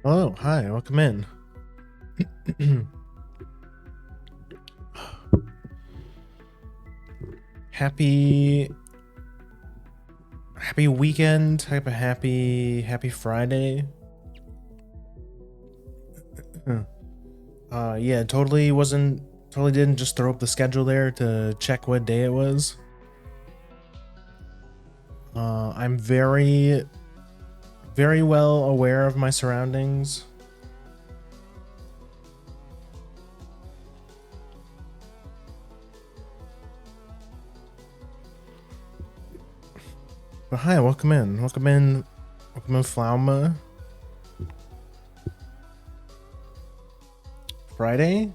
Oh, hi, welcome in. happy weekend, happy Friday. Yeah, totally didn't just throw up the schedule there to check what day it was. I'm very well aware of my surroundings. But hi, welcome in, Flauma. Friday?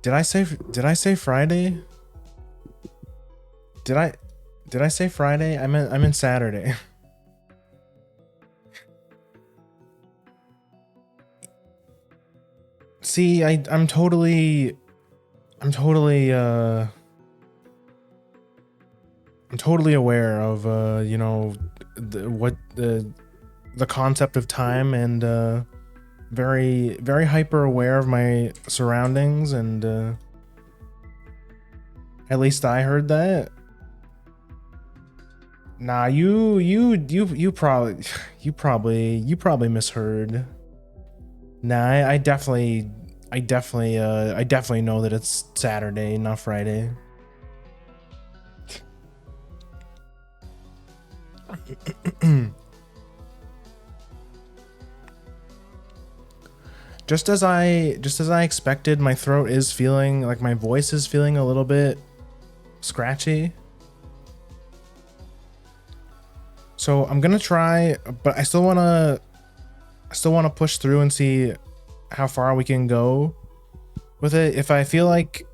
Did I say Friday? Did I say Friday? I meant Saturday. See, I'm totally aware of the concept of time, and very hyper aware of my surroundings, and at least I heard that. Nah, you probably misheard. Nah, I definitely know that it's Saturday, not Friday. Just as I expected, my throat is feeling like my voice is feeling a little bit scratchy. So I'm gonna try, but I still wanna push through and see how far we can go with it. If I feel like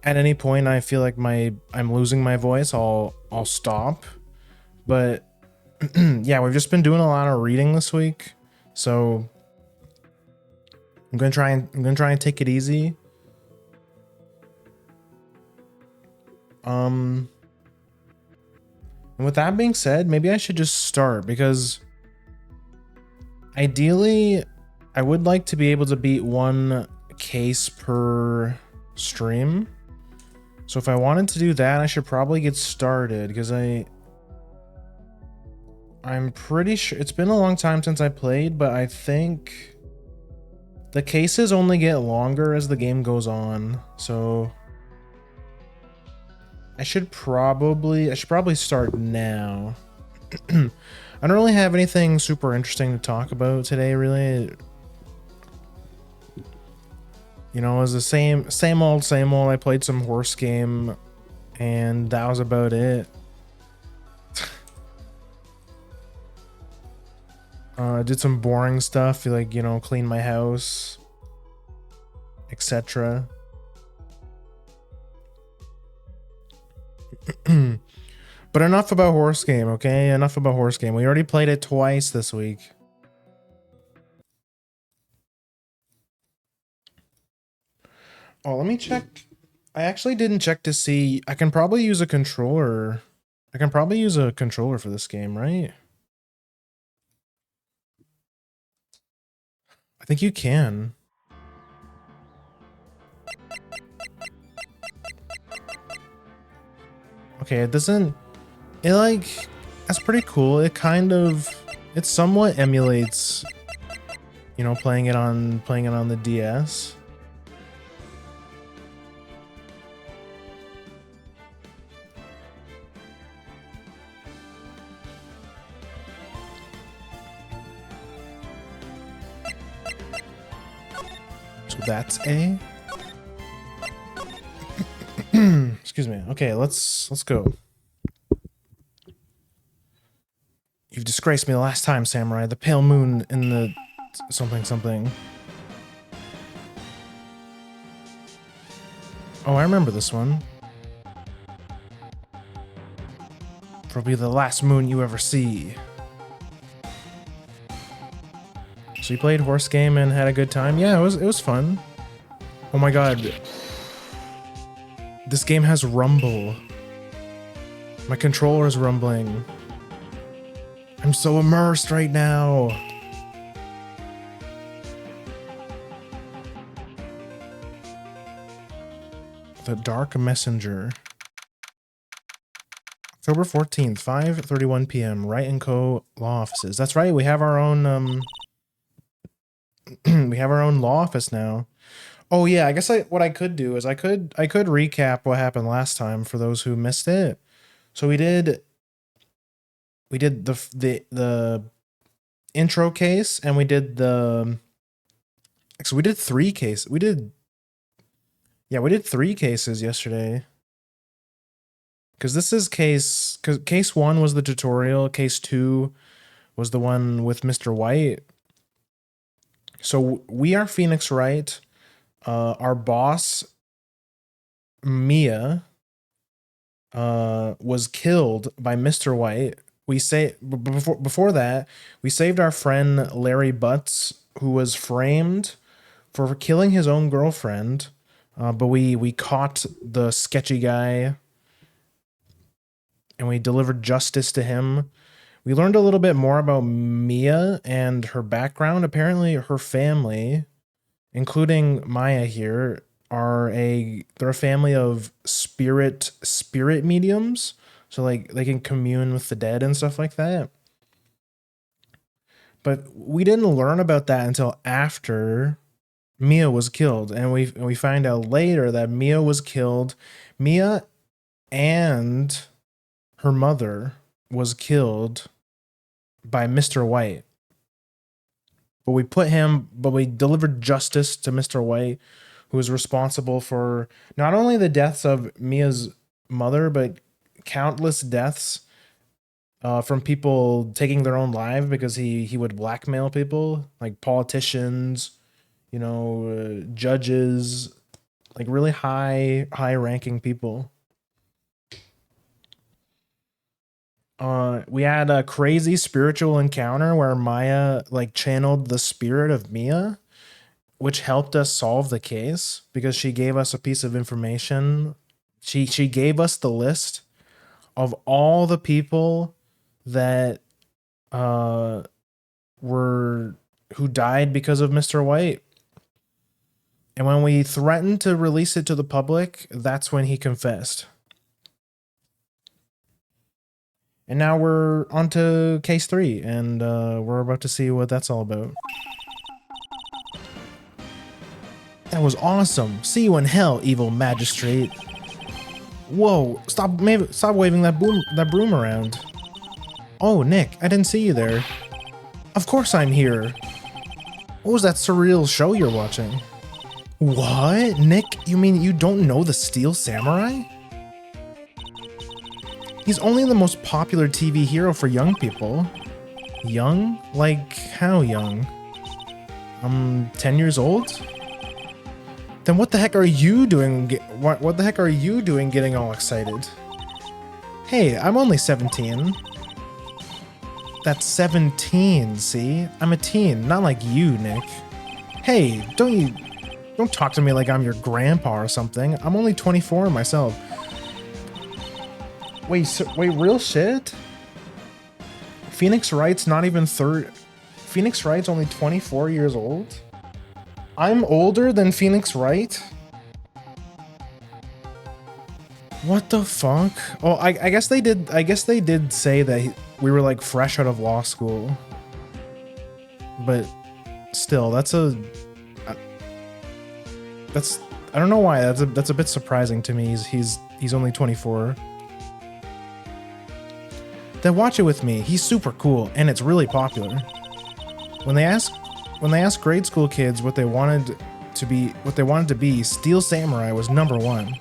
at any point I feel like I'm losing my voice, I'll stop. But yeah, we've just been doing a lot of reading this week, so I'm gonna try and take it easy. And with that being said, maybe I should just start, because ideally I would like to be able to beat one case per stream. So if I wanted to do that, I should probably get started, because I'm pretty sure it's been a long time since I played, but I think the cases only get longer as the game goes on. So I should probably start now. I don't really have anything super interesting to talk about today, really. You know, it was the same old. I played some horse game, and that was about it. Did some boring stuff, like, you know, clean my house, etc. But enough about horse game, okay? Enough about horse game. We already played it twice this week. Oh, let me check. I actually didn't check to see. I can probably use a controller. I can probably use a controller for this game, right? I think you can. Okay, it doesn't... It, like... That's pretty cool. It somewhat emulates, you know, playing it on the DS. So that's A. Excuse me. Okay, let's go. You've disgraced me the last time, Samurai. The pale moon in the something. Oh, I remember this one. It'll be the last moon you ever see. So you played horse game and had a good time? Yeah, it was fun. Oh my god. This game has rumble. My controller is rumbling. I'm so immersed right now. The Dark Messenger. October 14th, 5:31 p.m. Wright & Co. law offices. That's right, we have our own we have our own law office now. Oh yeah, I guess what I could do is I could recap what happened last time for those who missed it. So we did the intro case, and we did we did 3 cases. We did 3 cases yesterday. Because this is because case 1 was the tutorial, case 2 was the one with Mr. White. So we are Phoenix Wright. Our boss, Mia, was killed by Mr. White. Before that, we saved our friend Larry Butts, who was framed for killing his own girlfriend. But we caught the sketchy guy, and we delivered justice to him. We learned a little bit more about Mia and her background. Apparently, her family, including Maya here, they're a family of spirit mediums. So like they can commune with the dead and stuff like that. But we didn't learn about that until after Mia was killed, and we find out later that Mia was killed. Mia and her mother was killed by Mr. White. But we delivered justice to Mr. White, who was responsible for not only the deaths of Mia's mother, but countless deaths from people taking their own lives because he would blackmail people, like politicians, judges, like really high ranking people. We had a crazy spiritual encounter where Maya like channeled the spirit of Mia, which helped us solve the case because she gave us a piece of information. She gave us the list of all the people that who died because of Mr. White. And when we threatened to release it to the public, that's when he confessed. And now we're on to case 3, and we're about to see what that's all about. That was awesome. See you in hell, evil magistrate. Whoa, stop waving that broom around. Oh, Nick, I didn't see you there. Of course I'm here. What was that surreal show you're watching? What? Nick, you mean you don't know the Steel Samurai? He's only the most popular TV hero for young people. Young? Like, how young? 10 years old? Then what the heck are you doing? What the heck are you doing getting all excited? Hey, I'm only 17. That's 17, see? I'm a teen, not like you, Nick. Hey, don't talk to me like I'm your grandpa or something. I'm only 24 myself. Wait, real shit? Phoenix Wright's not even Phoenix Wright's only 24 years old? I'm older than Phoenix Wright? What the fuck? Oh, I guess they did say that we were like fresh out of law school. But still, I don't know why. That's a bit surprising to me. He's only 24. Then watch it with me. He's super cool, and it's really popular. When they asked grade school kids what they wanted to be, Steel Samurai was number 1.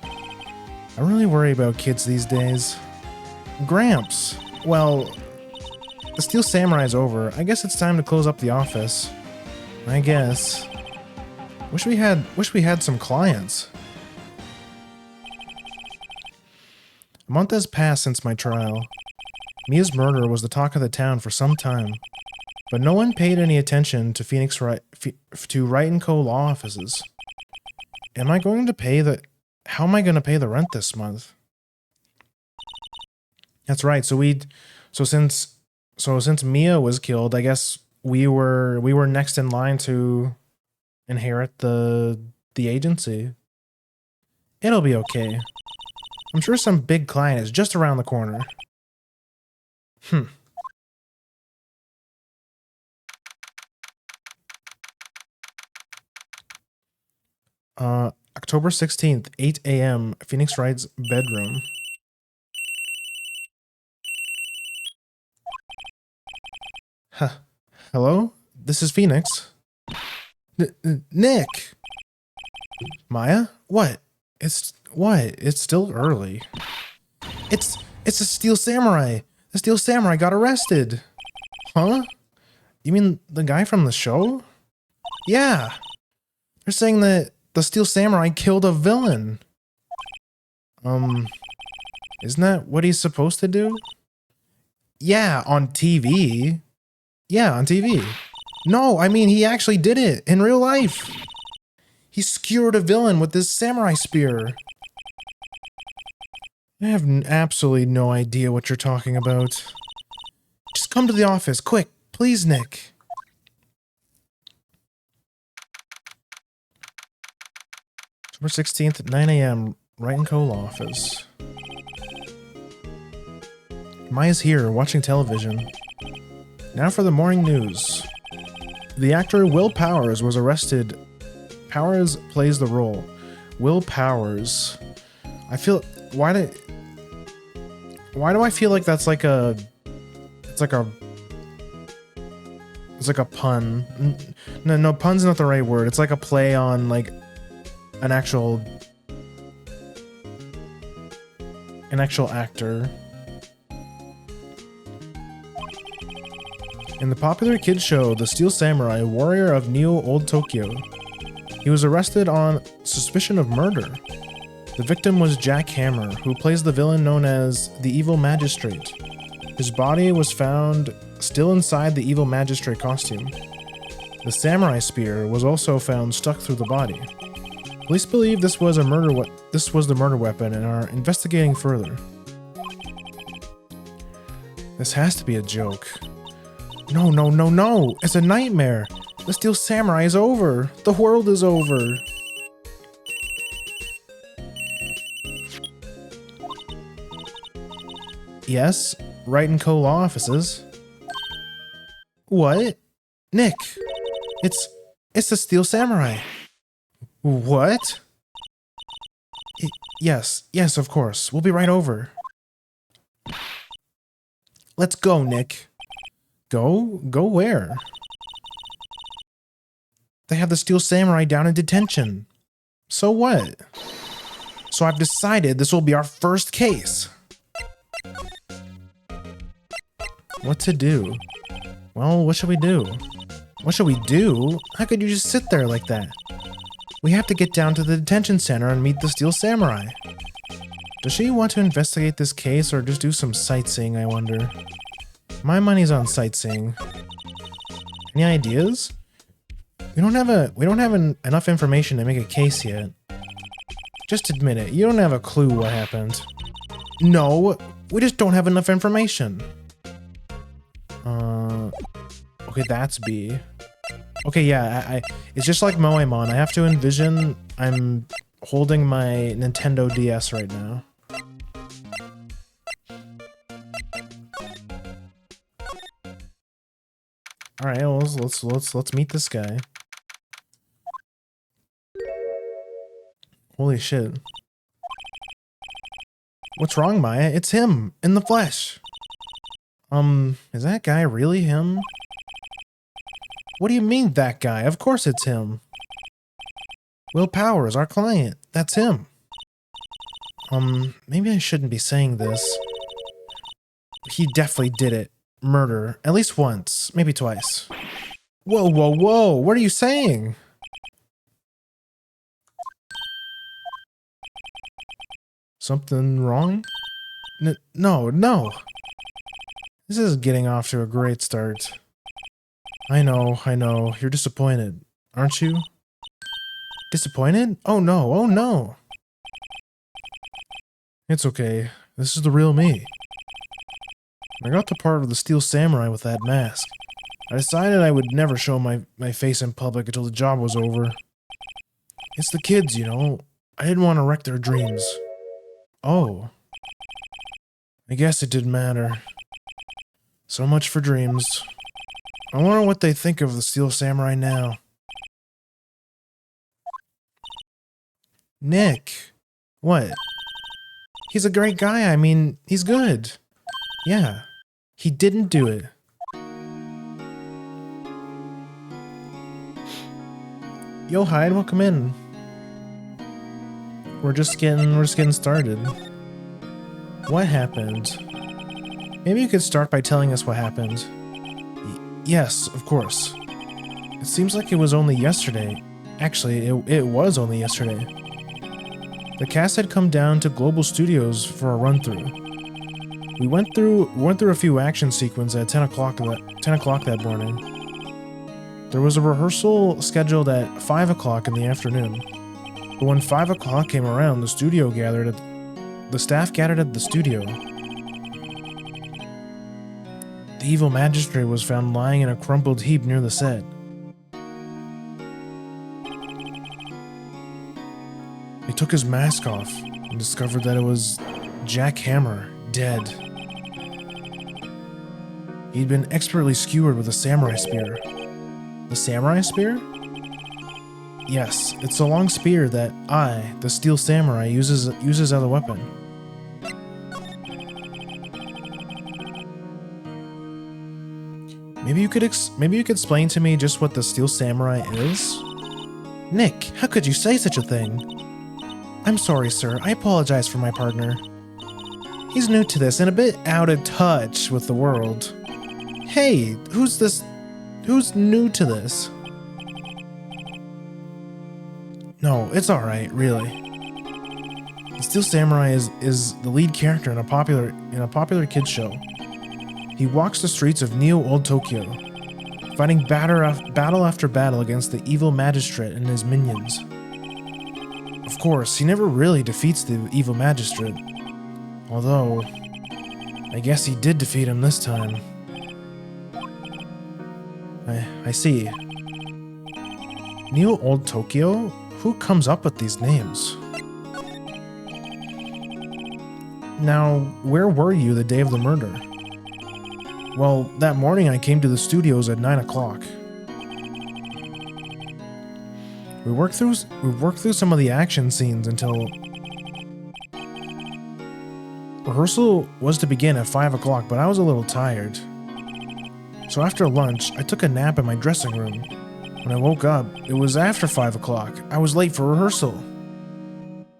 I really worry about kids these days. Gramps, well, the Steel Samurai's over. I guess it's time to close up the office. I guess. Wish we had some clients. A month has passed since my trial. Mia's murder was the talk of the town for some time, but no one paid any attention to to Wright & Co. law offices. How am I going to pay the rent this month? That's right. So since Mia was killed, I guess we were next in line to inherit the agency. It'll be okay. I'm sure some big client is just around the corner. October 16th, 8 a.m., Phoenix Wright's bedroom. Huh. Hello? This is Phoenix. Nick! Maya? What? It's still early. It's a Steel Samurai! The Steel Samurai got arrested! Huh? You mean the guy from the show? Yeah! They're saying that the Steel Samurai killed a villain. Isn't that what he's supposed to do? Yeah, on TV. Yeah, on TV. No, I mean, he actually did it in real life. He skewered a villain with this samurai spear. I have absolutely no idea what you're talking about. Just come to the office, quick. Please, Nick. October 16th at 9 a.m., Wright & Co. office. Maya's here, watching television. Now for the morning news. The actor Will Powers was arrested. Powers plays the role. Will Powers. I feel... Why do I feel like that's like a... It's like a pun. No, pun's not the right word. It's like a play on, like, an actual actor. In the popular kids show, The Steel Samurai, Warrior of Neo Old Tokyo, he was arrested on suspicion of murder. The victim was Jack Hammer, who plays the villain known as the Evil Magistrate. His body was found still inside the Evil Magistrate costume. The samurai spear was also found stuck through the body. Police believe this was the murder weapon and are investigating further. This has to be a joke. No, no, no, no! It's a nightmare! The Steel Samurai is over! The world is over! Yes, Wright & Co. law offices. What? Nick! It's the Steel Samurai! What? Yes, of course. We'll be right over. Let's go, Nick. Go where? They have the Steel Samurai down in detention. So what? So I've decided this will be our first case. What to do? Well, what should we do? What should we do? How could you just sit there like that? We have to get down to the detention center and meet the Steel Samurai. Does she want to investigate this case or just do some sightseeing, I wonder? My money's on sightseeing. Any ideas? We don't have enough information to make a case yet. Just admit it, you don't have a clue what happened. No, we just don't have enough information. Okay, that's B. Okay, yeah, it's just like Moemon. I have to envision I'm holding my Nintendo DS right now. All right, well, let's meet this guy. Holy shit! What's wrong, Maya? It's him in the flesh. Is that guy really him? What do you mean, that guy? Of course it's him. Will Powers, our client. That's him. Maybe I shouldn't be saying this. He definitely did it. Murder. At least once. Maybe twice. Whoa, whoa, whoa! What are you saying? Something wrong? No. This is getting off to a great start. I know. You're disappointed, aren't you? Disappointed? Oh no. It's okay. This is the real me. When I got to part of the Steel Samurai with that mask, I decided I would never show my face in public until the job was over. It's the kids, you know. I didn't want to wreck their dreams. Oh. I guess it didn't matter. So much for dreams. I wonder what they think of the Steel Samurai now. Nick. What? He's a great guy. I mean, he's good. Yeah. He didn't do it. Yo, Hyde, welcome in. We're just getting started. What happened? Maybe you could start by telling us what happened. Yes, of course. It seems like it was only yesterday. Actually, it was only yesterday. The cast had come down to Global Studios for a run-through. We went through a few action sequences at 10 o'clock that morning. There was a rehearsal scheduled at 5 o'clock in the afternoon. But when 5 o'clock came around, the staff gathered at the studio. The evil magistrate was found lying in a crumpled heap near the set. They took his mask off and discovered that it was Jack Hammer, dead. He'd been expertly skewered with a samurai spear. The samurai spear? Yes, it's a long spear that I, the Steel Samurai, uses as a weapon. Maybe you could explain to me just what the Steel Samurai is? Nick, how could you say such a thing? I'm sorry, sir. I apologize for my partner. He's new to this and a bit out of touch with the world. Hey, who's this? Who's new to this? No, it's alright, really. The Steel Samurai is the lead character in a popular kids show. He walks the streets of Neo-Old Tokyo, fighting battle after battle against the evil magistrate and his minions. Of course, he never really defeats the evil magistrate. Although, I guess he did defeat him this time. I see. Neo-Old Tokyo? Who comes up with these names? Now, where were you the day of the murder? Well, that morning I came to the studios at 9 o'clock. We worked through some of the action scenes until... Rehearsal was to begin at 5 o'clock, but I was a little tired. So after lunch, I took a nap in my dressing room. When I woke up, it was after 5 o'clock. I was late for rehearsal.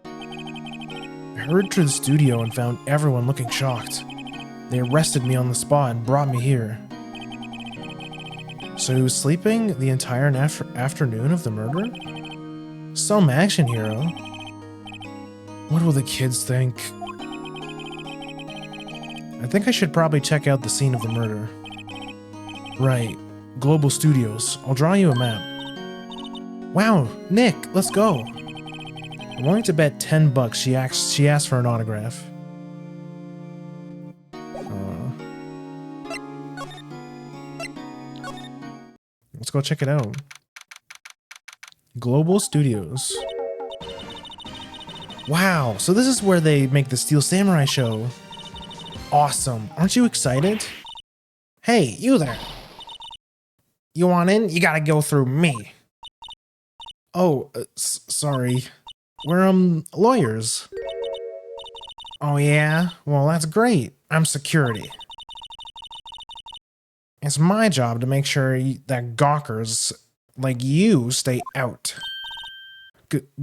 I hurried to the studio and found everyone looking shocked. They arrested me on the spot and brought me here. So he was sleeping the entire afternoon of the murder? Some action hero. What will the kids think? I think I should probably check out the scene of the murder. Right. Global Studios. I'll draw you a map. Wow, Nick, let's go. I'm willing to bet $10 she asked for an autograph. Let's go check it out. Global Studios. Wow, so this is where they make the Steel Samurai show. Awesome. Aren't you excited? Hey, you there. You want in? You gotta go through me. Oh, sorry. We're, lawyers. Oh yeah? Well, that's great. I'm security. It's my job to make sure that gawkers like you stay out.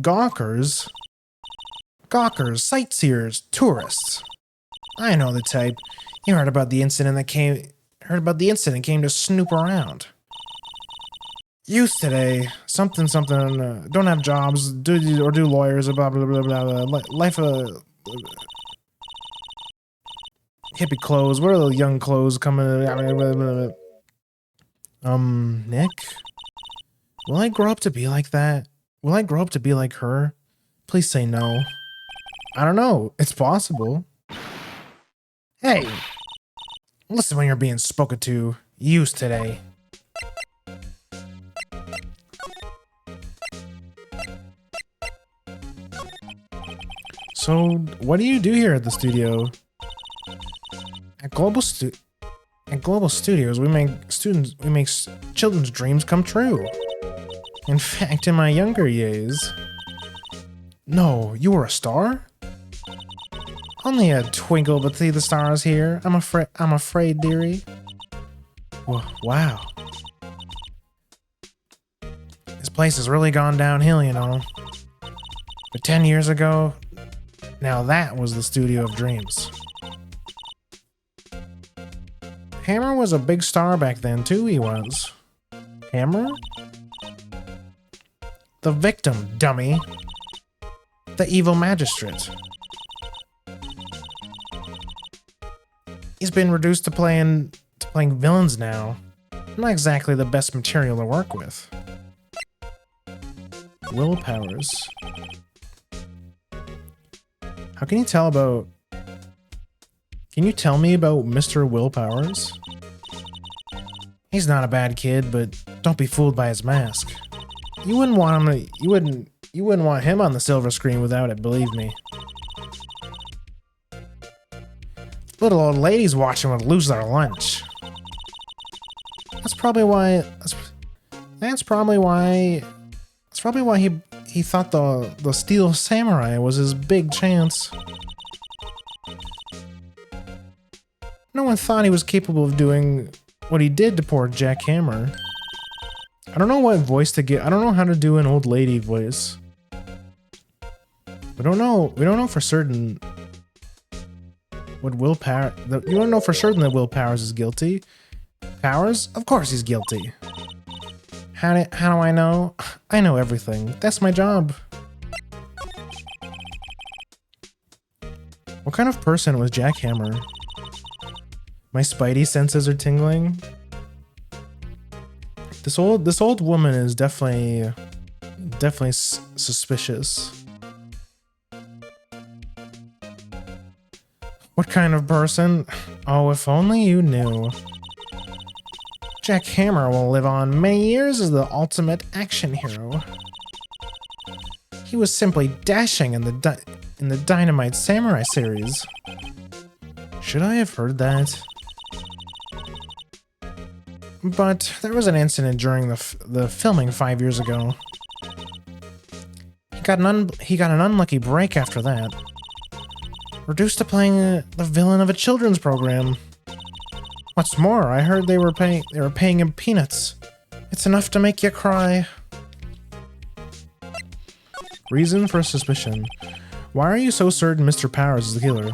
Gawkers? Gawkers, sightseers, tourists. I know the type. You heard about the incident came to snoop around. Youth today, something, don't have jobs, do lawyers, blah, blah, blah, blah, blah, life of hippie clothes, what are the young clothes coming, Nick? Will I grow up to be like that? Will I grow up to be like her? Please say no. I don't know, it's possible. Hey, listen when you're being spoken to. Youth today. So, what do you do here at the studio? At Global Studios, we make children's dreams come true. In fact, in my younger years... No, you were a star? Only a twinkle between the stars here. I'm afraid, dearie. Wow. This place has really gone downhill, you know. But 10 years ago, now that was the studio of dreams. Hammer was a big star back then, too, he was. Hammer? The victim, dummy. The evil magistrate. He's been reduced to playing villains now. Not exactly the best material to work with. Will Powers. How can you tell about... Can you tell me about Mr. Will Powers? He's not a bad kid, but don't be fooled by his mask. You wouldn't want him to, you wouldn't want him on the silver screen without it, believe me. Little old ladies watching would lose their lunch. That's probably why he thought the Steel Samurai was his big chance. No one thought he was capable of doing what he did to poor Jack Hammer. I don't know what voice to get. I don't know how to do an old lady voice. We don't know for certain what you don't know for certain that Will Powers is guilty. Powers? Of course he's guilty. How do I know? I know everything. That's my job. What kind of person was Jack Hammer? My spidey senses are tingling. This old woman is definitely suspicious. What kind of person? Oh, if only you knew. Jack Hammer will live on many years as the ultimate action hero. He was simply dashing in the Dynamite Samurai series. Should I have heard that? But there was an incident during the filming 5 years ago. He got an unlucky break after that. Reduced to playing the villain of a children's program. What's more, I heard they were paying him peanuts. It's enough to make you cry. Reason for suspicion. Why are you so certain Mr. Powers is the killer?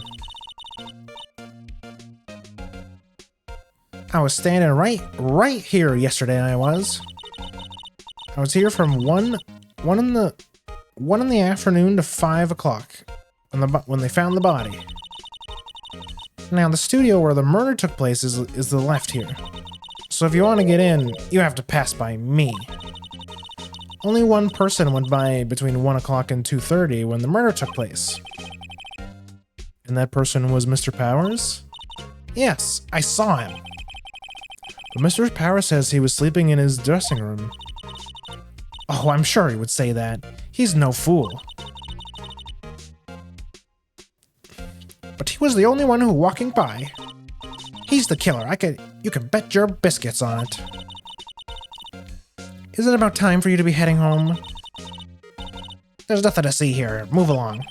I was standing right here yesterday. I was here from 1 in the afternoon to 5 o'clock when they found the body. Now the studio where the murder took place is the left here. So if you want to get in, you have to pass by me. Only one person went by between 1 o'clock and 2:30 when the murder took place. And that person was Mr. Powers? Yes, I saw him. But Mr. Powers says he was sleeping in his dressing room. Oh, I'm sure he would say that. He's no fool. But he was the only one who was walking by. He's the killer. You can bet your biscuits on it. Is it about time for you to be heading home? There's nothing to see here. Move along.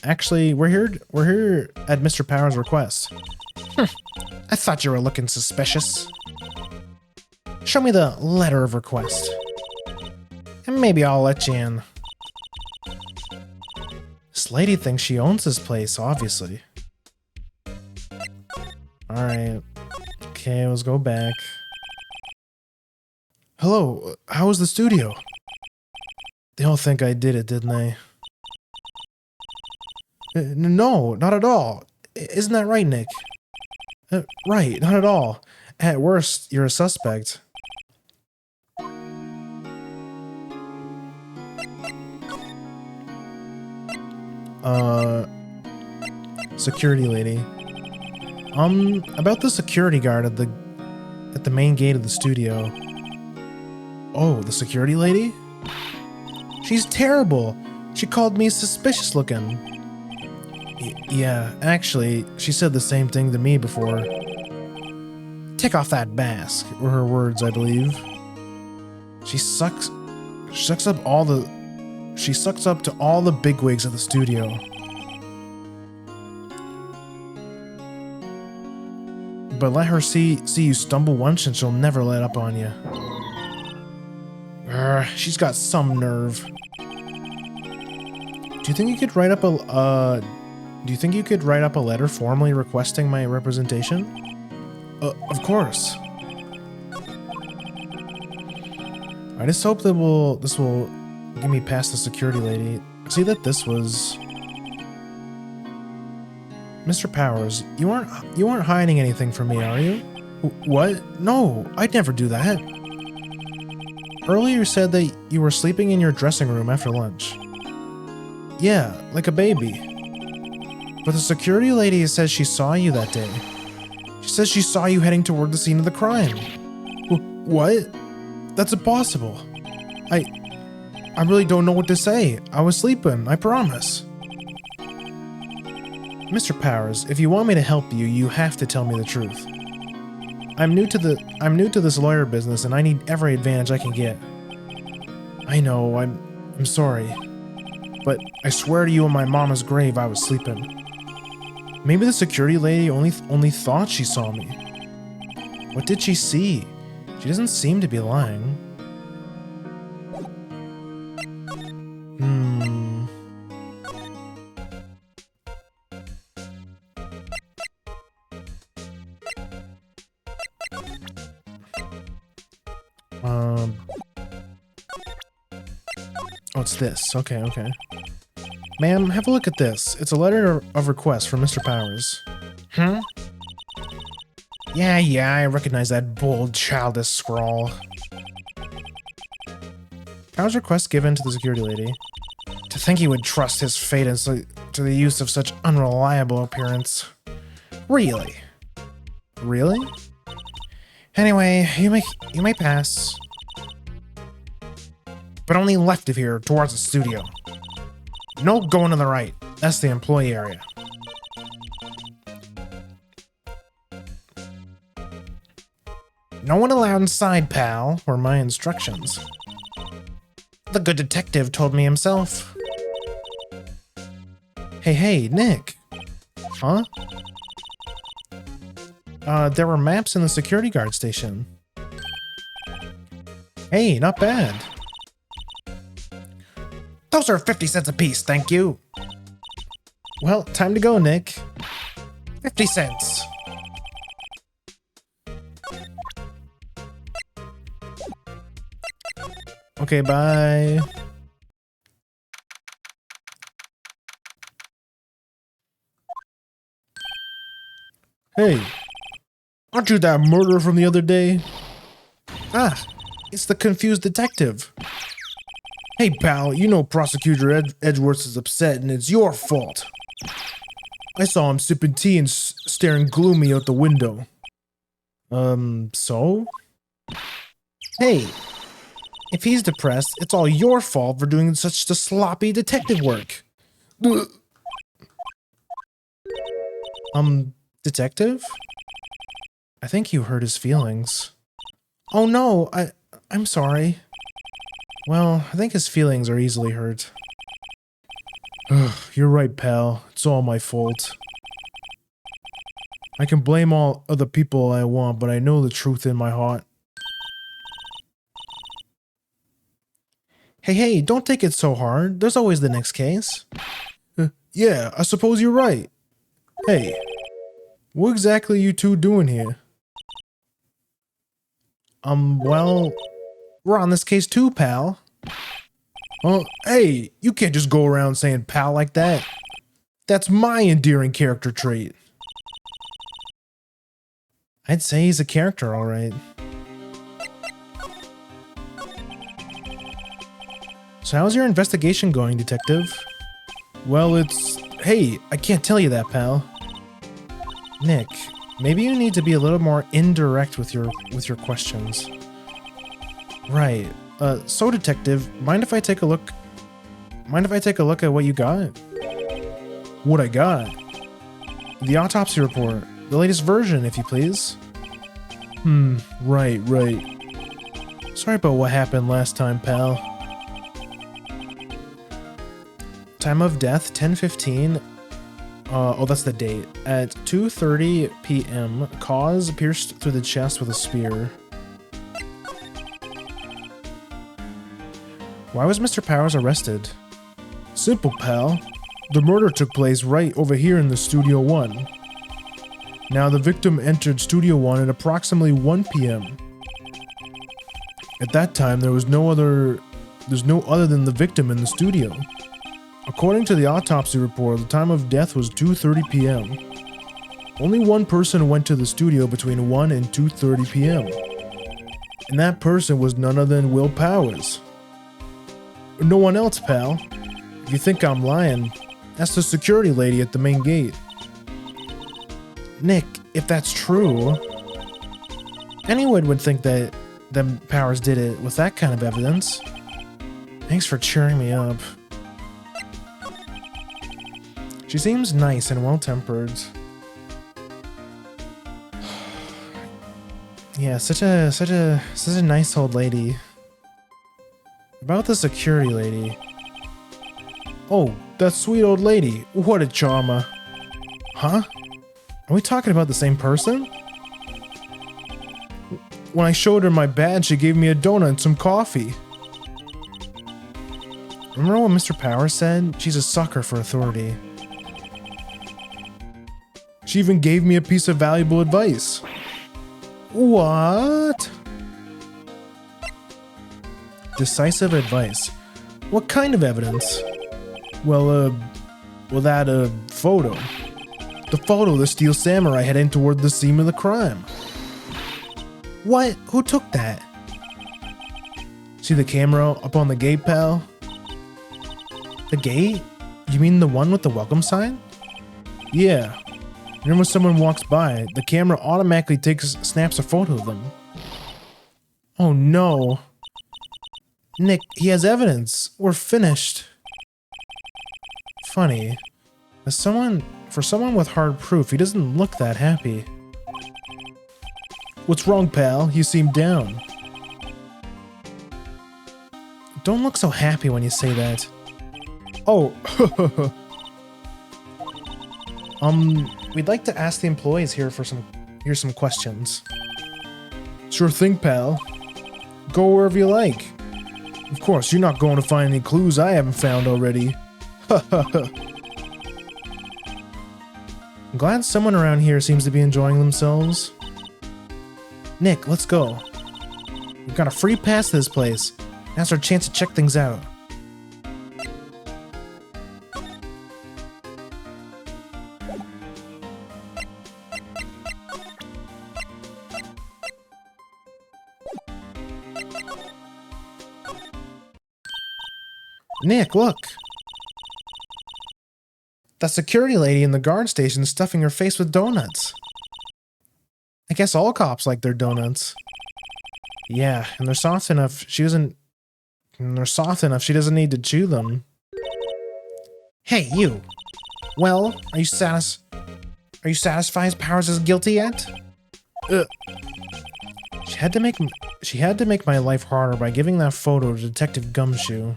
Actually, we're here at Mr. Powers' request. I thought you were looking suspicious. Show me the letter of request. And maybe I'll let you in. This lady thinks she owns this place, obviously. Alright. Okay, let's go back. Hello, how was the studio? They all think I did it, didn't they? No, not at all. Isn't that right, Nick? Right, not at all. At worst, you're a suspect. Security lady. About the security guard at the main gate of the studio. Oh, the security lady? She's terrible. She called me suspicious looking. Yeah, actually, she said the same thing to me before. Take off that mask, were her words, I believe. She sucks up to all the bigwigs at the studio. But let her see you stumble once and she'll never let up on you. She's got some nerve. Do you think you could write up a letter formally requesting my representation? Of course. I just hope that this will get me past the security lady. See that this was Mr. Powers. You aren't hiding anything from me, are you? What? No, I'd never do that. Earlier you said that you were sleeping in your dressing room after lunch. Yeah, like a baby. But the security lady says she saw you that day. She says she saw you heading toward the scene of the crime. What? That's impossible. I really don't know what to say. I was sleeping, I promise. Mr. Powers, if you want me to help you, you have to tell me the truth. I'm new to this lawyer business and I need every advantage I can get. I know, I'm sorry. But I swear to you on my mama's grave I was sleeping. Maybe the security lady only thought she saw me. What did she see? She doesn't seem to be lying. Oh, it's this. Okay. Ma'am, have a look at this. It's a letter of request from Mr. Powers. Yeah, I recognize that bold, childish scrawl. Powers' request given to the security lady. To think he would trust his fate to the use of such unreliable appearance. Really? Really? Anyway, you may pass. But only left of here, towards the studio. No going to the right. That's the employee area. No one allowed inside, pal, were my instructions. The good detective told me himself. Hey, Nick. Huh? There were maps in the security guard station. Hey, not bad. Those are 50 cents apiece, thank you. Well, time to go, Nick. 50 cents. Okay, bye. Hey, aren't you that murderer from the other day? Ah, it's the confused detective. Hey, pal, you know Prosecutor Edgeworth is upset and it's your fault. I saw him sipping tea and staring gloomy out the window. So? Hey, if he's depressed, it's all your fault for doing such sloppy detective work. Detective? I think you hurt his feelings. Oh no, I'm sorry. Well, I think his feelings are easily hurt. You're right, pal. It's all my fault. I can blame all other people I want, but I know the truth in my heart. Hey, don't take it so hard. There's always the next case. Yeah, I suppose you're right. Hey, what exactly are you two doing here? Well, we're on this case too, pal. Oh, hey, you can't just go around saying pal like that. That's my endearing character trait. I'd say he's a character, all right. So how's your investigation going, detective? Well, hey, I can't tell you that, pal. Nick, maybe you need to be a little more indirect with your Right. So detective, mind if I take a look mind if I take a look at what you got? What I got? The autopsy report. The latest version, if you please. Right. Sorry about what happened last time, pal. Time of death, 10:15. Oh, that's the date. At 2:30 p.m., cause pierced through the chest with a spear. Why was Mr. Powers arrested? Simple, pal. The murder took place right over here in the Studio 1. Now, the victim entered Studio 1 at approximately 1 p.m. At that time, there's no other than the victim in the studio. According to the autopsy report, the time of death was 2:30 p.m. Only one person went to the studio between 1 and 2:30 p.m. And that person was none other than Will Powers. No one else, pal. If you think I'm lying, that's the security lady at the main gate. Nick, if that's true, anyone would think that Powers did it with that kind of evidence. Thanks for cheering me up. She seems nice and well-tempered. Yeah, such a nice old lady. About the security lady. Oh, that sweet old lady. What a charmer. Huh? Are we talking about the same person? When I showed her my badge, she gave me a donut and some coffee. Remember what Mr. Powers said? She's a sucker for authority. She even gave me a piece of valuable advice. What? Decisive advice. What kind of evidence? Well, that photo. The photo of the Steel Samurai heading toward the scene of the crime. What? Who took that? See the camera up on the gate, pal? The gate? You mean the one with the welcome sign? Yeah. When someone walks by, the camera automatically snaps a photo of them. Oh no. Nick, he has evidence. We're finished. Funny. For someone with hard proof, he doesn't look that happy. What's wrong, pal? You seem down. Don't look so happy when you say that. Oh. We'd like to ask the employees here for some questions. Sure thing, pal. Go wherever you like. Of course, you're not going to find any clues I haven't found already. I'm glad someone around here seems to be enjoying themselves. Nick, let's go. We've got a free pass to this place. Now's our chance to check things out. Nick, look! That security lady in the guard station is stuffing her face with donuts. I guess all cops like their donuts. Yeah, and they're soft enough she doesn't need to chew them. Hey, you! Well, are you satisfied Powers is guilty yet? She had to make my life harder by giving that photo to Detective Gumshoe.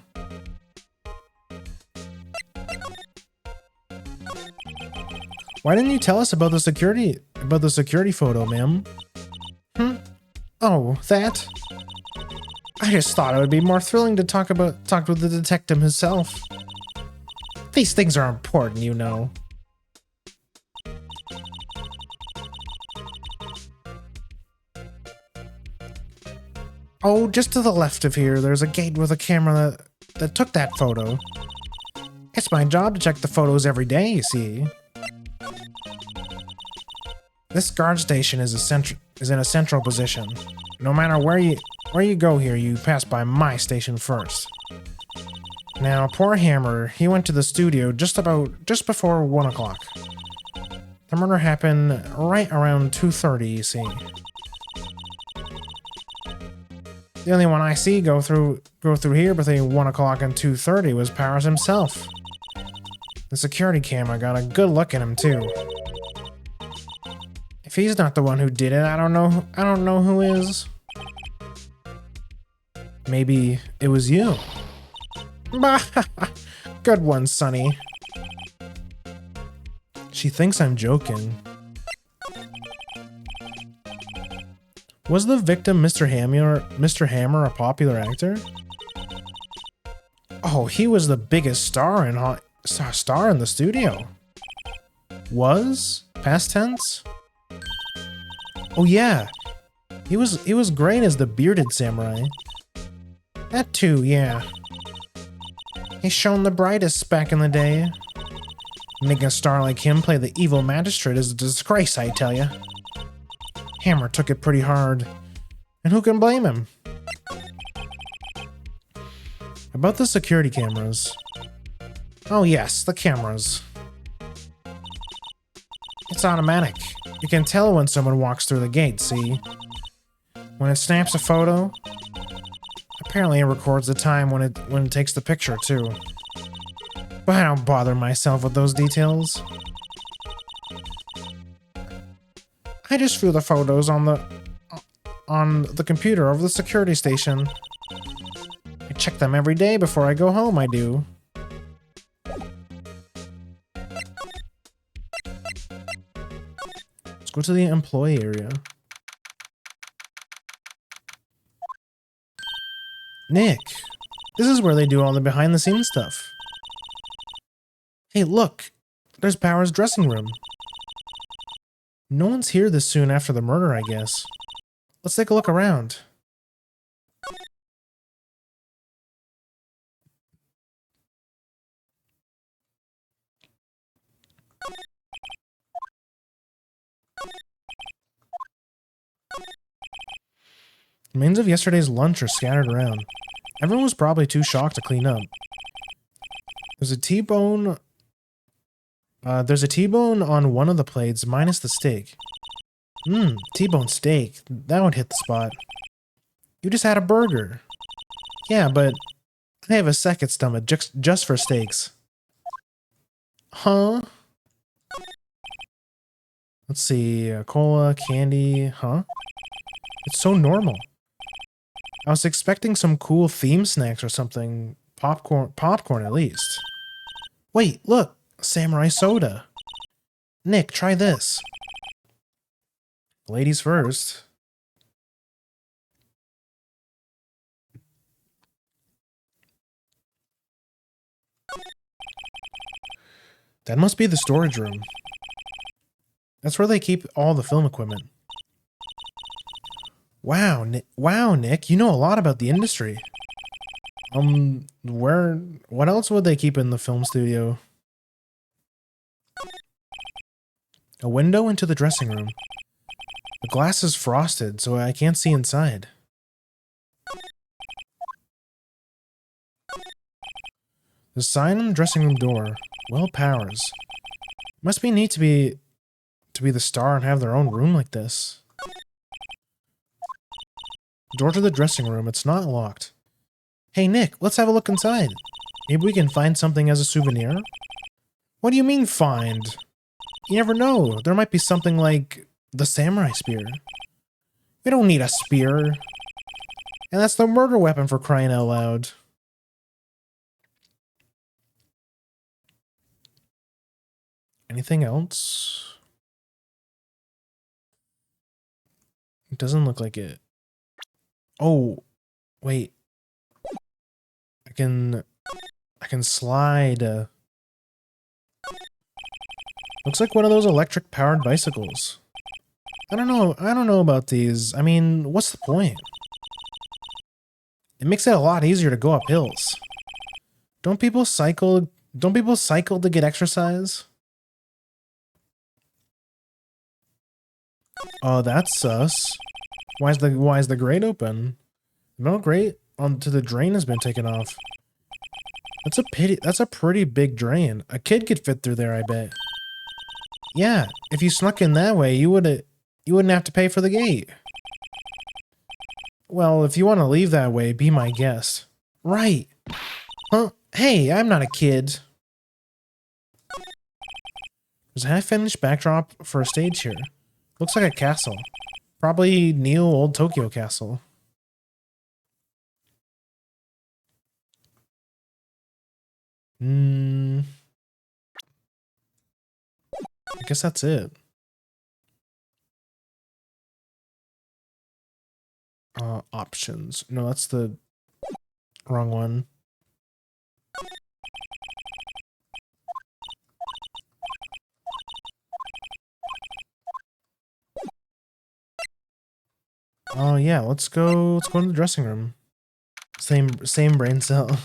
Why didn't you tell us about the security photo, ma'am? Oh, that? I just thought it would be more thrilling to talk with the detective himself. These things are important, you know. Oh, just to the left of here, there's a gate with a camera that took that photo. It's my job to check the photos every day, you see. This guard station is in a central position. No matter where you go here, you pass by my station first. Now, poor Hammer, he went to the studio just before 1 o'clock. The murder happened right around 2:30, you see. The only one I see go through go through here between 1 o'clock and 2:30 was Powers himself. The security camera got a good look at him too. If he's not the one who did it, I don't know who is. Maybe it was you. Good one, Sonny. She thinks I'm joking. Was the victim Mr. Hammer a popular actor? Oh, he was the biggest star in the studio. Was? Past tense? Oh yeah. He was great as the bearded samurai. That too, yeah. He shone the brightest back in the day. Making a star like him play the evil magistrate is a disgrace, I tell ya. Hammer took it pretty hard. And who can blame him? About the security cameras. Oh yes, the cameras. It's automatic. You can tell when someone walks through the gate, see? When it snaps a photo, apparently it records the time when it takes the picture too. But I don't bother myself with those details. I just view the photos on the computer over the security station. I check them every day before I go home, I do. Let's go to the employee area. Nick, this is where they do all the behind-the-scenes stuff. Hey, look! There's Power's dressing room. No one's here this soon after the murder, I guess. Let's take a look around. Remains of yesterday's lunch are scattered around. Everyone was probably too shocked to clean up. There's a T-bone on one of the plates, minus the steak. T-bone steak. That would hit the spot. You just had a burger. Yeah, but I have a second stomach just for steaks. Huh? Let's see. Cola, candy, huh? It's so normal. I was expecting some cool theme snacks or something. Popcorn at least. Wait, look! Samurai soda. Nick, try this. Ladies first. That must be the storage room. That's where they keep all the film equipment. Wow, Nick, you know a lot about the industry. What else would they keep in the film studio? A window into the dressing room. The glass is frosted, so I can't see inside. The sign on the dressing room door. Well, Powers. Must be neat to be the star and have their own room like this. Door to the dressing room. It's not locked. Hey, Nick, let's have a look inside. Maybe we can find something as a souvenir? What do you mean, find? You never know. There might be something like the samurai spear. We don't need a spear. And that's the murder weapon, for crying out loud. Anything else? It doesn't look like it. Oh, wait. I can slide. Looks like one of those electric powered bicycles. I don't know about these. I mean, what's the point? It makes it a lot easier to go up hills. Don't people cycle to get exercise? Oh, that's sus. Why is the grate open? No grate onto the drain has been taken off. That's a pity. That's a pretty big drain. A kid could fit through there, I bet. Yeah, if you snuck in that way, you wouldn't have to pay for the gate. Well, if you want to leave that way, be my guest. Right. Huh? Hey, I'm not a kid. There's a half-finished backdrop for a stage here. Looks like a castle. Probably Neo Old Tokyo Castle. I guess that's it. Options. No, that's the wrong one. Oh yeah, let's go into the dressing room. Same brain cell.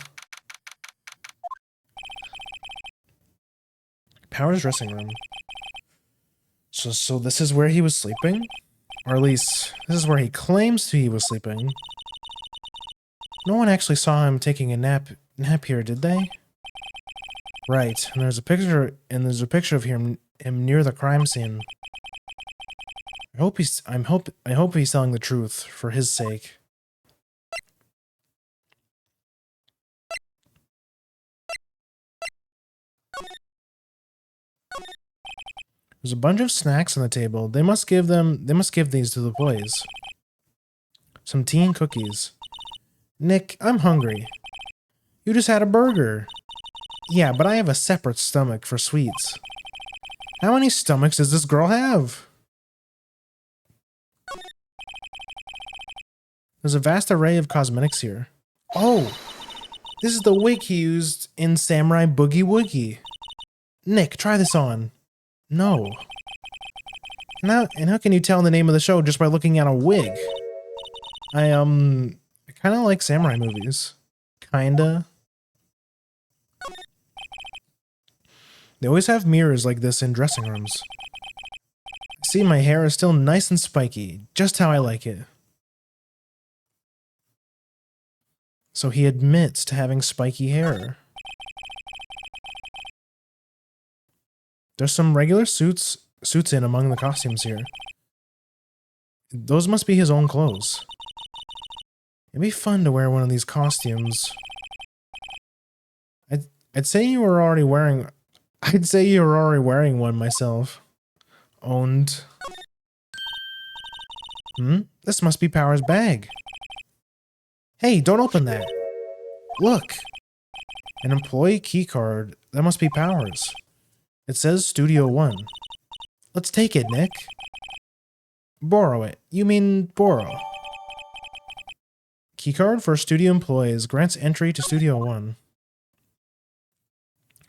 Power's dressing room. So this is where he was sleeping? Or at least, this is where he claims he was sleeping. No one actually saw him taking a nap here, did they? Right, and there's a picture of him near the crime scene. I hope he's telling the truth for his sake. There's a bunch of snacks on the table. They must give these to the boys. Some tea and cookies. Nick, I'm hungry. You just had a burger. Yeah, but I have a separate stomach for sweets. How many stomachs does this girl have? There's a vast array of cosmetics here. Oh, this is the wig he used in Samurai Boogie Woogie. Nick, try this on. No. And how can you tell the name of the show just by looking at a wig? I kind of like samurai movies. Kinda. They always have mirrors like this in dressing rooms. See, my hair is still nice and spiky, just how I like it. So he admits to having spiky hair. There's some regular suits in among the costumes here. Those must be his own clothes. It'd be fun to wear one of these costumes. I'd say you were already wearing one myself. Owned. This must be Power's bag. Hey, don't open that. Look. An employee key card. That must be Power's. It says Studio 1. Let's take it, Nick. Borrow it. You mean borrow. Keycard for studio employees grants entry to Studio 1.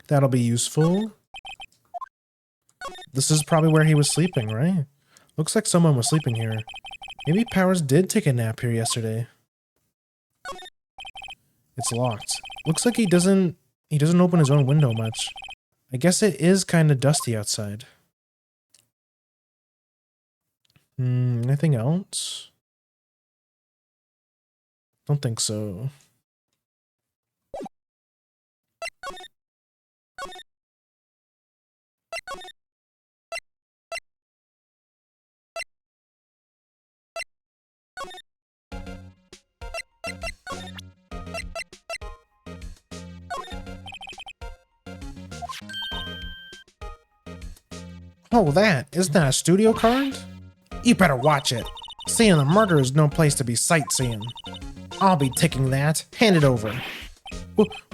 That'll be useful. This is probably where he was sleeping, right? Looks like someone was sleeping here. Maybe Powers did take a nap here yesterday. It's locked. Looks like he doesn't open his own window much. I guess it is kind of dusty outside. Anything else? Don't think so. Oh, isn't that a studio card? You better watch it. Seeing the murder is no place to be sightseeing. I'll be taking that. Hand it over.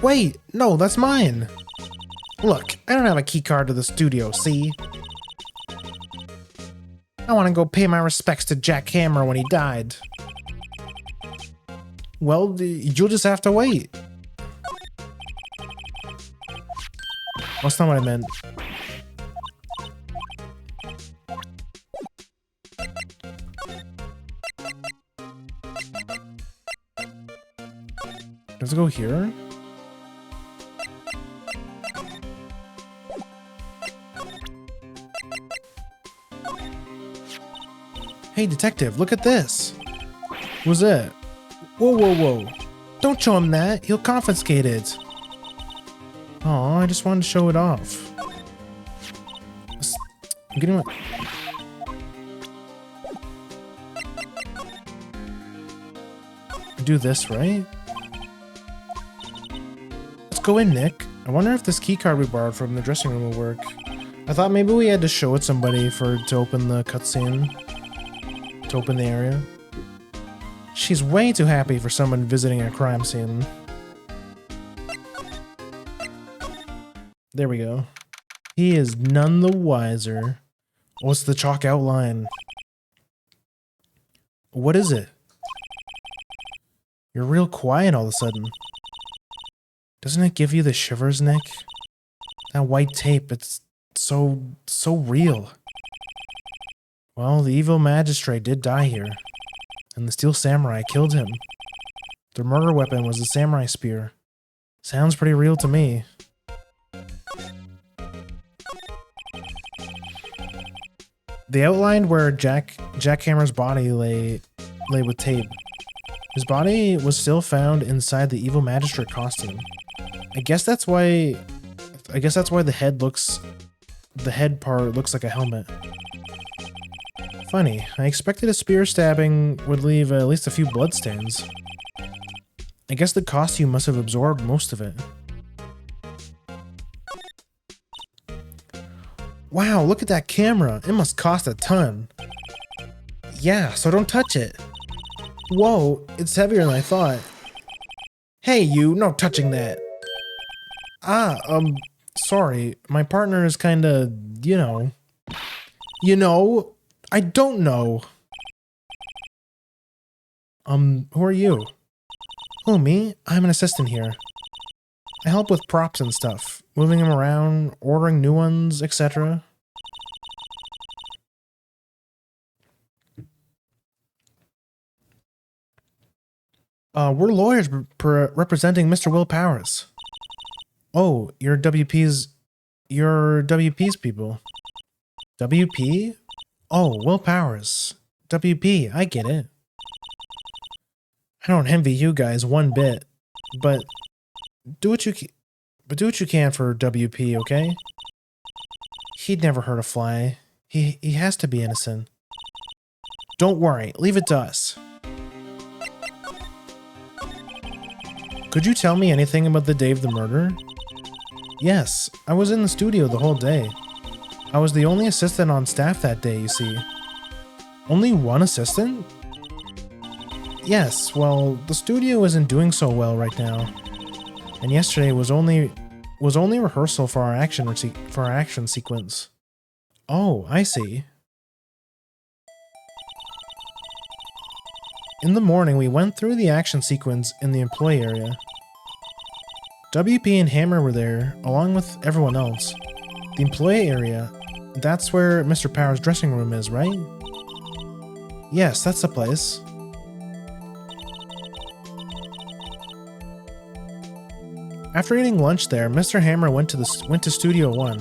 Wait, no, that's mine. Look, I don't have a key card to the studio, see? I want to go pay my respects to Jack Hammer when he died. Well, you'll just have to wait. That's not what I meant. Let's go here. Hey, detective, look at this. What's that? Whoa. Don't show him that. He'll confiscate it. Oh, I just wanted to show it off. I'm getting my... Do this, right? go in, Nick. I wonder if this keycard we borrowed from the dressing room will work. I thought maybe we had to show it somebody to open the cutscene. To open the area. She's way too happy for someone visiting a crime scene. There we go. He is none the wiser. What's the chalk outline? What is it? You're real quiet all of a sudden. Doesn't it give you the shivers, Nick? That white tape, it's so real. Well, the evil magistrate did die here, and the steel samurai killed him. Their murder weapon was a samurai spear. Sounds pretty real to me. They outlined where Jackhammer's body lay with tape. His body was still found inside the evil magistrate costume. I guess that's why the head part looks like a helmet. Funny, I expected a spear stabbing would leave at least a few bloodstains. I guess the costume must have absorbed most of it. Wow, look at that camera. It must cost a ton. Yeah, so don't touch it. Whoa, it's heavier than I thought. Hey you, no touching that. Sorry. My partner is kinda, you know. You know? I don't know. Who are you? Oh, me? I'm an assistant here. I help with props and stuff. Moving them around, ordering new ones, etc. We're lawyers representing Mr. Will Powers. Oh, you're WP's people. WP? Oh, Will Powers. WP, I get it. I don't envy you guys one bit, but do what you can for WP, okay? He'd never hurt a fly. He has to be innocent. Don't worry, leave it to us. Could you tell me anything about the day of the murder? Yes, I was in the studio the whole day. I was the only assistant on staff that day, you see. Only one assistant? Yes, well, the studio isn't doing so well right now. And yesterday was only rehearsal for our action sequence. Oh, I see. In the morning, we went through the action sequence in the employee area. WP and Hammer were there, along with everyone else. The employee area, that's where Mr. Power's dressing room is, right? Yes, that's the place. After eating lunch there, Mr. Hammer went to Studio 1.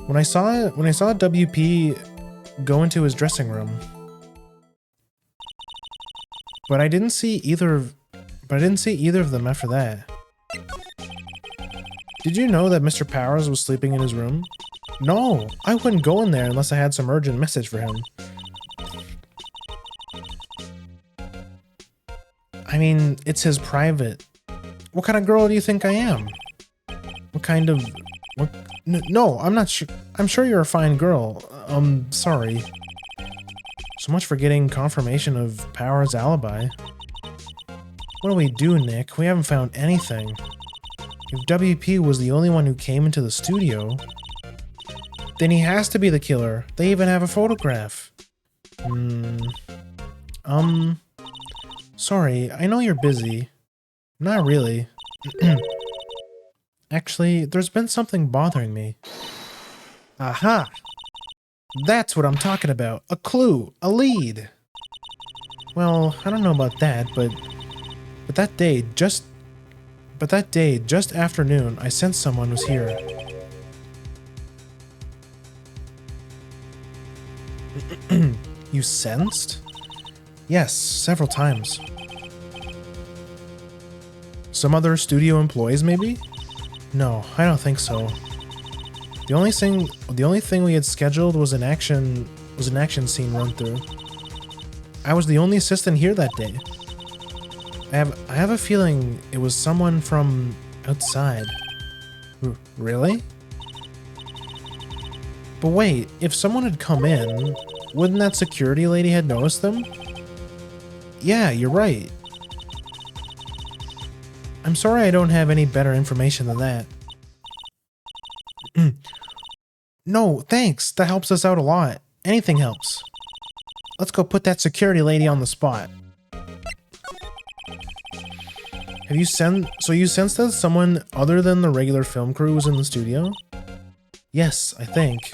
When I saw WP go into his dressing room, but I didn't see either of them after that. Did you know that Mr. Powers was sleeping in his room? No, I wouldn't go in there unless I had some urgent message for him. I mean, it's his private. What kind of girl do you think I am? No, I'm not sure. I'm sure you're a fine girl. Sorry. So much for getting confirmation of Power's alibi. What do we do, Nick? We haven't found anything. If WP was the only one who came into the studio, then he has to be the killer. They even have a photograph. Sorry, I know you're busy. Not really. Actually, there's been something bothering me. Aha! That's what I'm talking about. A clue. A lead. Well, I don't know about that, but that day, just after noon, I sensed someone was here. You sensed? Yes, several times. Some other studio employees, maybe? No, I don't think so. The only thing we had scheduled was an action scene run through. I was the only assistant here that day. I have a feeling it was someone from outside. Really? But wait, if someone had come in, wouldn't that security lady had noticed them? Yeah, you're right. I'm sorry I don't have any better information than that. No, thanks. That helps us out a lot. Anything helps. Let's go put that security lady on the spot. So you sensed that someone other than the regular film crew was in the studio? Yes, I think.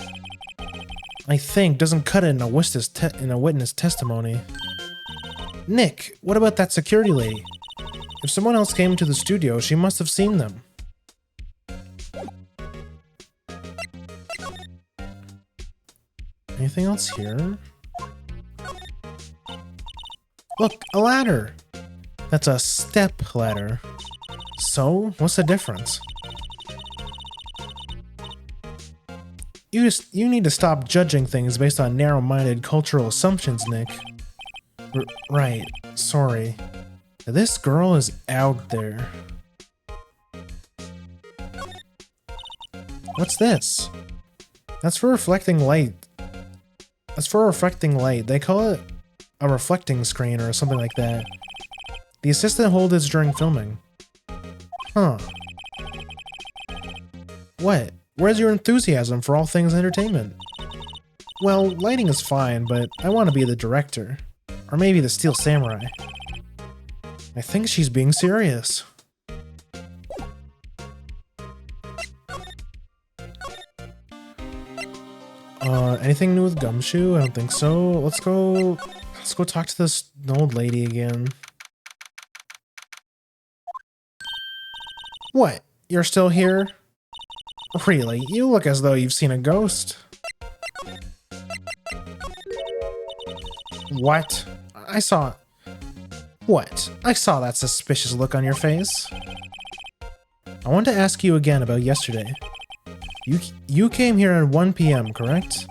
Doesn't cut it in a witness testimony. Nick, what about that security lady? If someone else came to the studio, she must have seen them. Anything else here? Look, a ladder! That's a step ladder. So, what's the difference? You need to stop judging things based on narrow-minded cultural assumptions, Nick. Right, sorry. This girl is out there. What's this? That's for reflecting light. They call it a reflecting screen or something like that. The assistant holds it during filming. Huh. What? Where's your enthusiasm for all things entertainment? Well, lighting is fine, but I want to be the director. Or maybe the Steel Samurai. I think she's being serious. Anything new with Gumshoe? I don't think so. Let's go talk to this old lady again. What? You're still here? Really? You look as though you've seen a ghost. What? What? I saw that suspicious look on your face. I want to ask you again about yesterday. You came here at 1 p.m., correct?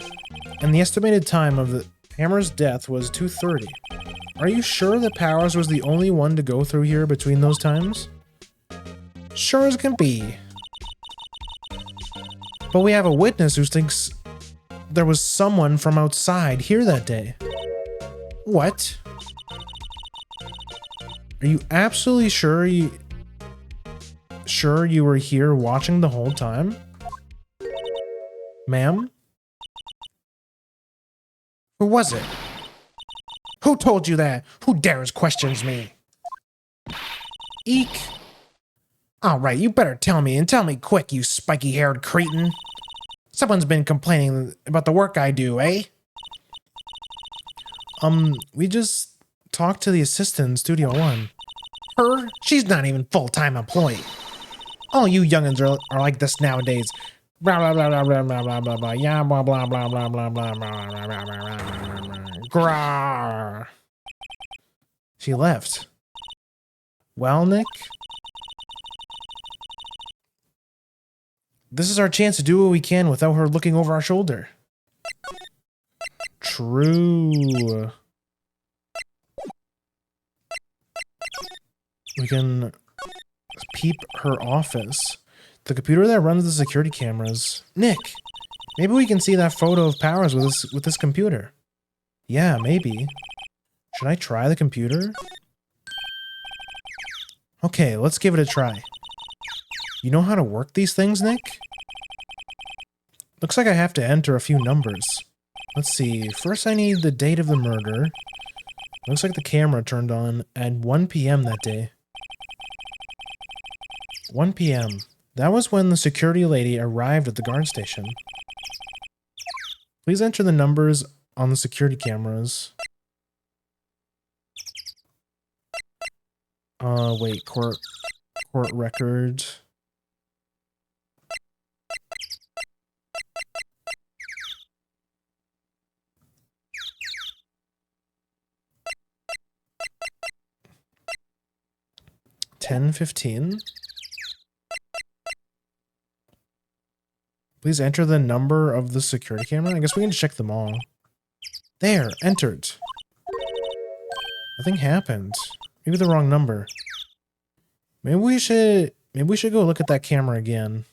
And the estimated time of the Hammer's death was 2:30. Are you sure that Powers was the only one to go through here between those times? Sure as can be. But we have a witness who thinks there was someone from outside here that day. What? Are you absolutely sure you were here watching the whole time? Ma'am? Who was it? Who told you that? Who dares questions me? Eek. Alright, you better tell me, and tell me quick, you spiky-haired cretin. Someone's been complaining about the work I do, eh? We just talked to the assistant in Studio One. Her? She's not even full-time employee. All you youngins are like this nowadays. Blah blah blah blah blah blah blah blah blah. Yeah, blah blah blah blah blah blah blah blah blah. Grrr. She left. Well, Nick? This is our chance to do what we can without her looking over our shoulder. True. We can peep her office. The computer that runs the security cameras. Nick, maybe we can see that photo of Powers with this computer. Yeah, maybe. Should I try the computer? Okay, let's give it a try. You know how to work these things, Nick? Looks like I have to enter a few numbers. Let's see. First I need the date of the murder. Looks like the camera turned on at 1 p.m. that day. 1 p.m. That was when the security lady arrived at the guard station. Please enter the numbers on the security cameras. Wait, court record. $10.15. Please enter the number of the security camera. I guess we can check them all. There, entered. Nothing happened. Maybe the wrong number. Maybe we should go look at that camera again.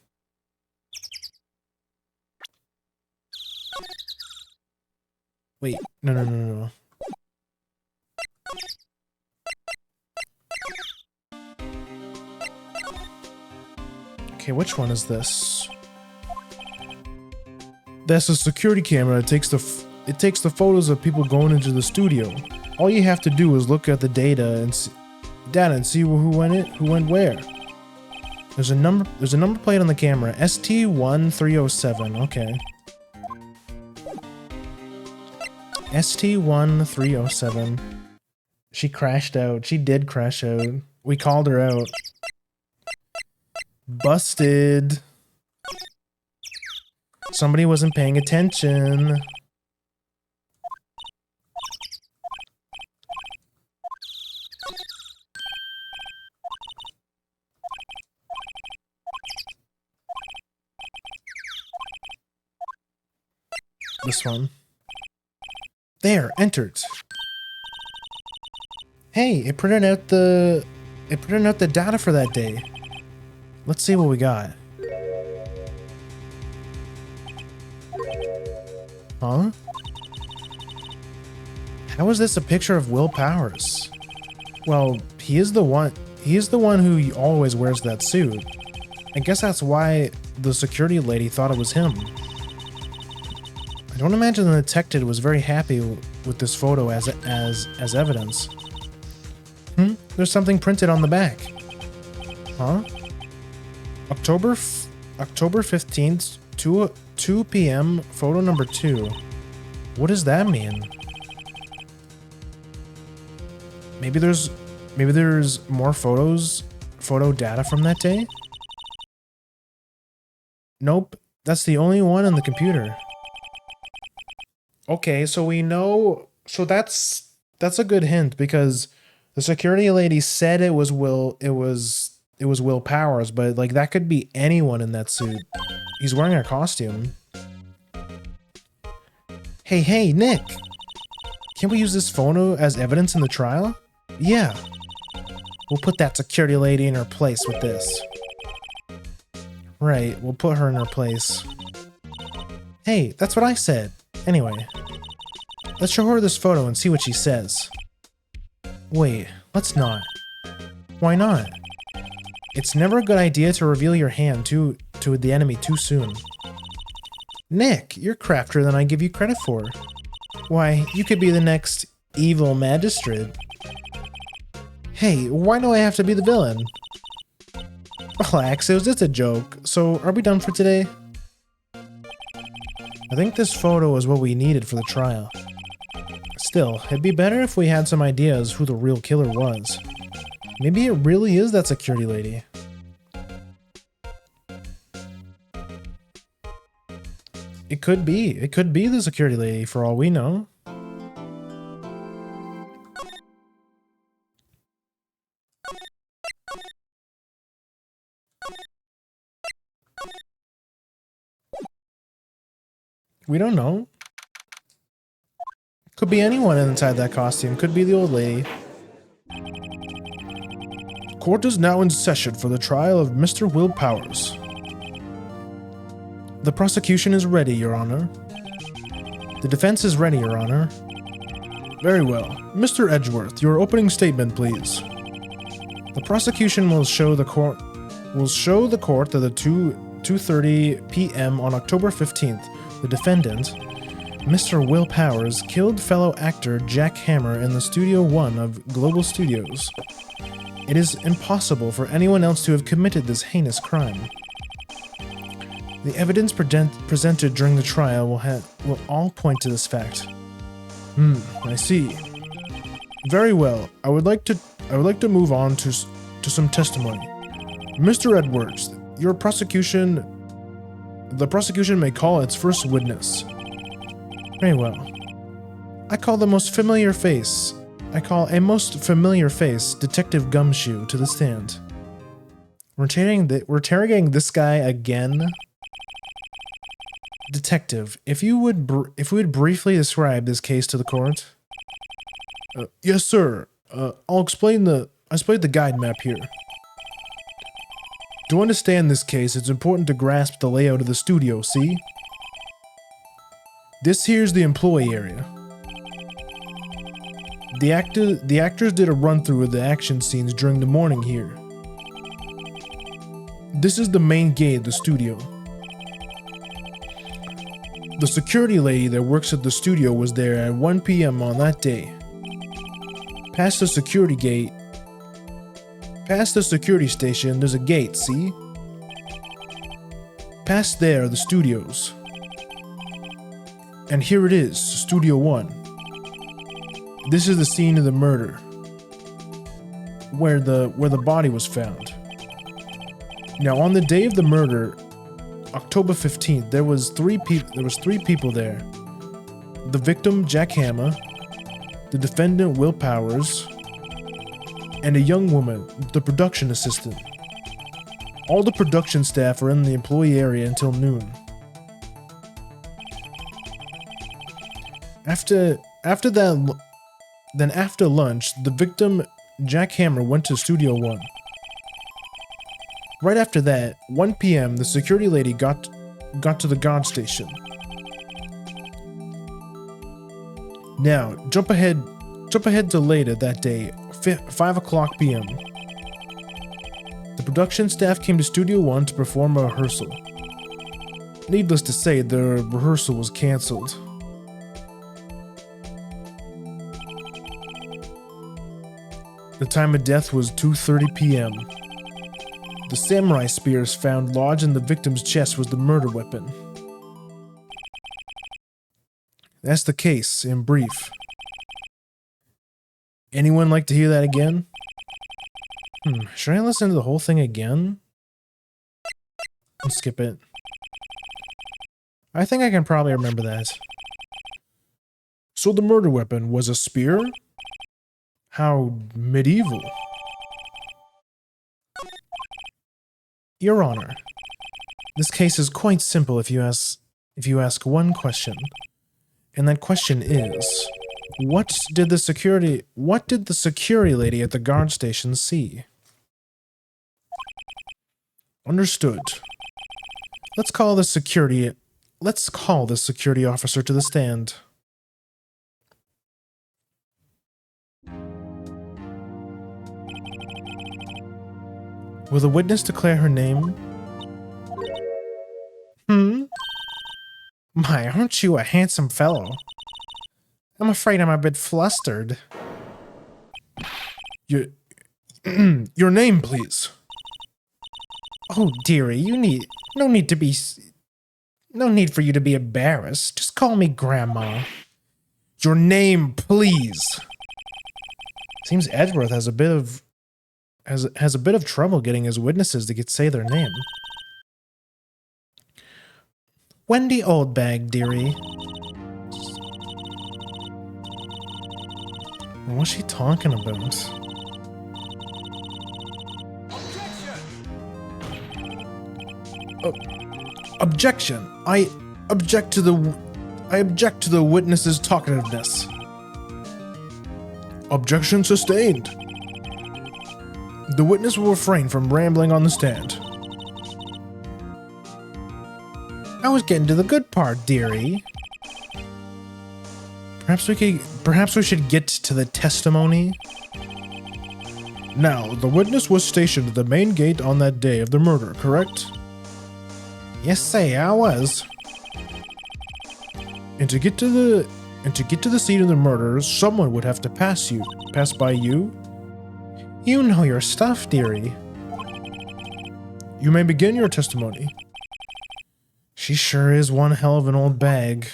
Wait, no. Okay, which one is this? That's a security camera. It takes the photos of people going into the studio. All you have to do is look at the data and see who went where. There's a number plate on the camera. ST1307. Okay. ST1307. She crashed out. She did crash out. We called her out. Busted. Somebody wasn't paying attention. This one. There, entered. Hey, it printed out the data for that day. Let's see what we got. Huh? How is this a picture of Will Powers? Well, he is the one who always wears that suit. I guess that's why the security lady thought it was him. I don't imagine the detective was very happy with this photo as evidence. There's something printed on the back. Huh? October 15th, 2 p.m., photo number 2. What does that mean? Maybe there's more photo data from that day? Nope, that's the only one in the computer. Okay, so we know, so that's a good hint because the security lady said it was Will Powers, but like that could be anyone in that suit. He's wearing a costume. Hey, Nick! Can't we use this photo as evidence in the trial? Yeah. We'll put that security lady in her place with this. Right, we'll put her in her place. Hey, that's what I said. Anyway, let's show her this photo and see what she says. Wait, let's not. Why not? It's never a good idea to reveal your hand to the enemy too soon. Nick, you're craftier than I give you credit for. Why, you could be the next evil magistrate. Hey, why do I have to be the villain? Relax, it was just a joke. So, are we done for today? I think this photo is what we needed for the trial. Still, it'd be better if we had some ideas who the real killer was. Maybe it really is that security lady. It could be. It could be the security lady for all we know. We don't know. Could be anyone inside that costume. Could be the old lady. Court is now in session for the trial of Mr. Will Powers. The prosecution is ready, Your Honor. The defense is ready, Your Honor. Very well. Mr. Edgeworth, your opening statement, please. The prosecution will show the court that at 2:30 p.m. on October 15th, the defendant, Mr. Will Powers, killed fellow actor Jack Hammer in the Studio 1 of Global Studios. It is impossible for anyone else to have committed this heinous crime. The evidence presented during the trial will all point to this fact. I see. Very well. I would like to move on to some testimony. Mr. Edwards, the prosecution may call its first witness. Very well. I call a most familiar face, Detective Gumshoe, to the stand. We're interrogating this guy again. Detective, if we would briefly describe this case to the court. Yes, sir. I displayed the guide map here. To understand this case, it's important to grasp the layout of the studio, see? This here's the employee area. The actors did a run-through of the action scenes during the morning here. This is the main gate of the studio. The security lady that works at the studio was there at 1 p.m. on that day. Past the security station, there's a gate, see? Past there are the studios. And here it is, Studio 1. This is the scene of the murder, where the body was found. Now, on the day of the murder, October 15th, there was three people there. The victim, Jack Hammer, the defendant, Will Powers, and a young woman, the production assistant. All the production staff are in the employee area until noon. After lunch, the victim, Jack Hammer, went to Studio 1. Right after that, 1 p.m., the security lady got to the guard station. Now, jump ahead to later that day, 5 o'clock p.m. The production staff came to Studio 1 to perform a rehearsal. Needless to say, the rehearsal was cancelled. The time of death was 2:30 p.m. The samurai spears found lodged in the victim's chest was the murder weapon. That's the case, in brief. Anyone like to hear that again? Should I listen to the whole thing again? I'll skip it. I think I can probably remember that. So the murder weapon was a spear? How medieval. Your Honor, this case is quite simple if you ask one question. And that question is, what did the security lady at the guard station see? Understood. Let's call the security officer to the stand. Will the witness declare her name? My, aren't you a handsome fellow? I'm afraid I'm a bit flustered. Your name, please. Oh, dearie, no need for you to be embarrassed. Just call me Grandma. Your name, please. Seems Edgeworth has a bit of trouble getting his witnesses to say their name. Wendy Oldbag, dearie. What's she talking about? Objection! I object to the witness's talkativeness. Objection sustained. The witness will refrain from rambling on the stand. I was getting to the good part, dearie. Perhaps we should get to the testimony. Now, the witness was stationed at the main gate on that day of the murder, correct? Yes, say I was. And to get to the scene of the murder, someone would have to pass by you. You know your stuff, dearie. You may begin your testimony. She sure is one hell of an old bag.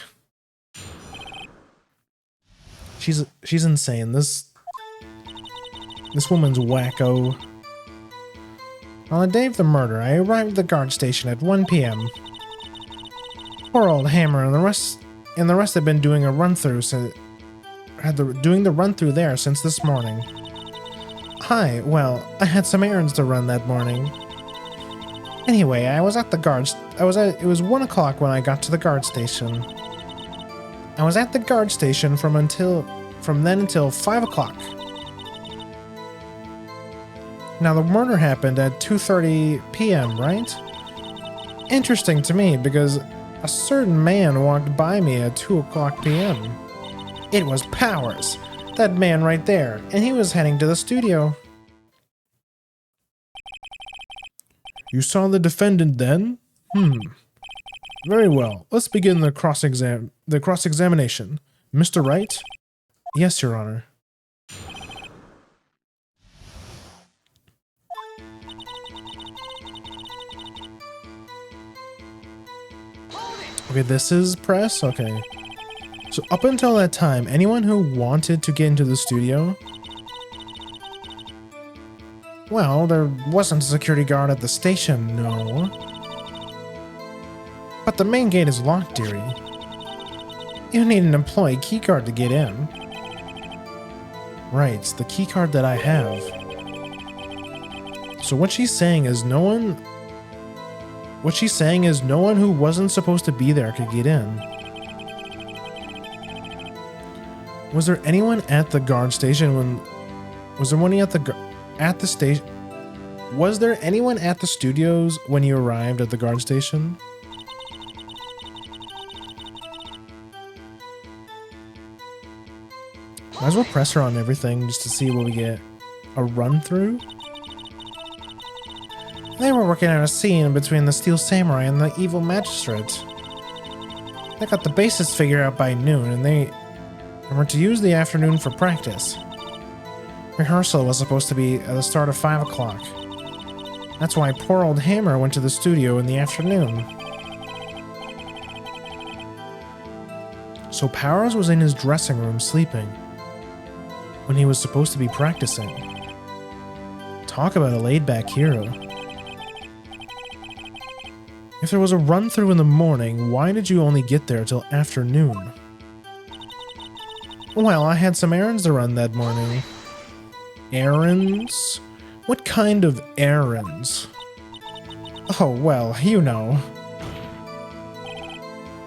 She's insane. This woman's wacko. On the day of the murder, I arrived at the guard station at 1 p.m. Poor old Hammer and the rest have been doing a run-through doing the run-through there since this morning. Hi, well, I had some errands to run that morning. Anyway, it was 1 o'clock when I got to the guard station. I was at the guard station from then until 5 o'clock. Now, the murder happened at 2:30 p.m., right? Interesting to me, because a certain man walked by me at 2 o'clock p.m. It was Powers, that man right there, and he was heading to the studio. You saw the defendant then? Very well. Let's begin the cross-examination. Mr. Wright? Yes, Your Honor. Okay, this is press? Okay. So up until that time, anyone who wanted to get into the studio? Well, there wasn't a security guard at the station, no. But the main gate is locked, dearie. You need an employee keycard to get in. Right, it's the keycard that I have. So what she's saying is no one who wasn't supposed to be there could get in. Was there anyone at the guard station when... Was there anyone at the station? Was there anyone at the studios when you arrived at the guard station? Might as well press her on everything just to see what we get. A run through? They were working on a scene between the Steel Samurai and the evil magistrate. They got the basics figured out by noon, and they were to use the afternoon for practice. Rehearsal was supposed to be at the start of 5 o'clock. That's why poor old Hammer went to the studio in the afternoon. So Powers was in his dressing room sleeping when he was supposed to be practicing. Talk about a laid-back hero. If there was a run-through in the morning, why did you only get there till afternoon? Well, I had some errands to run that morning. Errands? What kind of errands? Oh, well, you know.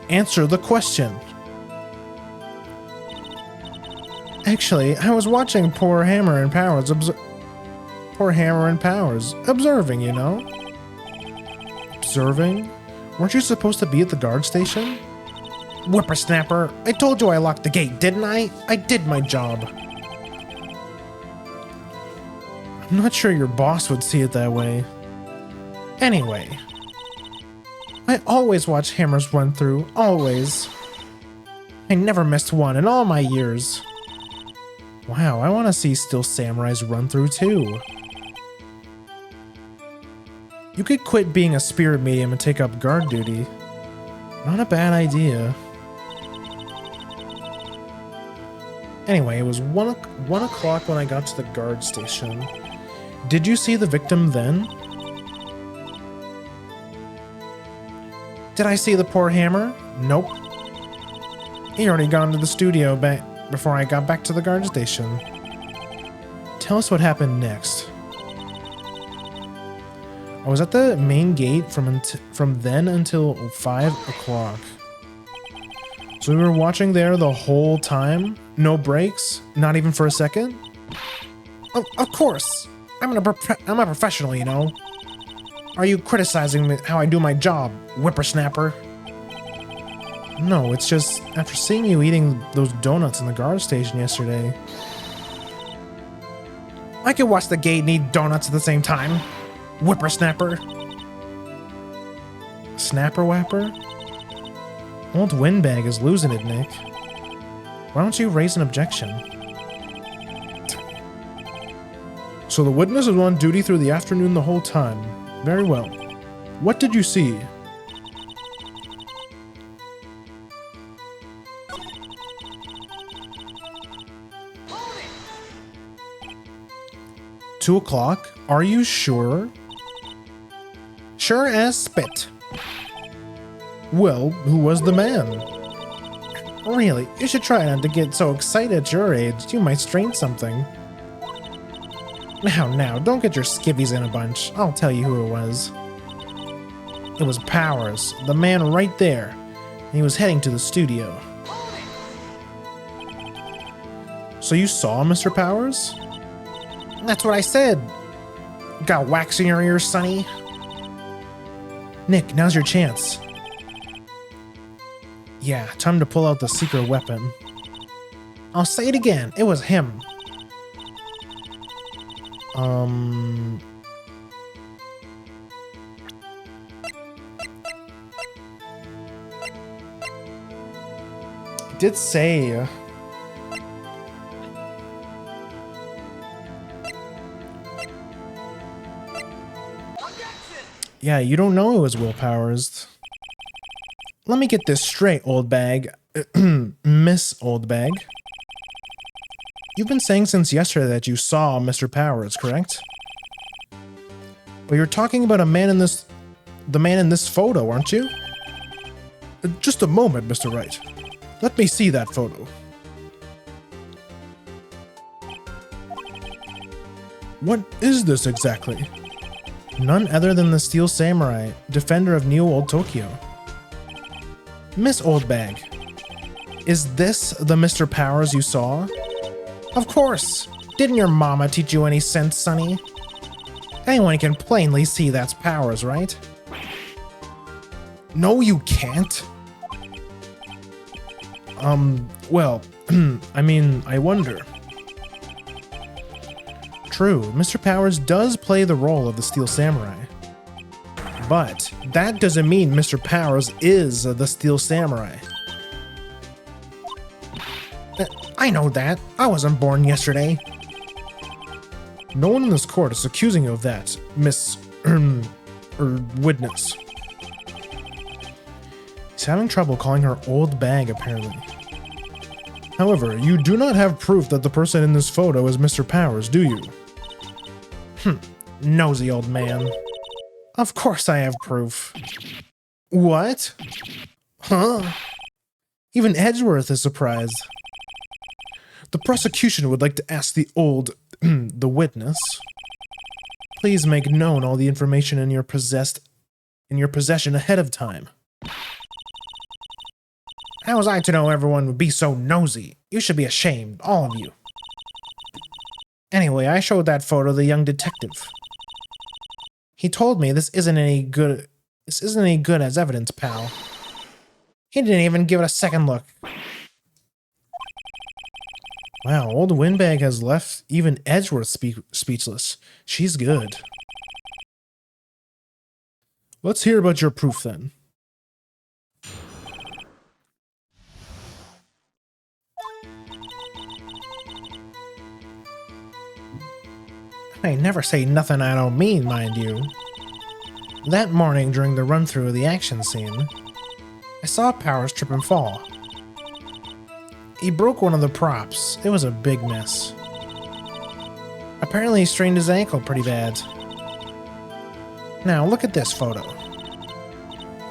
Answer the question. Actually, I was watching poor Hammer and Powers observing, you know? Observing? Weren't you supposed to be at the guard station? Whippersnapper, I told you I locked the gate, didn't I? I did my job. I'm not sure your boss would see it that way. Anyway, I always watch Hammers run through, always. I never missed one in all my years. Wow, I want to see Steel Samurai's run through too. You could quit being a spirit medium and take up guard duty. Not a bad idea. Anyway, it was 1 o'clock when I got to the guard station. Did you see the victim then? Did I see the poor Hammer? Nope. He already got into the studio before I got back to the guard station. Tell us what happened next. I was at the main gate from then until 5 o'clock. So we were watching there the whole time? No breaks? Not even for a second? Of course! I'm a professional, you know. Are you criticizing me how I do my job, whippersnapper? No, it's just after seeing you eating those donuts in the guard station yesterday. I can watch the gate and eat donuts at the same time. Whippersnapper. Snapper Wapper? Old Windbag is losing it, Nick. Why don't you raise an objection? So the witness was on duty through the afternoon the whole time. Very well. What did you see? "2 o'clock? Are you sure?" Sure as spit. Well, who was the man? Really, you should try not to get so excited at your age. You might strain something. Now, don't get your skivvies in a bunch. I'll tell you who it was. It was Powers, the man right there. And he was heading to the studio. So you saw Mr. Powers? That's what I said. Got wax in your ears, Sonny? Nick, now's your chance. Yeah, time to pull out the secret weapon. I'll say it again, it was him. It did say... Yeah, you don't know it was Will Powers. Let me get this straight, old bag. Miss Old Bag. You've been saying since yesterday that you saw Mr. Powers, correct? But you're talking about the man in this photo, aren't you? Just a moment, Mr. Wright. Let me see that photo. What is this exactly? None other than the Steel Samurai, defender of New Old Tokyo. Miss Old Bag, is this the Mr. Powers you saw? Of course! Didn't your mama teach you any sense, Sonny? Anyone can plainly see that's Powers, right? No, you can't. Well, I mean, I wonder. True, Mr. Powers does play the role of the Steel Samurai. But that doesn't mean Mr. Powers is the Steel Samurai. I know that. I wasn't born yesterday. No one in this court is accusing you of that, Miss... witness. He's having trouble calling her old bag, apparently. However, you do not have proof that the person in this photo is Mr. Powers, do you? Nosy old man. Of course I have proof. What? Huh? Even Edgeworth is surprised. The prosecution would like to ask the witness. Please make known all the information in your possession ahead of time. How was I to know everyone would be so nosy? You should be ashamed, all of you. Anyway, I showed that photo to the young detective. He told me this isn't any good as evidence, pal. He didn't even give it a second look. Wow, old Windbag has left even Edgeworth speechless. She's good. Let's hear about your proof then. I never say nothing I don't mean, mind you. That morning during the run-through of the action scene, I saw Powers trip and fall. He broke one of the props. It was a big mess. Apparently he strained his ankle pretty bad. Now look at this photo.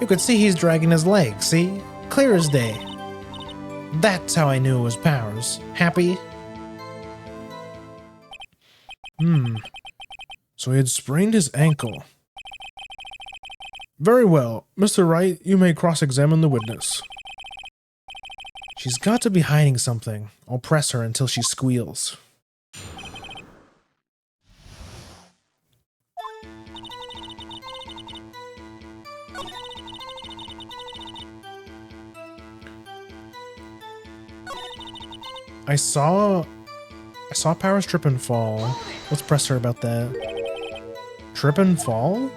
You could see he's dragging his leg, see? Clear as day. That's how I knew it was Powers. Happy? So he had sprained his ankle. Very well. Mr. Wright, you may cross-examine the witness. She's got to be hiding something. I'll press her until she squeals. I saw Powers trip and fall. Let's press her about that. Trip and fall?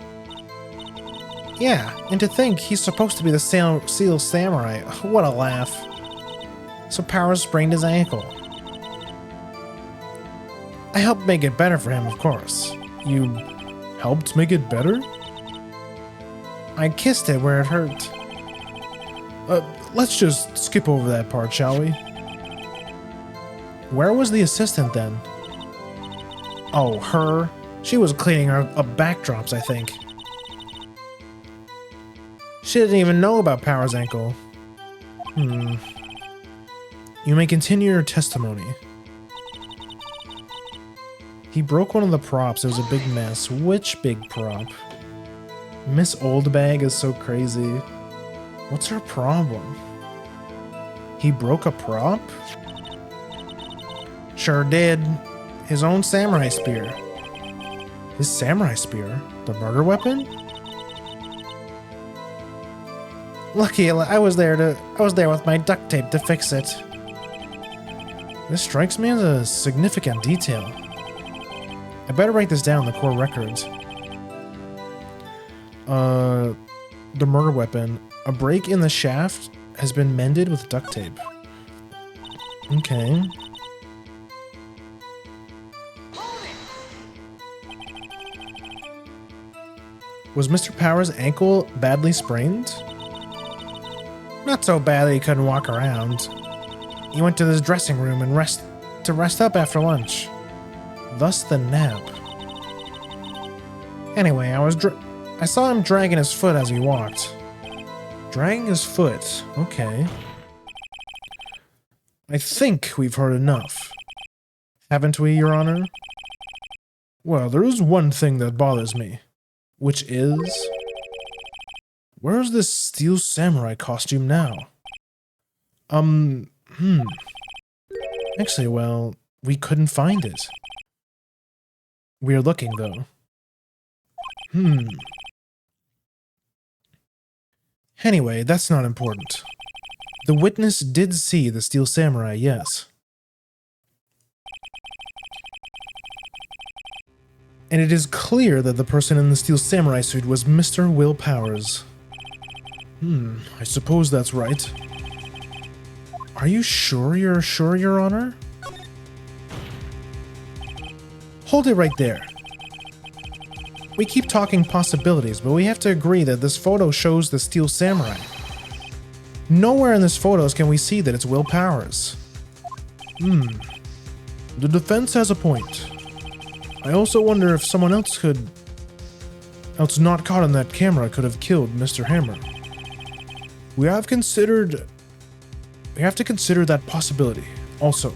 Yeah, and to think he's supposed to be the Steel Samurai. What a laugh. So Powers sprained his ankle. I helped make it better for him, of course. You helped make it better? I kissed it where it hurt. Let's just skip over that part, shall we? Where was the assistant then? Oh, her? She was cleaning up backdrops, I think. She didn't even know about Powers' ankle. You may continue your testimony. He broke one of the props. It was a big mess. Which big prop? Miss Oldbag is so crazy. What's her problem? He broke a prop? Sure did. His own samurai spear. His samurai spear? The murder weapon? Lucky I was there with my duct tape to fix it. This strikes me as a significant detail. I better write this down in the core records. The murder weapon. A break in the shaft has been mended with duct tape. Okay. Was Mr. Power's ankle badly sprained? Not so bad that he couldn't walk around. He went to his dressing room and rest up after lunch. Thus the nap. Anyway, I saw him dragging his foot as he walked. Dragging his foot? Okay. I think we've heard enough. Haven't we, Your Honor? Well, there is one thing that bothers me. Which is... Where's this steel samurai costume now? Actually, well, we couldn't find it. We're looking, though. Anyway, that's not important. The witness did see the steel samurai, yes. And it is clear that the person in the steel samurai suit was Mr. Will Powers. I suppose that's right. Are you sure you're sure, Your Honor? Hold it right there. We keep talking possibilities, but we have to agree that this photo shows the steel samurai. Nowhere in this photos can we see that it's Will Powers. The defense has a point. I also wonder if someone else not caught on that camera could have killed Mr. Hammer. We have to consider that possibility also.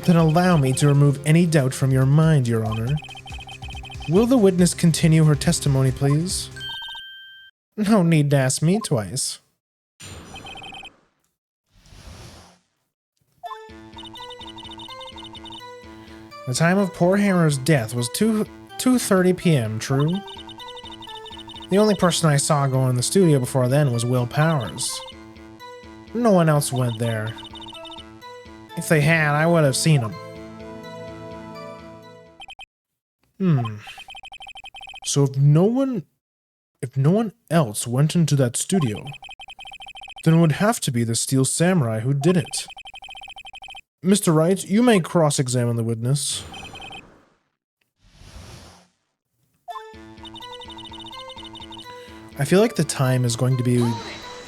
Then allow me to remove any doubt from your mind, Your Honor. Will the witness continue her testimony, please? No need to ask me twice. The time of poor Hammer's death was 2:30 p.m., true? The only person I saw go in the studio before then was Will Powers. No one else went there. If they had, I would have seen them. So if no one else went into that studio, then it would have to be the steel samurai who did it. Mr. Wright, you may cross-examine the witness. I feel like the time is going to be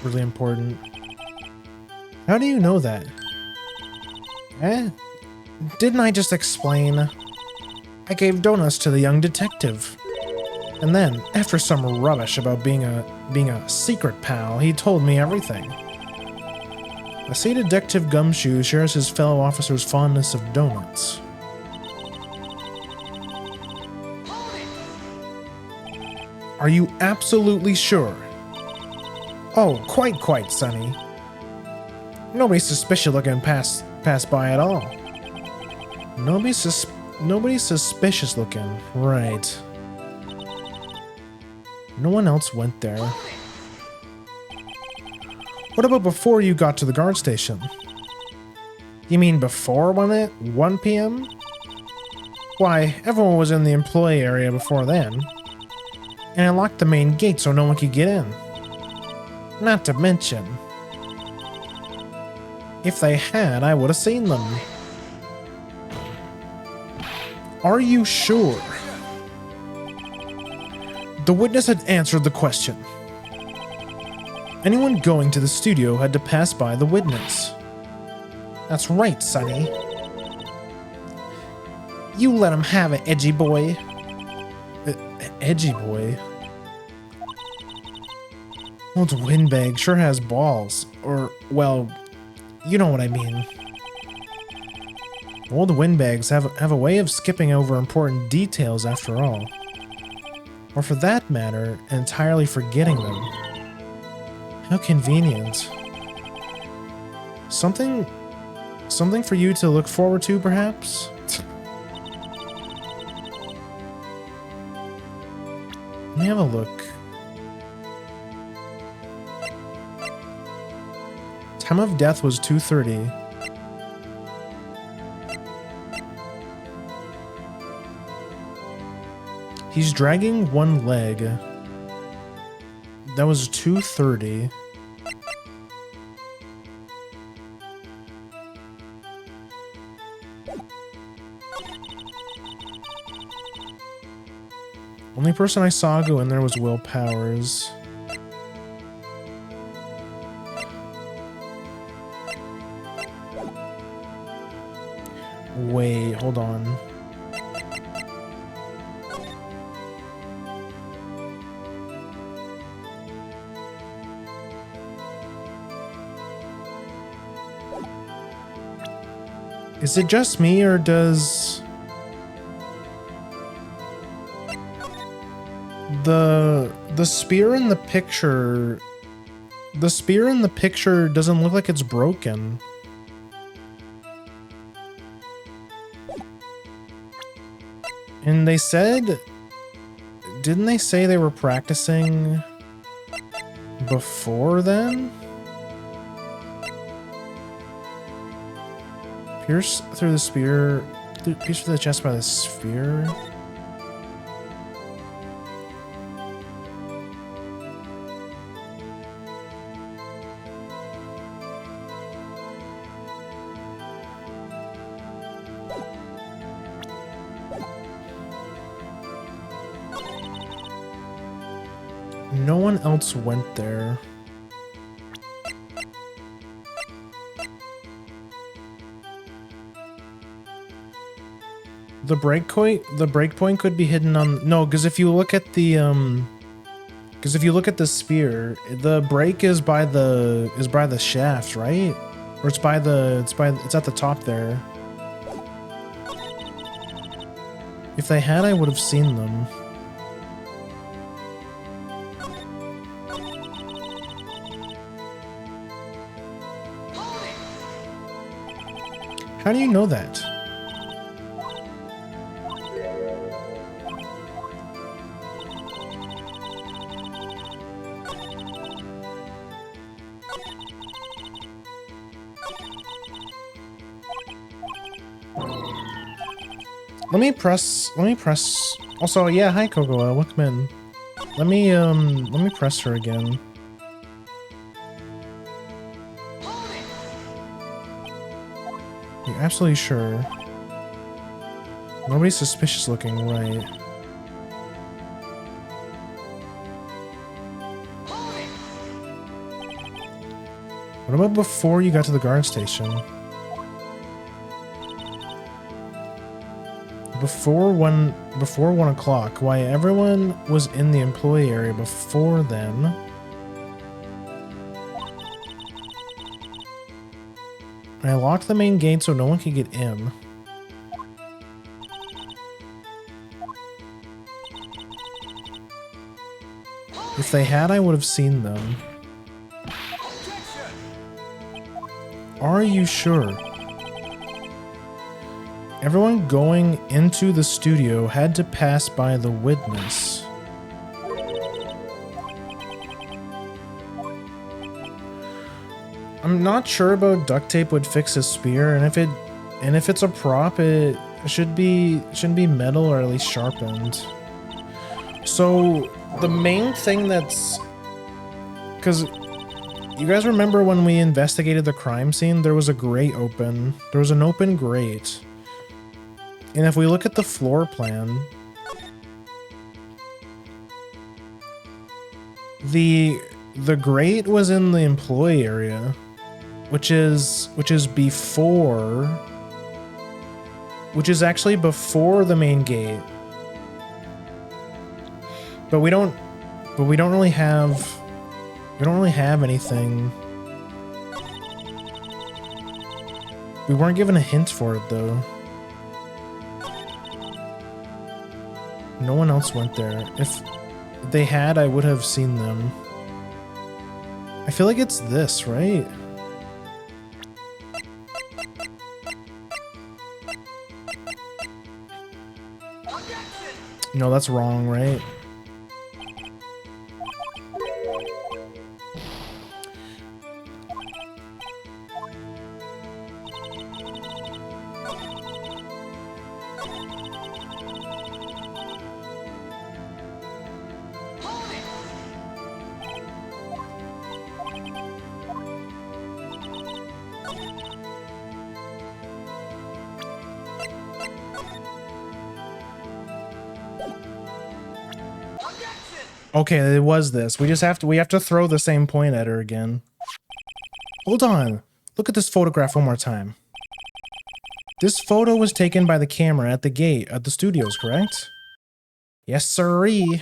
really important. How do you know that? Didn't I just explain? I gave donuts to the young detective. And then, after some rubbish about being a secret pal, he told me everything. I see Detective Gumshoe shares his fellow officer's fondness of donuts. Are you absolutely sure? Oh, quite, Sonny. Nobody suspicious looking passed by at all. Nobody suspicious looking, right. No one else went there. What about before you got to the guard station? You mean before 1 p.m.? Why, everyone was in the employee area before then. And I locked the main gate so no one could get in. Not to mention, if they had, I would have seen them. Are you sure? The witness had answered the question. Anyone going to the studio had to pass by the witness. That's right, Sonny. You let him have it, edgy boy. Edgy boy? Old windbag sure has balls. Or, well, you know what I mean. Old windbags have a way of skipping over important details after all. Or for that matter, entirely forgetting them. How convenient. Something for you to look forward to, perhaps? have a look. Time of death was 2:30. He's dragging one leg. That was 2:30. Only person I saw go in there was Will Powers. Wait, hold on. Is it just me, or does the spear in the picture doesn't look like it's broken? And they said, didn't they say they were practicing before then? Pierce through the spear, pierce through the chest by the spear. No one else went there. The breakpoint could be hidden on, no, because if you look at the spear, the break is by the shaft, right? Or it's at the top there. If they had, I would have seen them. How do you know that? Let me press. Also, yeah, hi Cocoa, welcome in. Let me press her again. You're absolutely sure? Nobody's suspicious looking, right? What about before you got to the guard station? Before 1 o'clock, why everyone was in the employee area before then. I locked the main gate so no one could get in. If they had, I would have seen them. Are you sure? Everyone going into the studio had to pass by the witness. I'm not sure about duct tape would fix a spear, and if it's a prop, it shouldn't be metal or at least sharpened. So the main thing that's, because you guys remember when we investigated the crime scene, there was a grate open. There was an open grate. And if we look at the floor plan, the grate was in the employee area, which is actually before the main gate. But we don't really have anything. We weren't given a hint for it though. No one else went there. If they had, I would have seen them. I feel like it's this, right? No, that's wrong, right? Okay, it was this. We have to throw the same point at her again. Hold on. Look at this photograph one more time. This photo was taken by the camera at the gate at the studios, correct? Yes, sirree.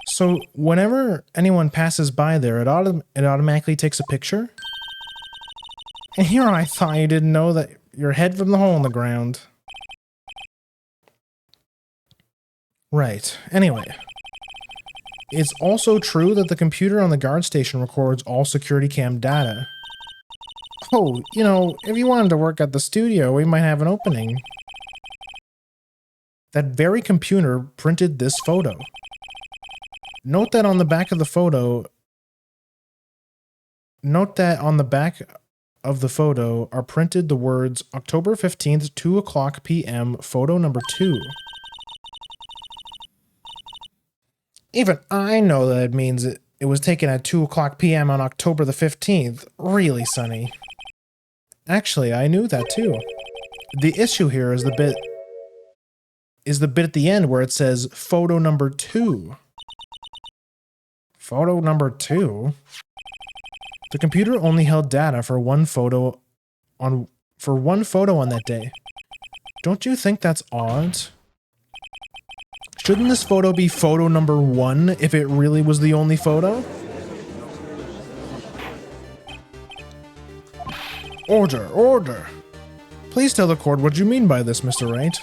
So whenever anyone passes by there, it automatically takes a picture? And here I thought you didn't know that your head from the hole in the ground. Right. Anyway. It's also true that the computer on the guard station records all security cam data. Oh, you know, if you wanted to work at the studio, we might have an opening. That very computer printed this photo. Note that on the back of the photo are printed the words October 15th, 2 o'clock p.m., photo number 2. Even I know that it means it was taken at 2 o'clock p.m. on October the 15th. Really, Sonny? Actually, I knew that too. The issue here is the bit at the end where it says photo number 2. Photo number 2? The computer only held data for one photo on that day. Don't you think that's odd? Shouldn't this photo be photo number 1 if it really was the only photo? Order, order! Please tell the court what you mean by this, Mr. Wright.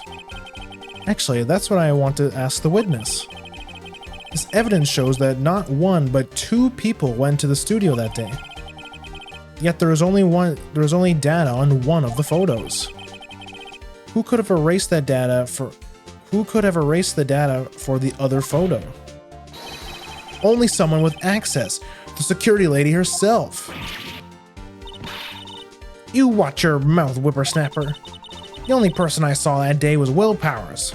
Actually, that's what I want to ask the witness. This evidence shows that not 1 but 2 people went to the studio that day. Yet there is only data on 1 of the photos. Who could have erased the data for the other photo? Only someone with access, the security lady herself. You watch your mouth, whippersnapper. The only person I saw that day was Will Powers.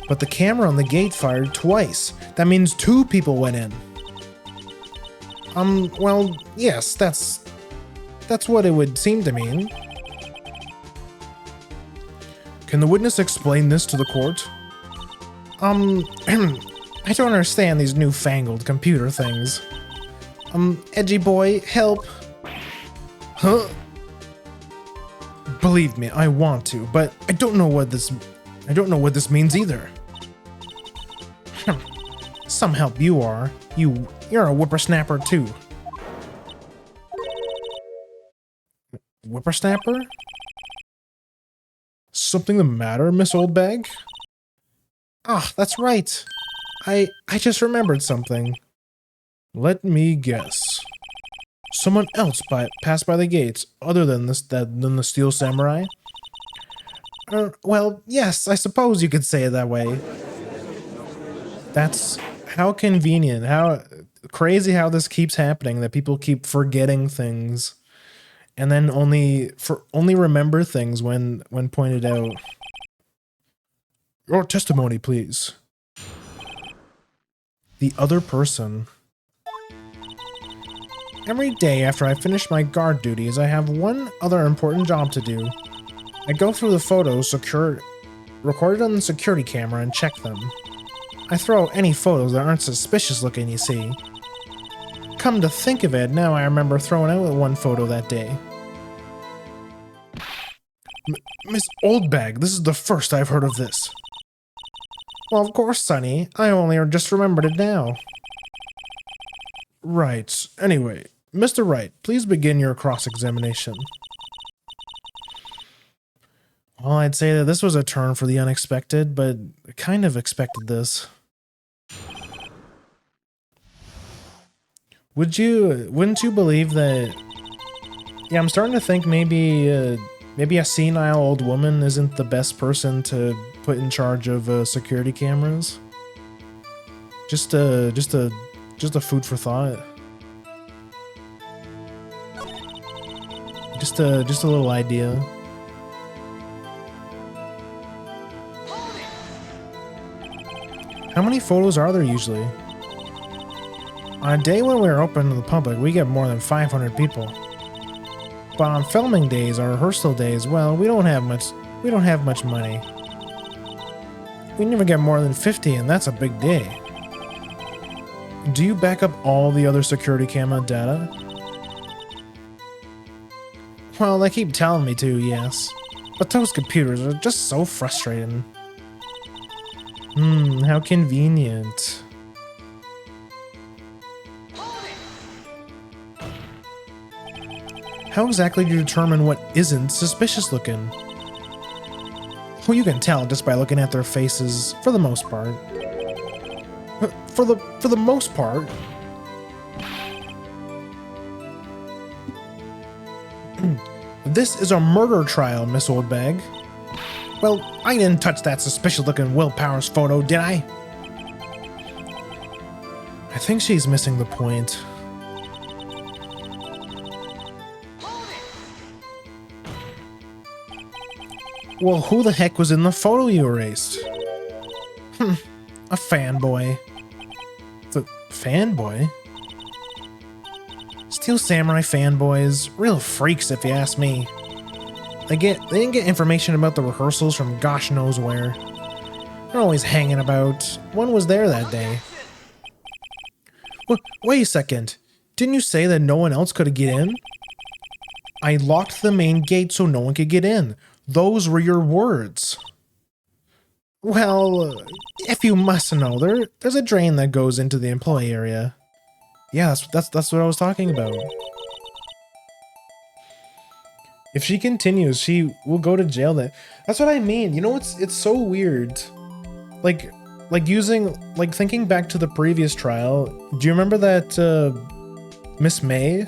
But the camera on the gate fired twice. That means 2 people went in. Well, yes, that's what it would seem to mean. Can the witness explain this to the court? I don't understand these newfangled computer things. Edgy boy, help. Huh? Believe me, I want to, but I don't know what this means either. Some help you are. You're a whippersnapper too. Whippersnapper? Something the matter, Miss Oldbag? Ah, that's right. I just remembered something. Let me guess. Someone else passed by the gates other than the Steel Samurai? Well, yes, I suppose you could say it that way. That's how convenient, how crazy how this keeps happening, that people keep forgetting things and then only remember things when pointed out. Your testimony, please. The other person. Every day after I finish my guard duties, I have one other important job to do. I go through the photos recorded on the security camera and check them. I throw out any photos that aren't suspicious looking, you see. Come to think of it, now I remember throwing out one photo that day. Miss Oldbag, this is the first I've heard of this. Well, of course, Sonny. I only just remembered it now. Right. Anyway, Mr. Wright, please begin your cross-examination. Well, I'd say that this was a turn for the unexpected, but I kind of expected this. Wouldn't you believe that... Yeah, I'm starting to think maybe a senile old woman isn't the best person to put in charge of security cameras. Just a food for thought. Just a little idea. How many photos are there usually? On a day when we're open to the public, we get more than 500 people. But on filming days or rehearsal days, well, we don't have much money. We never get more than 50, and that's a big day. Do you back up all the other security camera data? Well, they keep telling me to, yes. But those computers are just so frustrating. How convenient. How exactly do you determine what isn't suspicious looking? Well, you can tell just by looking at their faces, for the most part. For the most part. This is a murder trial, Miss Oldbag. Well, I didn't touch that suspicious-looking Will Powers photo, did I? I think she's missing the point. Well, who the heck was in the photo you erased? A fanboy. The fanboy? Steel Samurai fanboys, real freaks if you ask me. They didn't get information about the rehearsals from gosh knows where. They're always hanging about. One was there that day. Wait a second. Didn't you say that no one else could get in? I locked the main gate so no one could get in. Those were your words. Well, if you must know, there's a drain that goes into the employee area. Yeah, that's what I was talking about. If she continues, she will go to jail. That's what I mean. You know, it's so weird. Like thinking back to the previous trial. Do you remember that Miss May?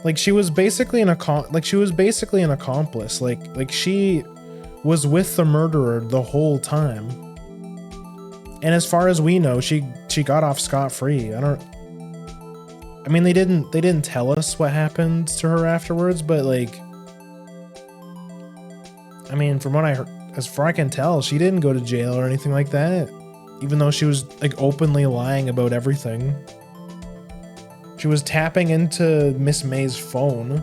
Like she was basically an accomplice. Like she was with the murderer the whole time. And as far as we know, she got off scot-free. I mean, they didn't tell us what happened to her afterwards, but like, I mean, from what I heard, as far as I can tell, she didn't go to jail or anything like that, even though she was like openly lying about everything. She was tapping into Miss May's phone.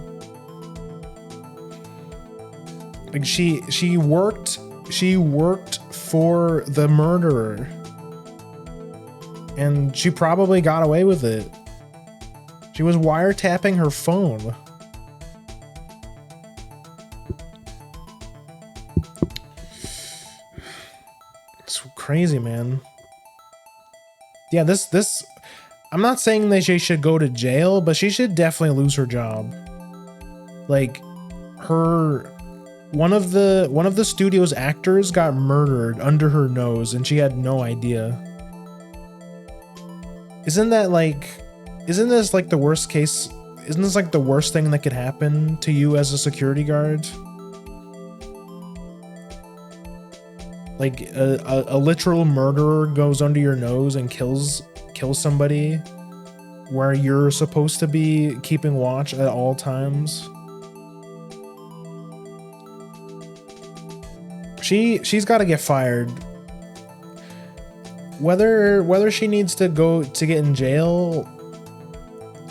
Like she worked for the murderer, and she probably got away with it. She was wiretapping her phone. It's crazy, man. Yeah, this I'm not saying that she should go to jail, but she should definitely lose her job. Like one of the studio's actors got murdered under her nose and she had no idea. Isn't this like the worst case? Isn't this like the worst thing that could happen to you as a security guard? Like a literal murderer goes under your nose and kills somebody where you're supposed to be keeping watch at all times. She's got to get fired. Whether she needs to go to get in jail,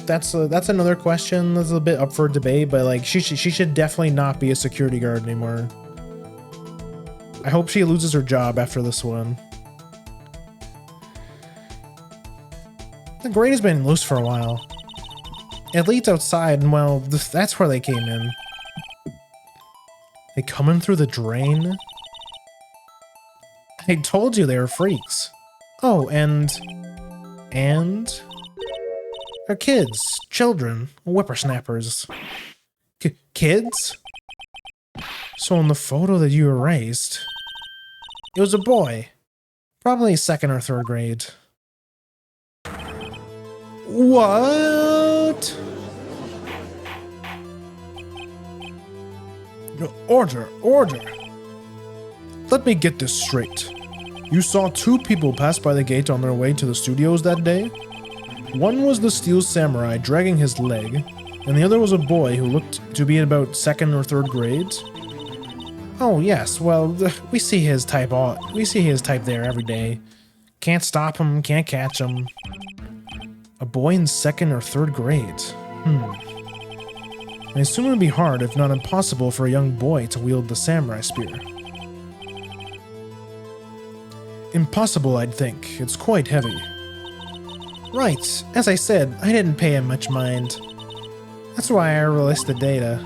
that's another question that's a bit up for debate, but like she should definitely not be a security guard anymore. I hope she loses her job after this one. The grate has been loose for a while. It leads outside, and well, that's where they came in. They coming through the drain? I told you they were freaks. Oh, and they're kids, children, whippersnappers. Kids? So in the photo that you erased, it was a boy, probably second or third grade. What? No, order. Let me get this straight. You saw two people pass by the gate on their way to the studios that day? One was the Steel Samurai dragging his leg, and the other was a boy who looked to be about second or third grade. Oh yes, well, we see his type there every day. Can't stop him, can't catch him. A boy in second or third grade. I assume it would be hard, if not impossible, for a young boy to wield the samurai spear. impossible, I'd think. It's quite heavy. Right. As I said, I didn't pay him much mind. That's why I released the data.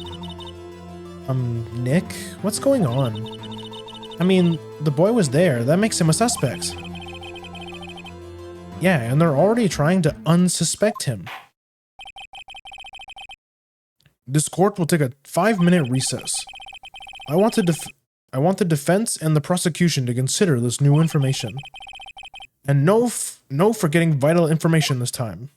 Nick? What's going on? I mean, the boy was there. That makes him a suspect. Yeah, and they're already trying to unsuspect him. This court will take a 5-minute recess. I want the defense and the prosecution to consider this new information. And no forgetting vital information this time.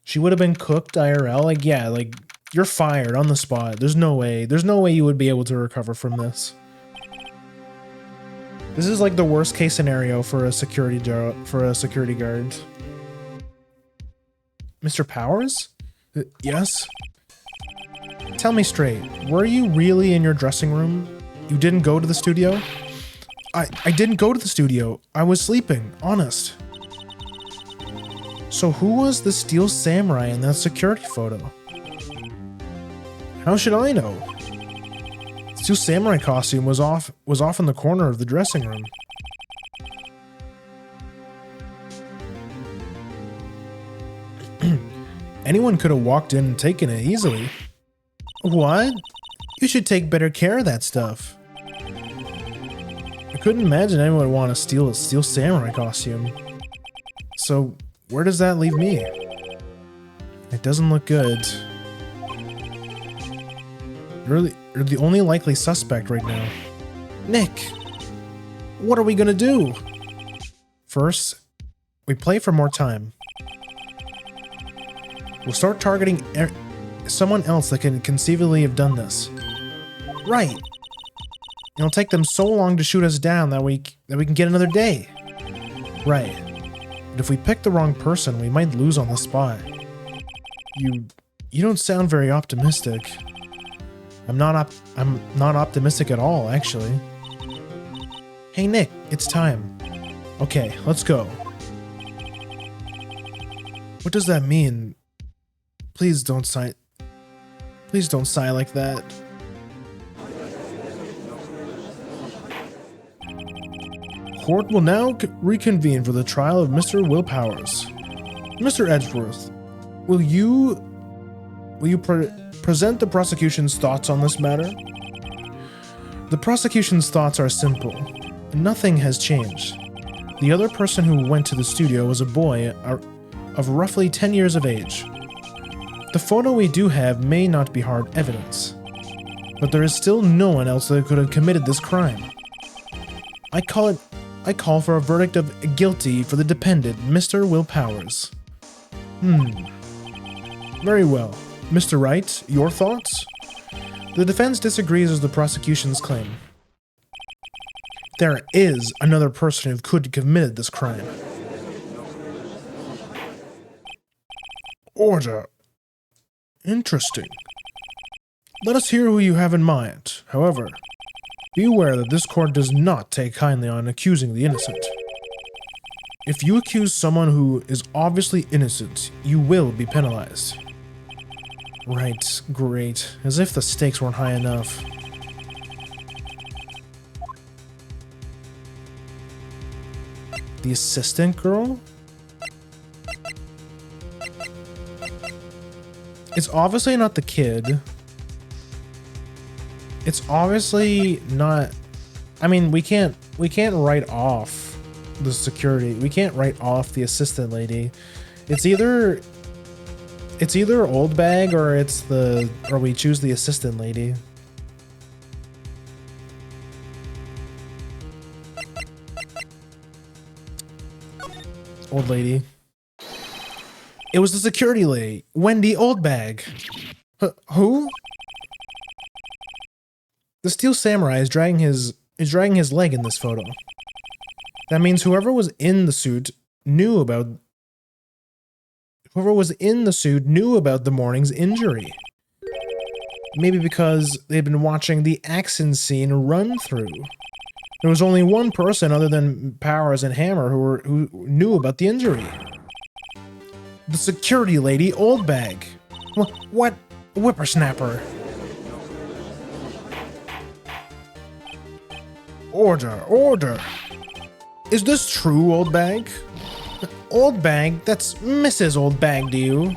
She would have been cooked IRL? Like, yeah, like, you're fired on the spot. There's no way you would be able to recover from this. This is like the worst case scenario for a security guard. Mr. Powers? Yes? Tell me straight, were you really in your dressing room? You didn't go to the studio? I didn't go to the studio. I was sleeping, honest. So who was the Steel Samurai in that security photo? How should I know? Steel Samurai costume was off in the corner of the dressing room. Anyone could have walked in and taken it easily. What? You should take better care of that stuff. I couldn't imagine anyone would want to steal a Steel Samurai costume. So, where does that leave me? It doesn't look good. You're the only likely suspect right now. Nick! What are we gonna do? First, we play for more time. We'll start targeting someone else that can conceivably have done this. Right. It'll take them so long to shoot us down that we can get another day. Right. But if we pick the wrong person, we might lose on the spot. You don't sound very optimistic. I'm not optimistic at all, actually. Hey Nick, it's time. Okay, let's go. What does that mean? Please don't sigh like that. Court will now reconvene for the trial of Mr. Will Powers. Mr. Edgeworth, will you present the prosecution's thoughts on this matter? The prosecution's thoughts are simple. Nothing has changed. The other person who went to the studio was a boy of roughly 10 years of age. The photo we do have may not be hard evidence, but there is still no one else that could have committed this crime. I call for a verdict of guilty for the defendant, Mr. Will Powers. Very well. Mr. Wright, your thoughts? The defense disagrees with the prosecution's claim. There is another person who could have committed this crime. Order. Interesting. Let us hear who you have in mind. However, be aware that this court does not take kindly on accusing the innocent. If you accuse someone who is obviously innocent, you will be penalized. Right, great. As if the stakes weren't high enough. The assistant girl? It's obviously not the kid. It's obviously not... I mean, we can't write off the security. We can't write off the assistant lady. It's either old bag or or we choose the assistant lady. Old lady. It was the security lady, Wendy Oldbag. Who? The Steel Samurai is dragging his leg in this photo. That means whoever was in the suit knew about the morning's injury. Maybe because they'd been watching the accident scene run through. There was only one person other than Powers and Hammer who knew about the injury. The security lady, Oldbag. What? Whippersnapper. Order, order. Is this true, Old Bag? Old Bag? That's Mrs. Old Bag to you.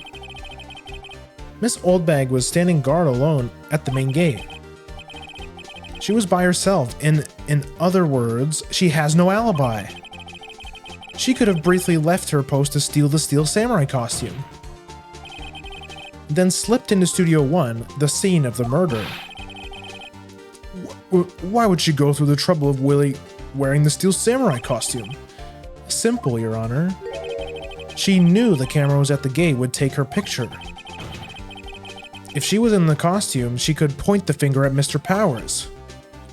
Miss Old Bag was standing guard alone at the main gate. She was by herself. In other words, she has no alibi. She could have briefly left her post to steal the Steel Samurai costume, then slipped into Studio 1, the scene of the murder. Why would she go through the trouble of Willie wearing the Steel Samurai costume? Simple, Your Honor. She knew the camera was at the gate would take her picture. If she was in the costume, she could point the finger at Mr. Powers.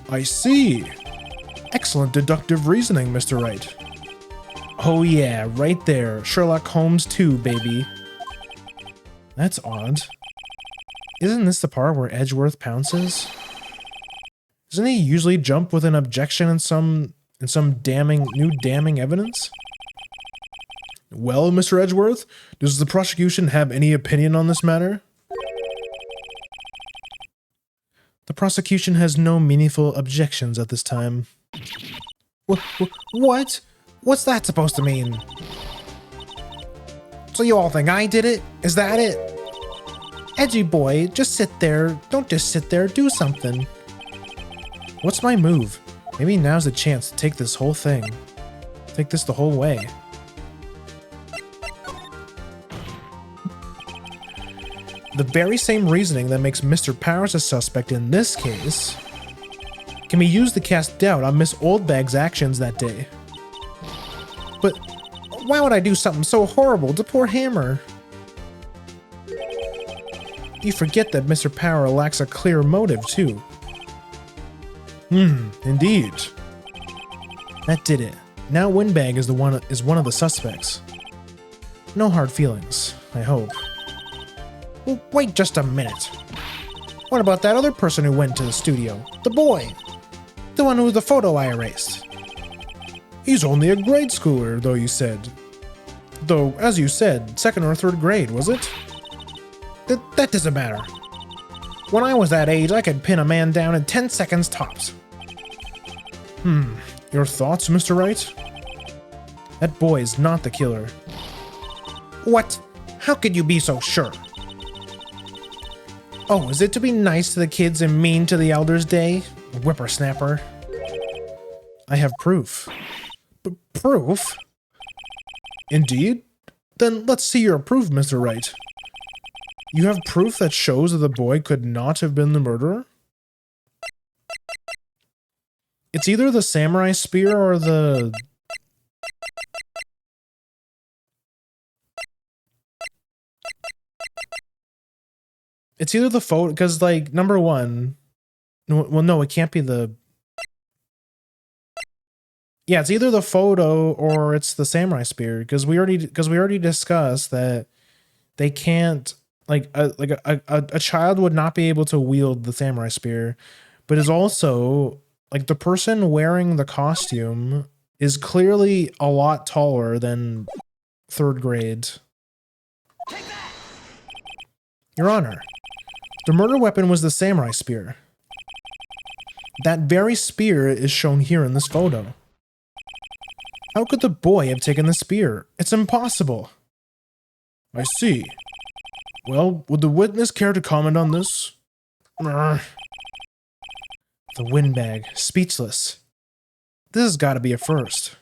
I see. Excellent deductive reasoning, Mr. Wright. Oh yeah, right there. Sherlock Holmes 2, baby. That's odd. Isn't this the part where Edgeworth pounces? Doesn't he usually jump with an objection and some new damning evidence? Well, Mr. Edgeworth, does the prosecution have any opinion on this matter? The prosecution has no meaningful objections at this time. What? What's that supposed to mean? So you all think I did it? Is that it? Edgy boy, just sit there. Don't just sit there, do something. What's my move? Maybe now's the chance to take this whole thing. Take this the whole way. The very same reasoning that makes Mr. Powers a suspect in this case can be used to cast doubt on Miss Oldbag's actions that day. But why would I do something so horrible to poor Hammer? You forget that Mr. Power lacks a clear motive, too. Indeed. That did it. Now Windbag is one of the suspects. No hard feelings, I hope. Well, wait just a minute. What about that other person who went to the studio? The boy. The one who the photo I erased. He's only a grade schooler, though you said. Though, as you said, second or third grade, was it? That doesn't matter. When I was that age, I could pin a man down in 10 seconds tops. Your thoughts, Mr. Wright? That boy is not the killer. What? How could you be so sure? Oh, is it to be nice to the kids and mean to the elders' day? Whippersnapper. I have proof. Proof? Indeed? Then let's see your proof, Mr. Wright. You have proof that shows that the boy could not have been the murderer? It's either the samurai spear or the... It's either the photo, because, like, number one... Well, no, it can't be the... Yeah, it's either the photo or it's the samurai spear, because we already discussed that they can't... Like a child would not be able to wield the samurai spear, but is also like the person wearing the costume is clearly a lot taller than third grade. Your Honor, the murder weapon was the samurai spear. That very spear is shown here in this photo. How could the boy have taken the spear? It's impossible. I see. Well, would the witness care to comment on this? The windbag, speechless. This has got to be a first.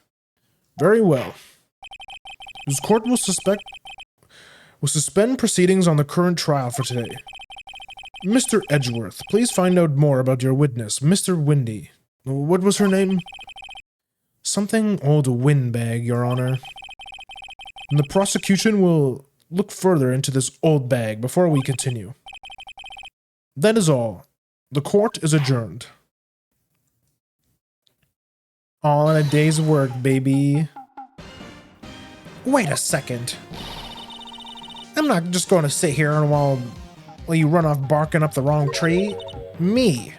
Very well. This court will suspend proceedings on the current trial for today. Mr. Edgeworth, please find out more about your witness, Mr. Windy. What was her name? Something old windbag, Your Honor. And the prosecution will look further into this old bag before we continue. That is all. The court is adjourned. All in a day's work, baby. Wait a second. I'm not just going to sit here and while you run off barking up the wrong tree. Me.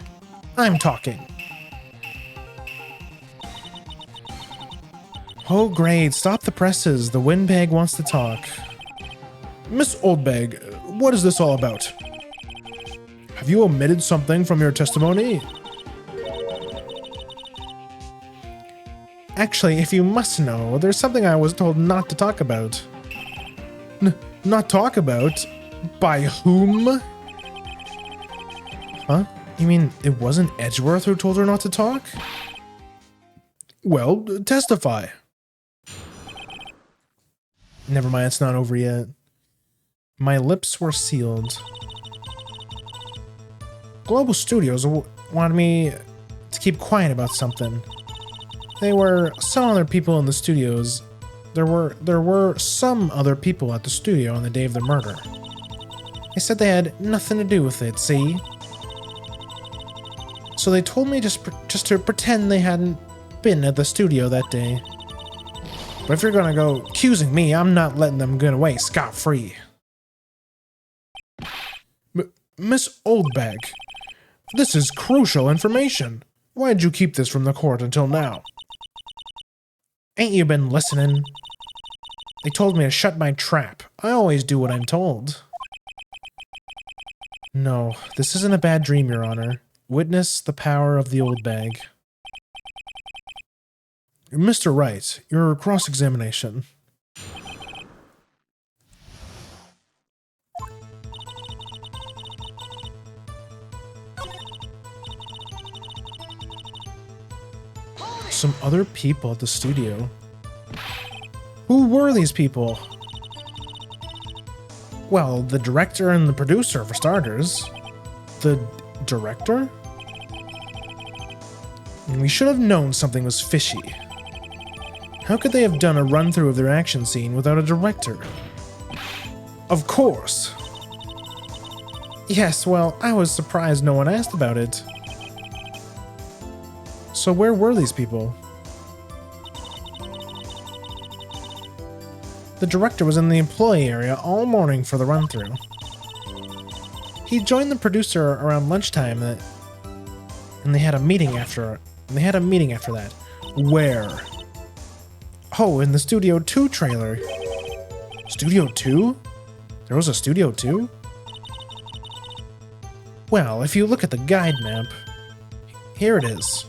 I'm talking. Oh, great. Stop the presses. The windbag wants to talk. Miss Oldbag, what is this all about? Have you omitted something from your testimony? Actually, if you must know, there's something I was told not to talk about. Not talk about? By whom? Huh? You mean it wasn't Edgeworth who told her not to talk? Well, testify. Never mind, it's not over yet. My lips were sealed. Global Studios wanted me to keep quiet about something. There were some other people in the studios. There were some other people at the studio on the day of the murder. They said they had nothing to do with it, see? So they told me just to pretend they hadn't been at the studio that day. But if you're gonna go accusing me, I'm not letting them get away scot-free. Miss Oldbag, this is crucial information. Why'd you keep this from the court until now? Ain't you been listening? They told me to shut my trap. I always do what I'm told. No, this isn't a bad dream, Your Honor. Witness the power of the old bag. Mr. Wright, your cross-examination. Some other people at the studio. Who were these people? Well, the director and the producer, for starters. The director? We should have known something was fishy. How could they have done a run-through of their action scene without a director? Of course! Yes, well, I was surprised no one asked about it. So where were these people? The director was in the employee area all morning for the run-through. He joined the producer around lunchtime and they had a meeting after that. Where? Oh, in the Studio 2 trailer. Studio 2? There was a Studio 2? Well, if you look at the guide map, here it is.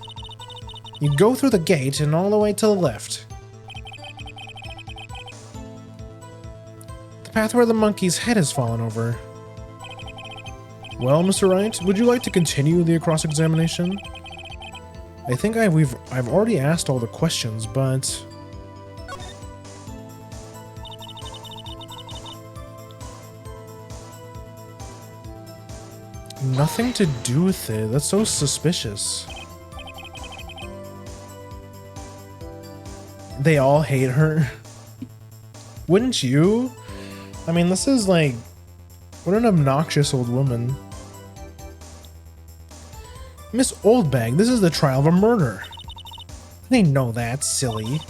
You go through the gate and all the way to the left. The path where the monkey's head has fallen over. Well, Mr. Wright, would you like to continue the cross-examination? I think I've already asked all the questions, but... Nothing to do with it. That's so suspicious. They all hate her. Wouldn't you? I mean, this is like... What an obnoxious old woman. Miss Oldbag, this is the trial of a murder. They know that, silly.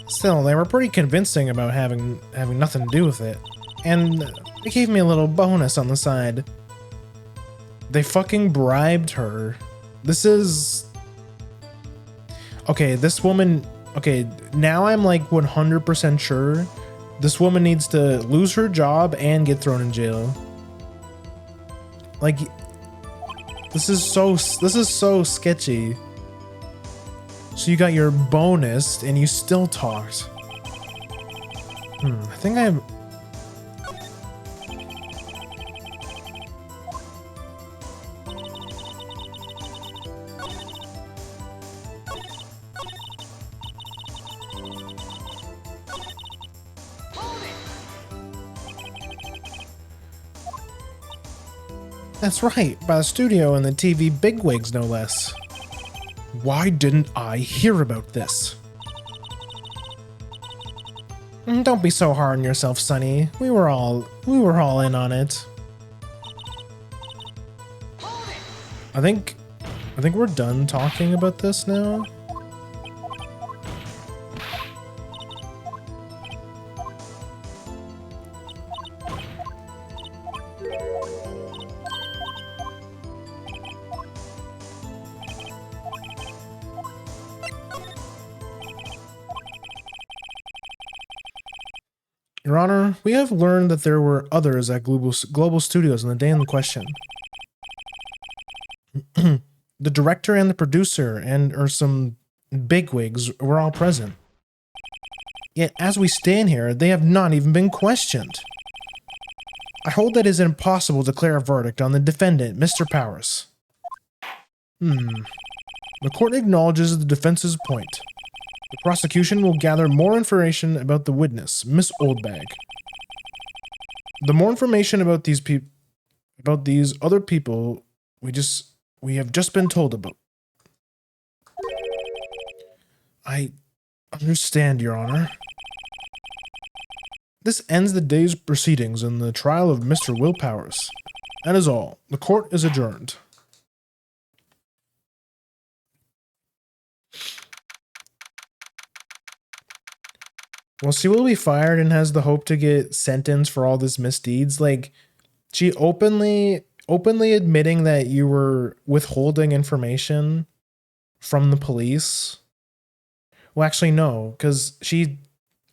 Still, they were pretty convincing about having nothing to do with it. And they gave me a little bonus on the side. They fucking bribed her. This is... Okay, this woman... Okay, now I'm like 100% sure this woman needs to lose her job and get thrown in jail. Like... This is so sketchy. So you got your bonus and you still talked. I think I'm... That's right, by the studio and the TV bigwigs, no less. Why didn't I hear about this? Don't be so hard on yourself, Sonny. We were all in on it. I think we're done talking about this now. Your Honor, we have learned that there were others at Global Studios on the day in question. The director and the producer, or some bigwigs were all present. Yet, as we stand here, they have not even been questioned. I hold that it is impossible to declare a verdict on the defendant, Mr. Powers. The court acknowledges the defense's point. The prosecution will gather more information about the witness, Miss Oldbag. The more information about these other people we have just been told about. I understand, Your Honor. This ends the day's proceedings in the trial of Mr. Will Powers. That is all. The court is adjourned. Well, she will be fired and has the hope to get sentenced for all this misdeeds. Like, she openly admitting that you were withholding information from the police. Well, actually, no, because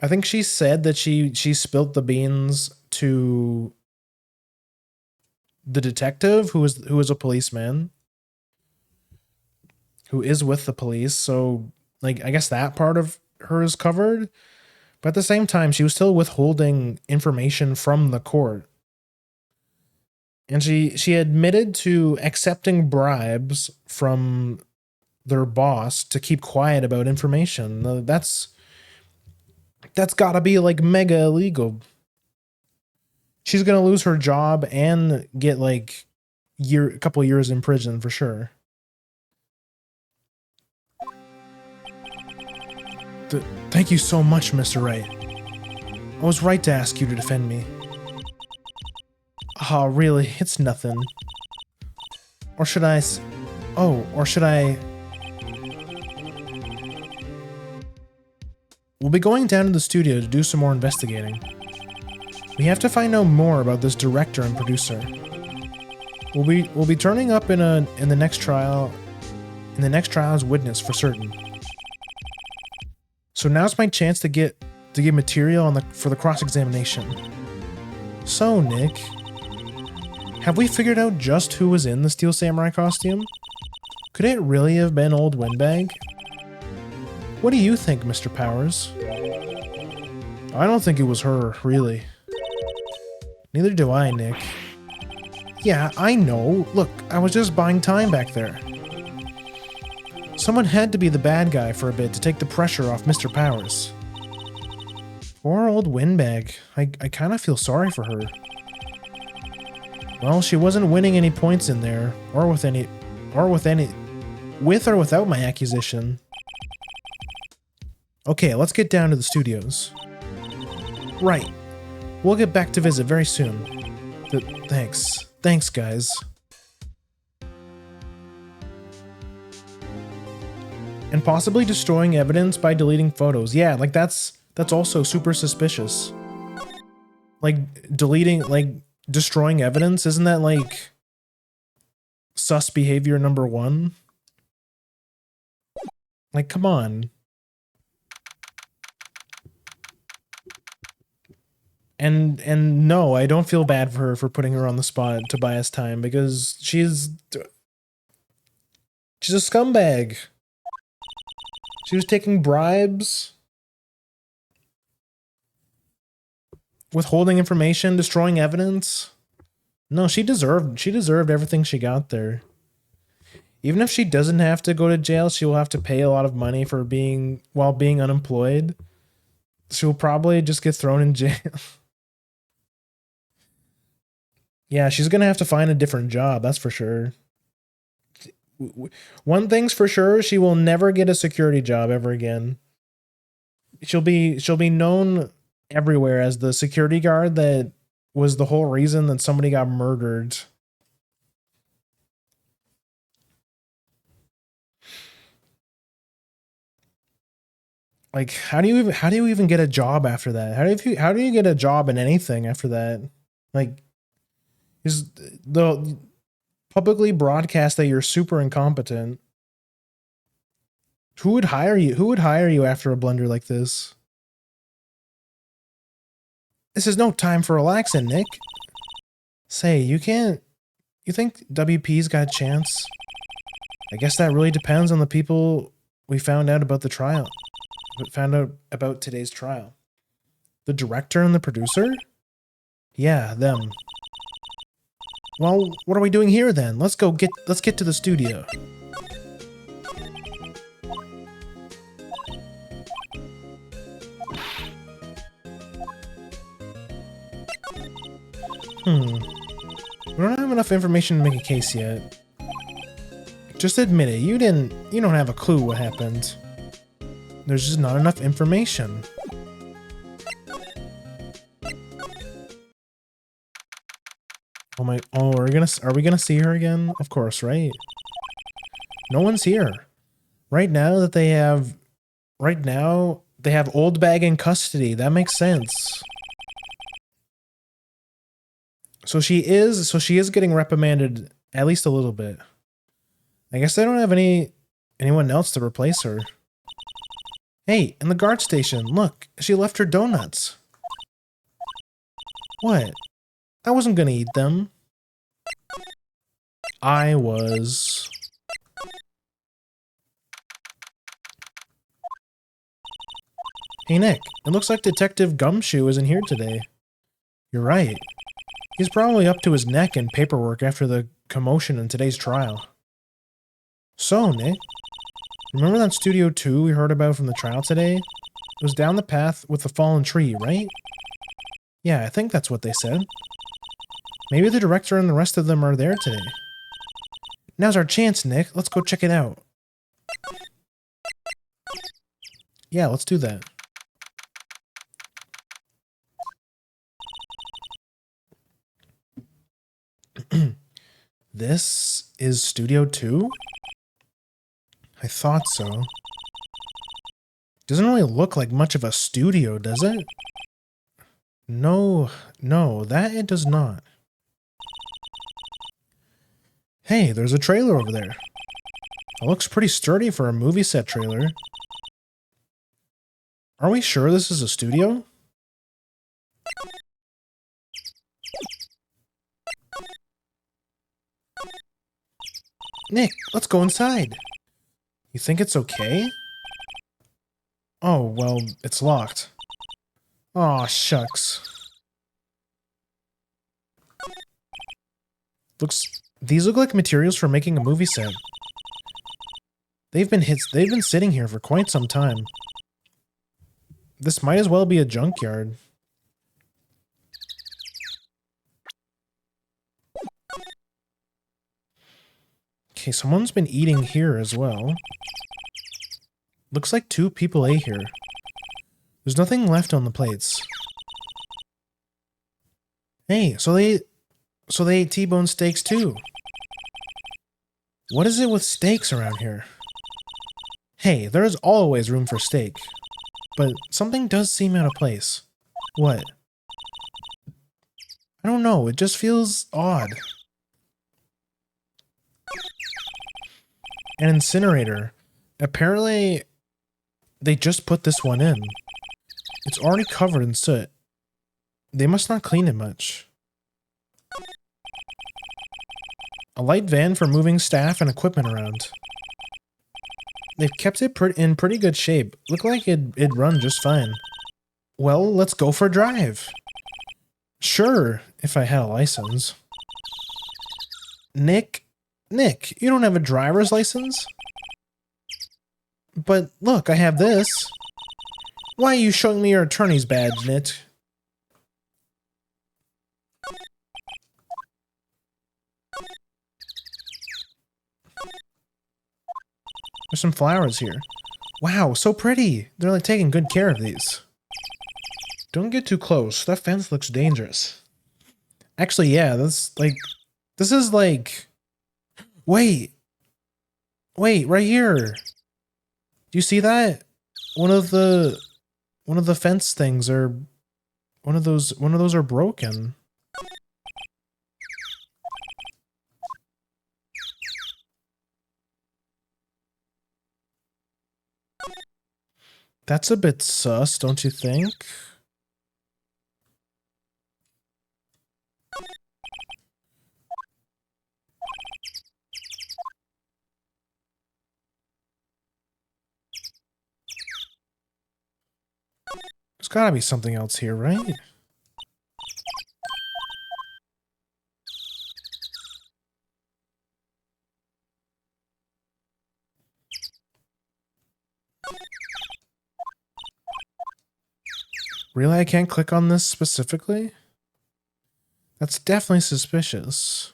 I think she said that she spilt the beans to the detective who is a policeman who is with the police. So, like, I guess that part of her is covered. But at the same time, she was still withholding information from the court. And she admitted to accepting bribes from their boss to keep quiet about information. That's gotta be like mega illegal. She's gonna lose her job and get like a couple years in prison for sure. Thank you so much, Mr. Wright. I was right to ask you to defend me. Oh, really? It's nothing. Or should I... We'll be going down to the studio to do some more investigating. We have to find out more about this director and producer. We'll be turning up in the next trial as witness for certain. So now's my chance to get material for the cross-examination. So, Nick, have we figured out just who was in the Steel Samurai costume? Could it really have been old Windbag? What do you think, Mr. Powers? I don't think it was her, really. Neither do I, Nick. Yeah, I know. Look, I was just buying time back there. Someone had to be the bad guy for a bit to take the pressure off Mr. Powers. Poor old Windbag. I kind of feel sorry for her. Well, she wasn't winning any points in there, with or without my accusation. Okay, let's get down to the studios. Right. We'll get back to visit very soon. Thanks. Thanks, guys. And possibly destroying evidence by deleting photos. Yeah, like that's also super suspicious. Like destroying evidence, isn't that like sus behavior number 1? Like, come on. And no, I don't feel bad for her for putting her on the spot to buy us time because she's a scumbag. She was taking bribes, withholding information, destroying evidence. No, she deserved everything she got there. Even if she doesn't have to go to jail, she will have to pay a lot of money for being unemployed. She'll probably just get thrown in jail. Yeah, she's gonna have to find a different job, that's for sure. One thing's for sure, she will never get a security job ever again. She'll be known everywhere as the security guard that was the whole reason that somebody got murdered. Like, how do you even get a job after that? How do you get a job in anything after that? Like, is the publicly broadcast that you're super incompetent? Who would hire you? Who would hire you after a blunder like this? This is no time for relaxing, Nick. Say, you think WP's got a chance? I guess that really depends on the people we found out about the trial. We found out about today's trial. The director and the producer? Yeah, them. Well, what are we doing here then? Let's get to the studio. We don't have enough information to make a case yet. Just admit it, you don't have a clue what happened. There's just not enough information. Are we gonna see her again? Of course, right? No one's here. Right now they have Old Bag in custody. That makes sense. So she is getting reprimanded at least a little bit. I guess they don't have anyone else to replace her. Hey, in the guard station, look, she left her donuts. What? I wasn't gonna eat them. I was. Hey Nick, it looks like Detective Gumshoe isn't here today. You're right. He's probably up to his neck in paperwork after the commotion in today's trial. So, Nick, remember that Studio 2 we heard about from the trial today? It was down the path with the fallen tree, right? Yeah, I think that's what they said. Maybe the director and the rest of them are there today. Now's our chance, Nick. Let's go check it out. Yeah, let's do that. This is Studio 2? I thought so. Doesn't really look like much of a studio, does it? No, that it does not. Hey, there's a trailer over there. It looks pretty sturdy for a movie set trailer. Are we sure this is a studio? Nick, let's go inside. You think it's okay? Oh, well, it's locked. Aw, shucks. These look like materials for making a movie set. They've been sitting here for quite some time. This might as well be a junkyard. Okay, someone's been eating here as well. Looks like 2 people ate here. There's nothing left on the plates. Hey, so they ate T-bone steaks too. What is it with steaks around here? Hey, there is always room for steak. But something does seem out of place. What? I don't know, it just feels odd. An incinerator. Apparently, they just put this one in. It's already covered in soot. They must not clean it much. A light van for moving staff and equipment around. They've kept it in pretty good shape. Looked like it'd run just fine. Well, let's go for a drive. Sure, if I had a license. Nick, you don't have a driver's license? But look, I have this. Why are you showing me your attorney's badge, Nick? There's some flowers here. Wow, so pretty. They're like taking good care of these. Don't get too close. That fence looks dangerous. Actually, yeah, this is like... Wait, right here. Do you see that? One of the fence things are... One of those are broken. That's a bit sus, don't you think? There's gotta be something else here, right? Really? I can't click on this specifically? That's definitely suspicious.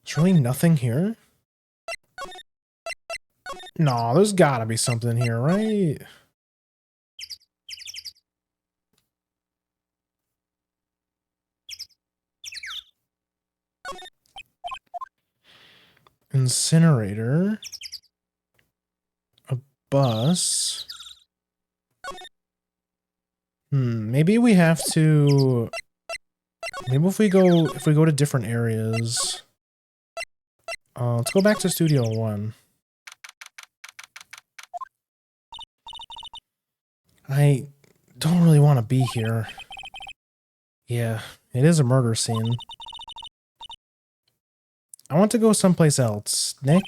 There's really nothing here? No, there's gotta be something here, right? Incinerator. A bus. Maybe we have to... Maybe if we go to different areas. Let's go back to Studio 1. I don't really want to be here. Yeah, it is a murder scene. I want to go someplace else. Nick?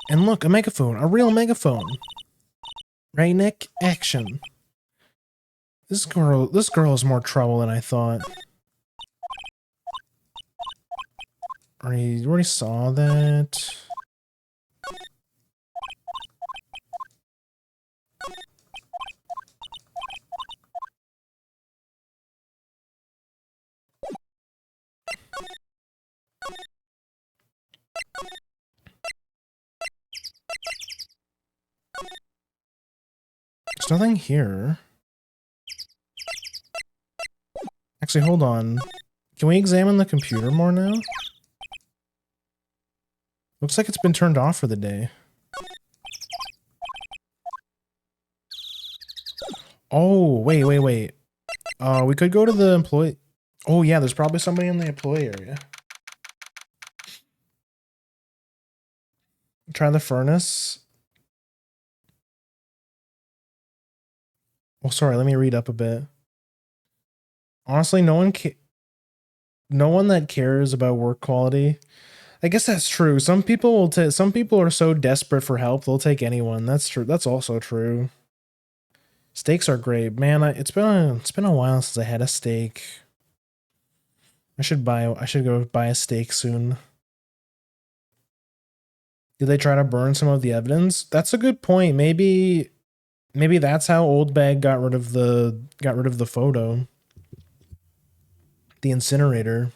And look, a megaphone. A real megaphone. Right, Nick? Action. This girl is more trouble than I thought. Already saw that. There's nothing here. Actually, hold on. Can we examine the computer more now? Looks like it's been turned off for the day. Oh, wait. We could go to the employee... Oh, yeah, there's probably somebody in the employee area. Try the furnace. Oh, sorry, let me read up a bit. Honestly, no one that cares about work quality. I guess that's true. Some people are so desperate for help, they'll take anyone. That's true. That's also true. Steaks are great. Man, it's been a while since I had a steak. I should go buy a steak soon. Did they try to burn some of the evidence? That's a good point. Maybe that's how Old Bag got rid of the photo. The incinerator.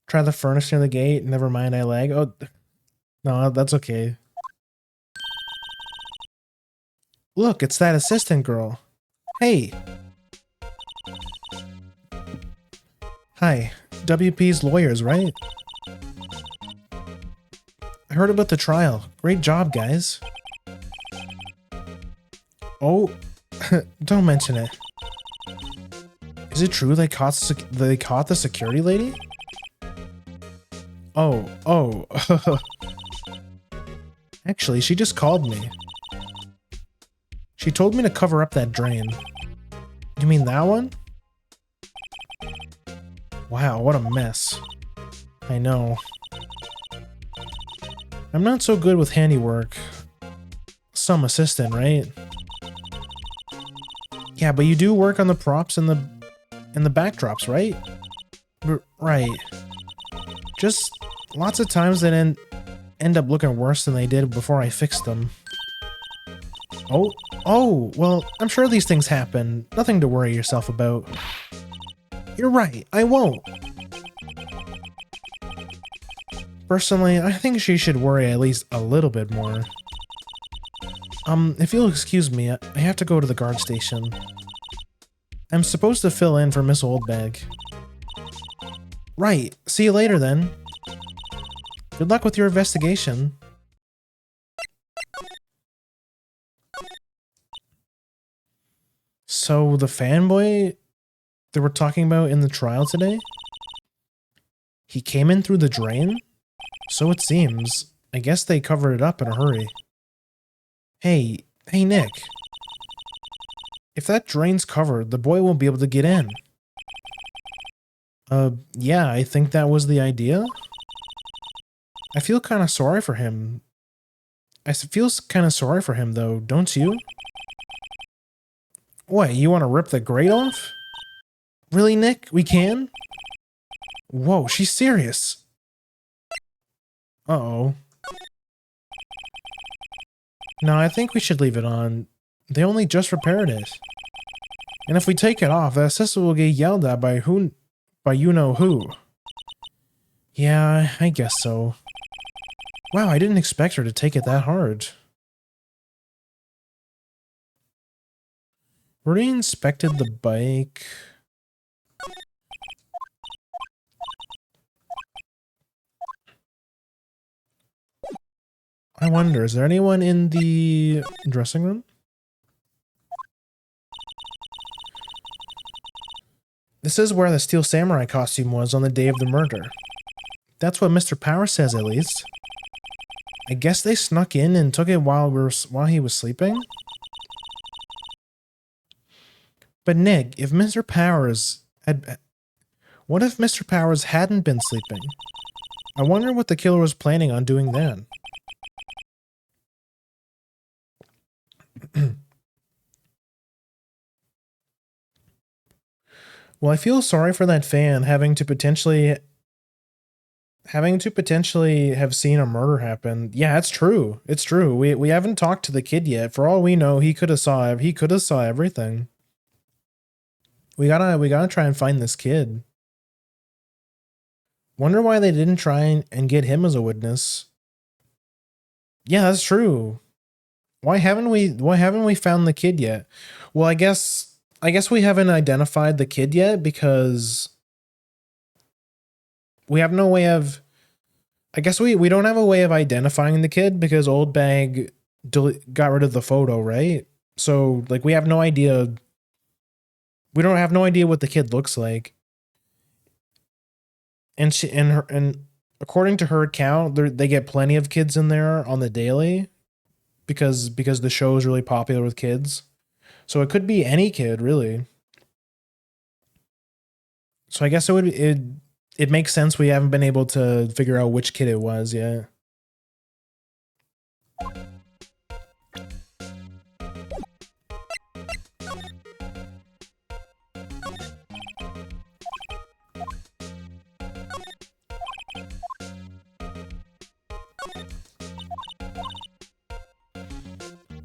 Try the furnace near the gate. Never mind, I lag. Oh, no, that's okay. Look, it's that assistant girl. Hey. Hi, WP's lawyers, right? I heard about the trial. Great job, guys. Oh, don't mention it. Is it true they caught the security lady? Oh. Actually, she just called me. She told me to cover up that drain. You mean that one? Wow, what a mess. I know. I'm not so good with handiwork. Some assistant, right? Yeah, but you do work on the props and the backdrops, right? Right. Just lots of times they end up looking worse than they did before I fixed them. Oh, well, I'm sure these things happen. Nothing to worry yourself about. You're right, I won't. Personally, I think she should worry at least a little bit more. If you'll excuse me, I have to go to the guard station. I'm supposed to fill in for Miss Oldbag. Right, see you later then. Good luck with your investigation. So the fanboy that we're talking about in the trial today, he came in through the drain? So it seems. I guess they covered it up in a hurry. Hey, Nick. If that drain's covered, the boy won't be able to get in. Yeah, I think that was the idea. I feel kind of sorry for him. Though, don't you? What, you want to rip the grate off? Really, Nick? We can? Whoa, she's serious. Uh-oh. No, I think we should leave it on. They only just repaired it. And if we take it off, the sister will get yelled at by you know who. Yeah, I guess so. Wow, I didn't expect her to take it that hard. Already inspected the bike. I wonder, is there anyone in the dressing room? This is where the Steel Samurai costume was on the day of the murder. That's what Mr. Power says, at least. I guess they snuck in and took it while he was sleeping? But Nick, if Mr. Powers had... What if Mr. Powers hadn't been sleeping? I wonder what the killer was planning on doing then. Well, I feel sorry for that fan having to potentially have seen a murder happen. Yeah, it's true. It's true. We haven't talked to the kid yet. For all we know, he could have saw everything. We gotta try and find this kid. Wonder why they didn't try and get him as a witness. Yeah, that's true. Why haven't we found the kid yet? Well, I guess we haven't identified the kid yet because we have no way of... I guess we don't have a way of identifying the kid because Old Bag got rid of the photo, right? So, like, we have no idea... We don't have no idea what the kid looks like. And according to her account, they get plenty of kids in there on the daily because the show is really popular with kids. So it could be any kid, really. So I guess it makes sense we haven't been able to figure out which kid it was yet.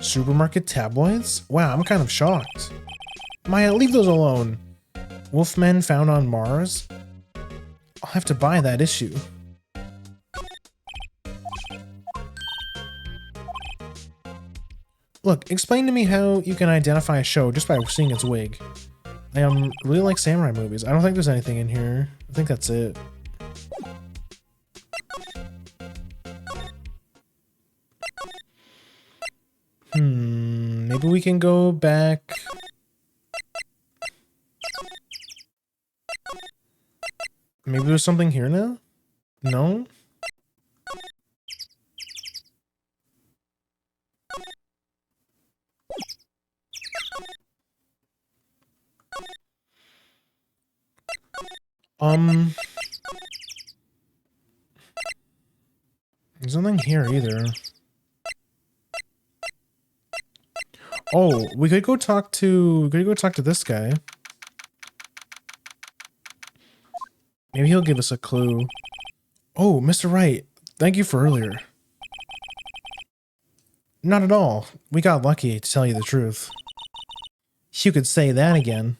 Supermarket tabloids? Wow, I'm kind of shocked. Maya, leave those alone. Wolfmen found on Mars? I'll have to buy that issue. Look, explain to me how you can identify a show just by seeing its wig. I really like samurai movies. I don't think there's anything in here. I think that's it. Maybe we can go back... Maybe there's something here now? No? There's nothing here either. Oh, we could go talk to this guy. Maybe he'll give us a clue. Oh, Mr. Wright, thank you for earlier. Not at all. We got lucky, to tell you the truth. You could say that again.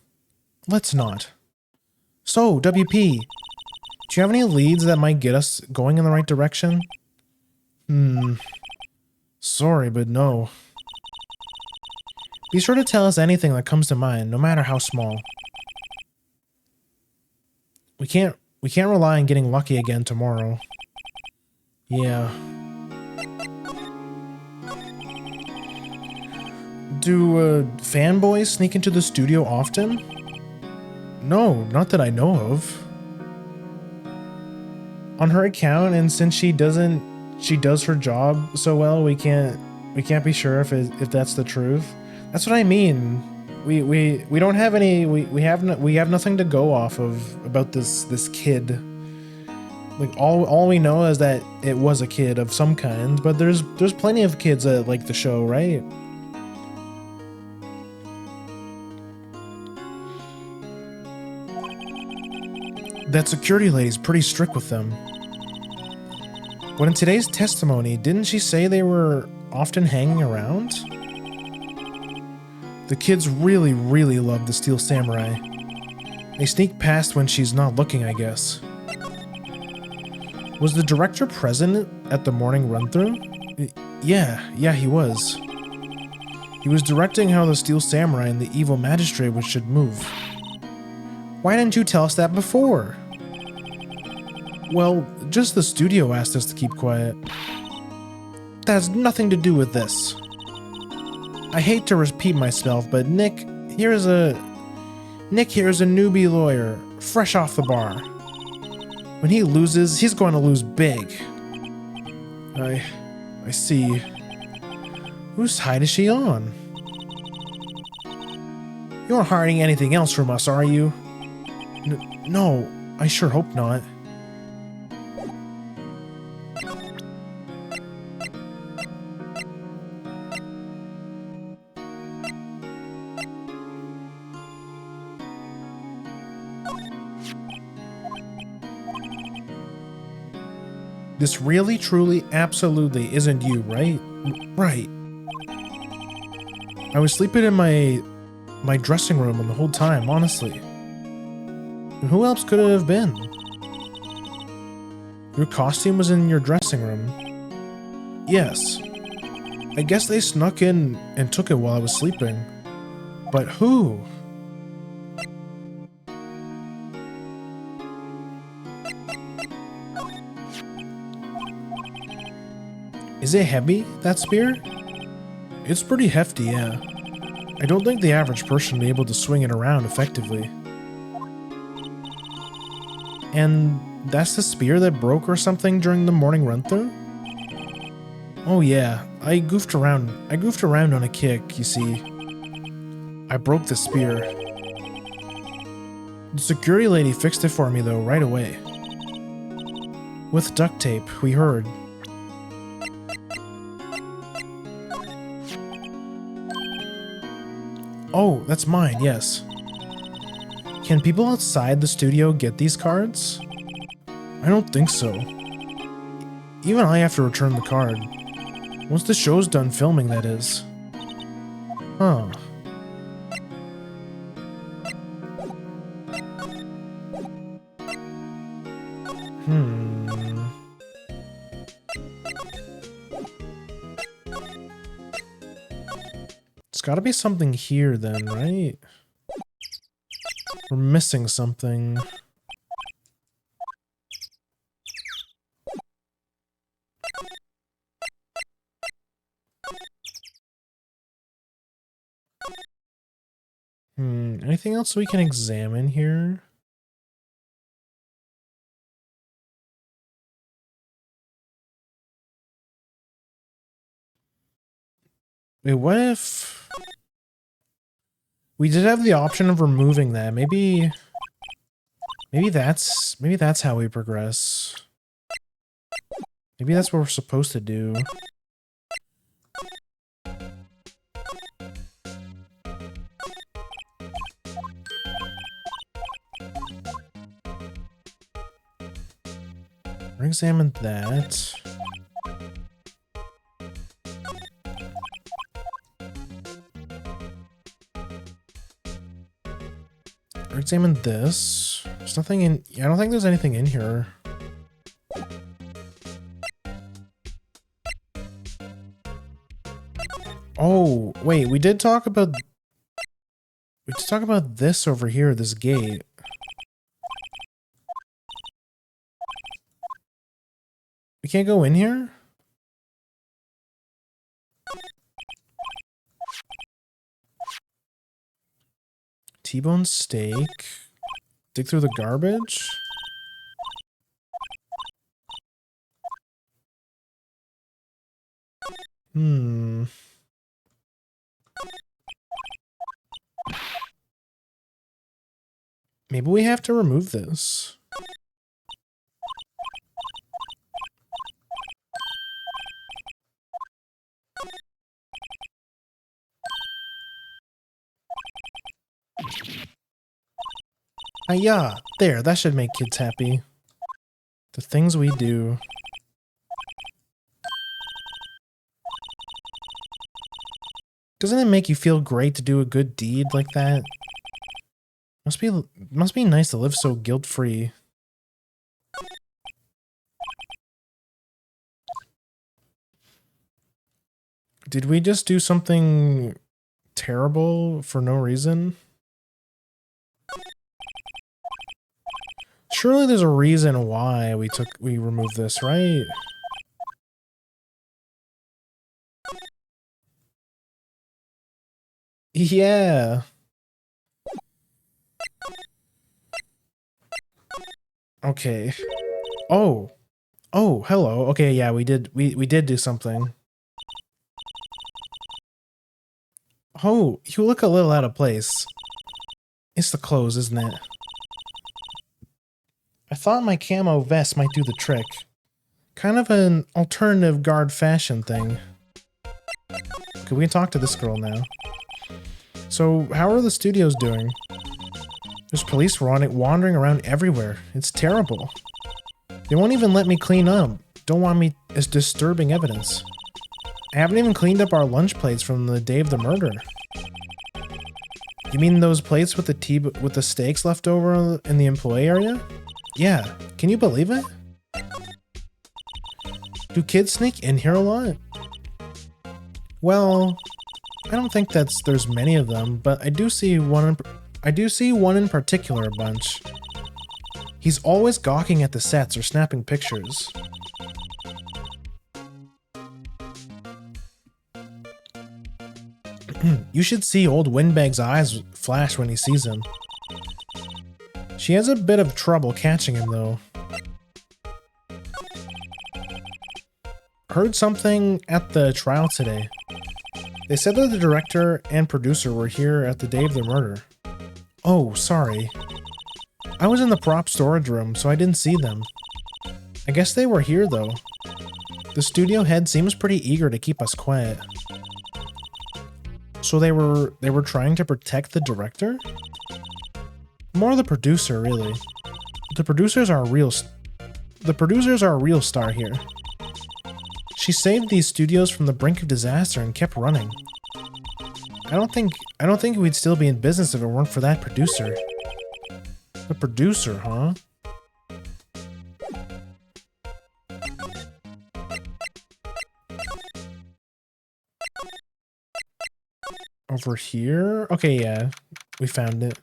Let's not. So, WP, do you have any leads that might get us going in the right direction? Sorry, but no. Be sure to tell us anything that comes to mind, no matter how small. We can't rely on getting lucky again tomorrow. Yeah. Do fanboys sneak into the studio often? No, not that I know of. On her account, and since she does her job so well, we can't be sure if that's the truth. That's what I mean. We don't have any, we have nothing to go off of about this kid. Like all we know is that it was a kid of some kind, but there's plenty of kids that like the show, right? That security lady's pretty strict with them. But in today's testimony, didn't she say they were often hanging around? The kids really love the Steel Samurai. They sneak past when she's not looking, I guess. Was the director present at the morning run-through? Yeah, he was. He was directing how the Steel Samurai and the evil magistrate should move. Why didn't you tell us that before? Well, just the studio asked us to keep quiet. That has nothing to do with this. I hate to repeat myself, but Nick here is a newbie lawyer, fresh off the bar. When he loses, he's going to lose big. I see. Whose side is she on? You aren't hiding anything else from us, are you? No, I sure hope not. This really, truly, absolutely isn't you, right? Right. I was sleeping in my dressing room the whole time, honestly. And who else could it have been? Your costume was in your dressing room? Yes. I guess they snuck in and took it while I was sleeping. But who? Is it heavy, that spear? It's pretty hefty, yeah. I don't think the average person would be able to swing it around effectively. And that's the spear that broke or something during the morning run-through? Oh yeah, I goofed around on a kick, you see. I broke the spear. The security lady fixed it for me though, right away. With duct tape, we heard. Oh, that's mine, yes. Can people outside the studio get these cards? I don't think so. Even I have to return the card. Once the show's done filming, that is. Huh. It's gotta be something here then, right? We're missing something. Anything else we can examine here? Wait, what if we did have the option of removing that? Maybe that's how we progress. Maybe that's what we're supposed to do. Examine that. Examine this. There's nothing in. I don't think there's anything in here. Oh, wait, we did talk about this over here, this gate. We can't go in here? T-bone steak. Dig through the garbage. Maybe we have to remove this. Yeah, there, that should make kids happy. The things we do. Doesn't it make you feel great to do a good deed like that? Must be nice to live so guilt-free. Did we just do something terrible for no reason? Surely there's a reason why we removed this, right? Yeah. Okay. Oh. Oh, hello. Okay, yeah, we did do something. Oh, you look a little out of place. It's the clothes, isn't it? I thought my camo vest might do the trick. Kind of an alternative guard fashion thing. Okay, we can talk to this girl now. So, how are the studios doing? There's police wandering around everywhere. It's terrible. They won't even let me clean up. Don't want me as disturbing evidence. I haven't even cleaned up our lunch plates from the day of the murder. You mean those plates with the steaks left over in the employee area? Yeah, can you believe it? Do kids sneak in here a lot? Well, I don't think there's many of them, but I do see one in particular a bunch. He's always gawking at the sets or snapping pictures. You should see old Windbag's eyes flash when he sees him. She has a bit of trouble catching him, though. Heard something at the trial today. They said that the director and producer were here at the day of the murder. Oh, sorry. I was in the prop storage room, so I didn't see them. I guess they were here, though. The studio head seems pretty eager to keep us quiet. So they were trying to protect the director? More the producer, really. The producers are a real star here. She saved these studios from the brink of disaster and kept running. I don't think we'd still be in business if it weren't for that producer. The producer, huh? Over here? Okay, yeah. We found it.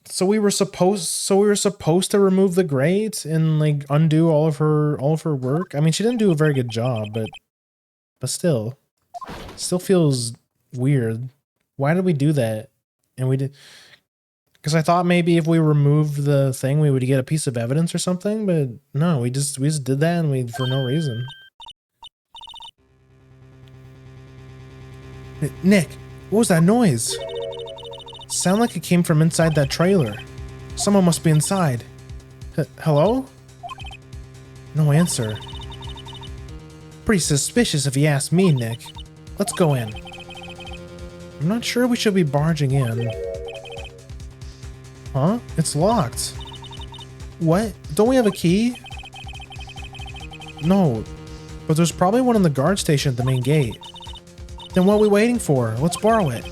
So we were supposed to remove the grate and like undo all of her work. I mean, she didn't do a very good job, but still feels weird. Why did we do that? And we did because I thought maybe if we removed the thing, we would get a piece of evidence or something, but no, we just did that and for no reason. Nick, what was that noise? Sound like it came from inside that trailer. Someone must be inside. Hello? No answer. Pretty suspicious if you ask me, Nick. Let's go in. I'm not sure we should be barging in. Huh? It's locked. What? Don't we have a key? No, but there's probably one in the guard station at the main gate. Then what are we waiting for? Let's borrow it.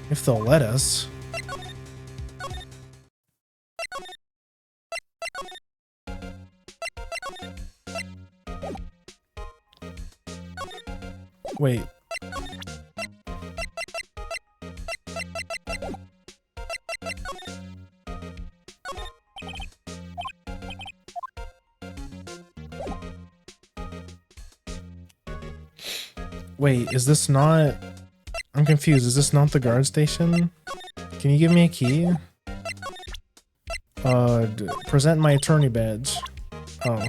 If they'll let us. Wait. Wait, is this not... I'm confused. Is this not the guard station? Can you give me a key? Present my attorney badge. Oh.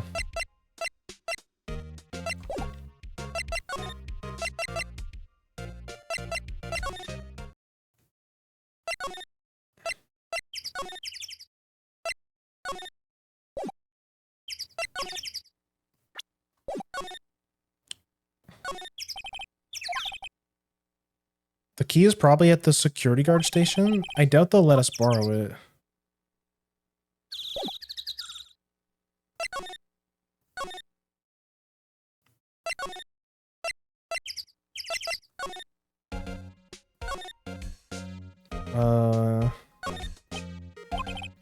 The key is probably at the security guard station. I doubt they'll let us borrow it.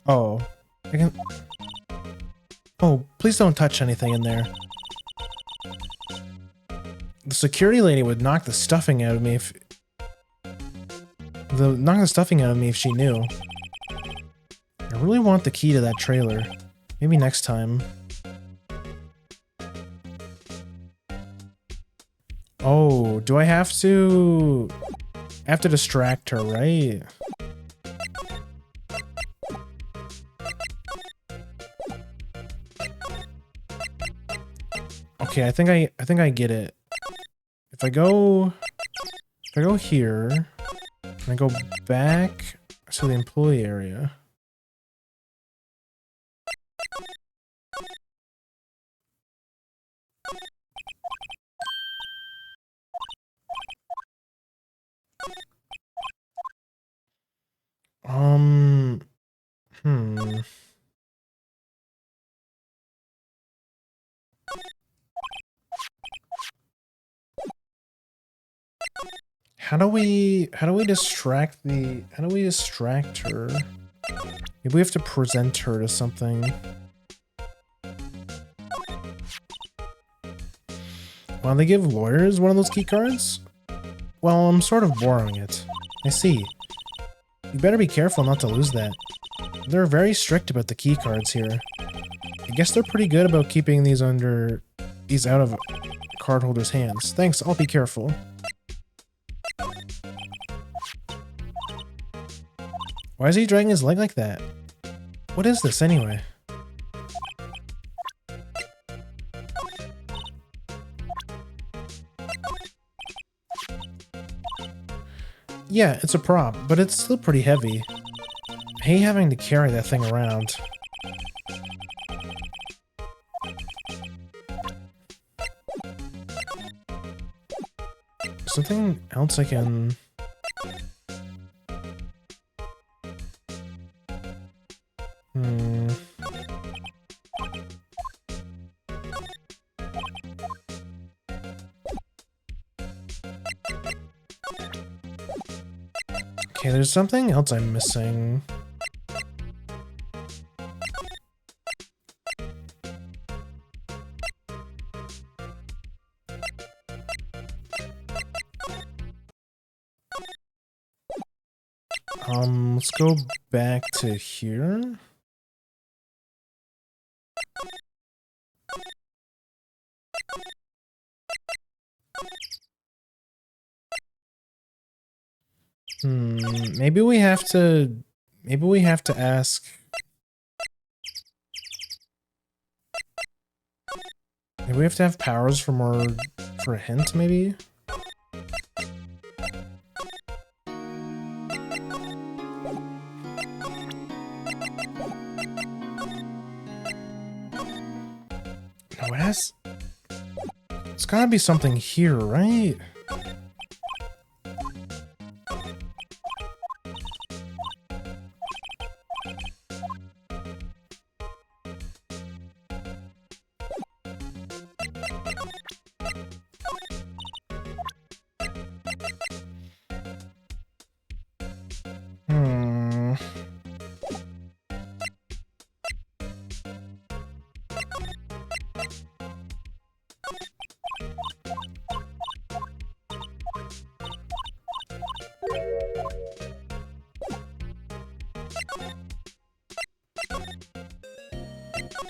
Oh. I can... Oh, please don't touch anything in there. The security lady would knock the stuffing out of me if... knock the stuffing out of me if she knew. I really want the key to that trailer. Maybe next time. Oh, do I have to... I have to distract her, right? Okay, I think I get it. If I go here, and I go back to the employee area. Hmm. How do we distract her? Maybe we have to present her to something. Why they give lawyers one of those key cards? Well, I'm sort of borrowing it. I see. You better be careful not to lose that. They're very strict about the key cards here. I guess they're pretty good about keeping these out of cardholders' hands. Thanks, I'll be careful. Why is he dragging his leg like that? What is this anyway? Yeah, it's a prop, but it's still pretty heavy. I hate having to carry that thing around. Something else I can... Okay, there's something else I'm missing. Let's go back to here. Maybe we have to ask. Maybe we have to have powers for a hint, maybe? No, it's gotta be something here, right?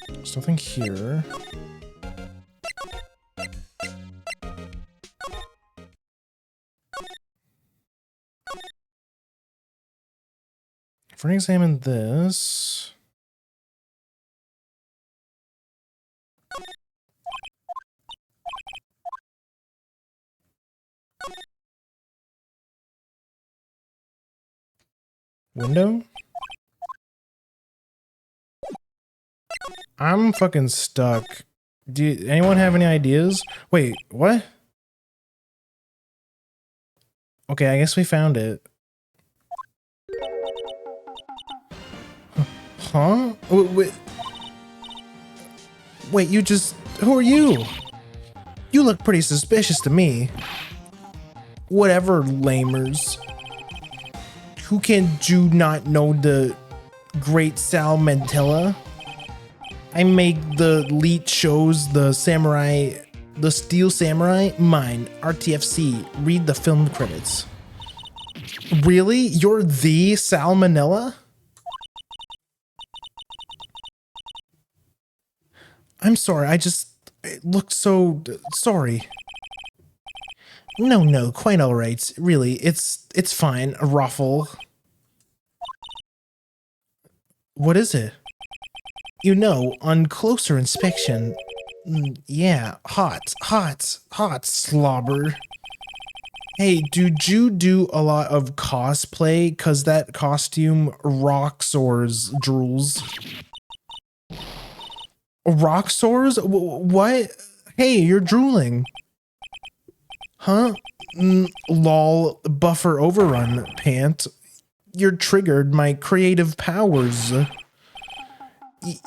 There's nothing here. If we're gonna examine this. Window? I'm fucking stuck. Do anyone have any ideas? Wait, what? Okay, I guess we found it. Huh? Wait, you just... Who are you? You look pretty suspicious to me. Whatever, lamers. Who can you not know the great Sal Mantella? I make the elite shows, the Steel Samurai, mine, RTFC, read the film credits. Really? You're the Salmonella? I'm sorry, it looked so, sorry. No, quite alright, really, it's fine, a ruffle. What is it? You know, on closer inspection, yeah, hot, slobber. Hey, did you do a lot of cosplay? Cause that costume rocks or drools. Rock sores? What? Hey, you're drooling. Huh? Lol, buffer overrun, pant. You're triggered my creative powers.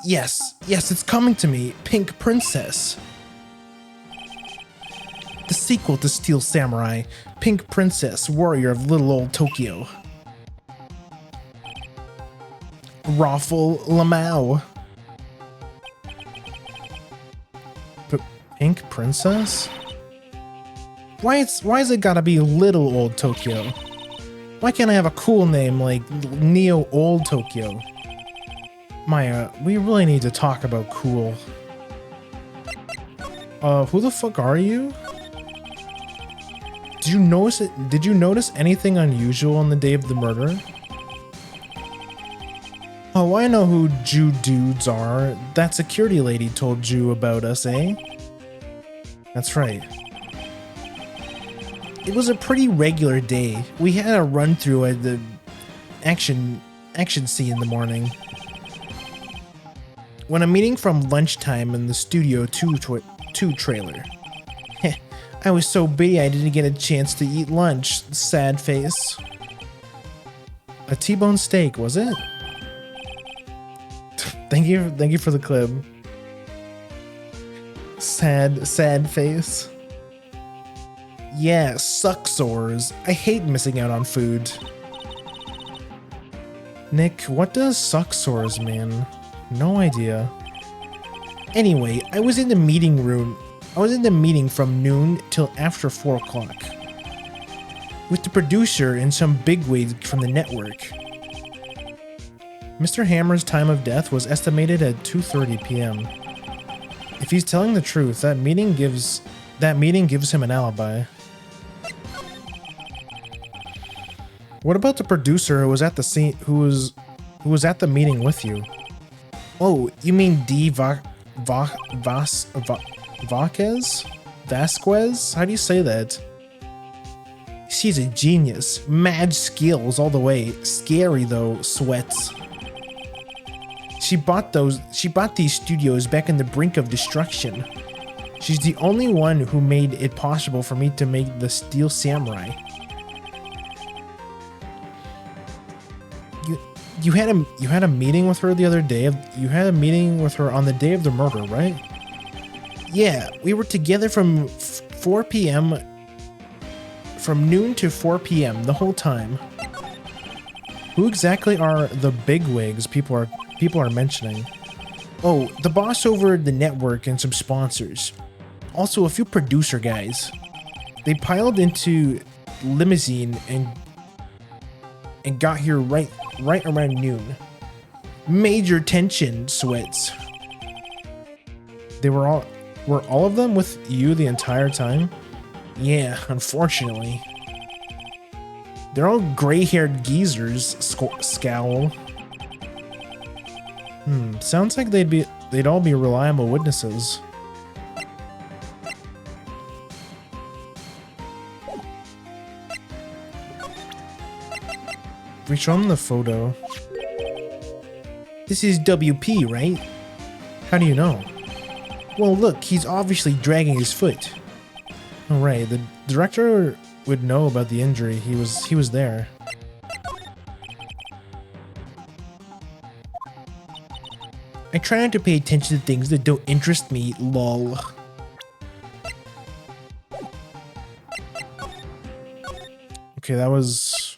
Yes, it's coming to me. Pink Princess. The sequel to Steel Samurai, Pink Princess, Warrior of Little Old Tokyo. Raffle Lamau. Pink Princess? Why is it gotta be Little Old Tokyo? Why can't I have a cool name like Neo Old Tokyo? Maya, we really need to talk about cool. Who the fuck are you? Did you notice anything unusual on the day of the murder? Oh, I know who Jew dudes are. That security lady told you about us, eh? That's right. It was a pretty regular day. We had a run through at the action scene in the morning. When I'm meeting from lunchtime in the Studio 2 trailer. Heh, I was so busy I didn't get a chance to eat lunch. Sad face. A T-bone steak, was it? Thank you for the clip. Sad face. Yeah, suck sores. I hate missing out on food. Nick, what does suck sores mean? No idea. Anyway, I was in the meeting room. I was in the meeting from noon till after 4 o'clock. With the producer and some bigwigs from the network. Mr. Hammer's time of death was estimated at 2:30 p.m. If he's telling the truth, that meeting gives him an alibi. What about the producer who was at the scene, who was at the meeting with you? Oh, you mean Vasquez? How do you say that? She's a genius. Mad skills all the way. Scary though, sweats. She bought these studios back in the brink of destruction. She's the only one who made it possible for me to make the Steel Samurai. You had a meeting with her the other day. You had a meeting with her on the day of the murder, right? Yeah, we were together from 4 p.m. From noon to 4 p.m. the whole time. Who exactly are the bigwigs people are mentioning? Oh, the boss over the network and some sponsors. Also a few producer guys. They piled into limousine and got here right around noon. Major tension, sweats. Were all of them with you the entire time? Yeah, unfortunately. They're all gray-haired geezers. Scowl. Sounds like they'd all be reliable witnesses. We show them the photo. This is WP, right? How do you know? Well, look, he's obviously dragging his foot. Oh, right. The director would know about the injury. He was there. I try not to pay attention to things that don't interest me, lol. Okay, that was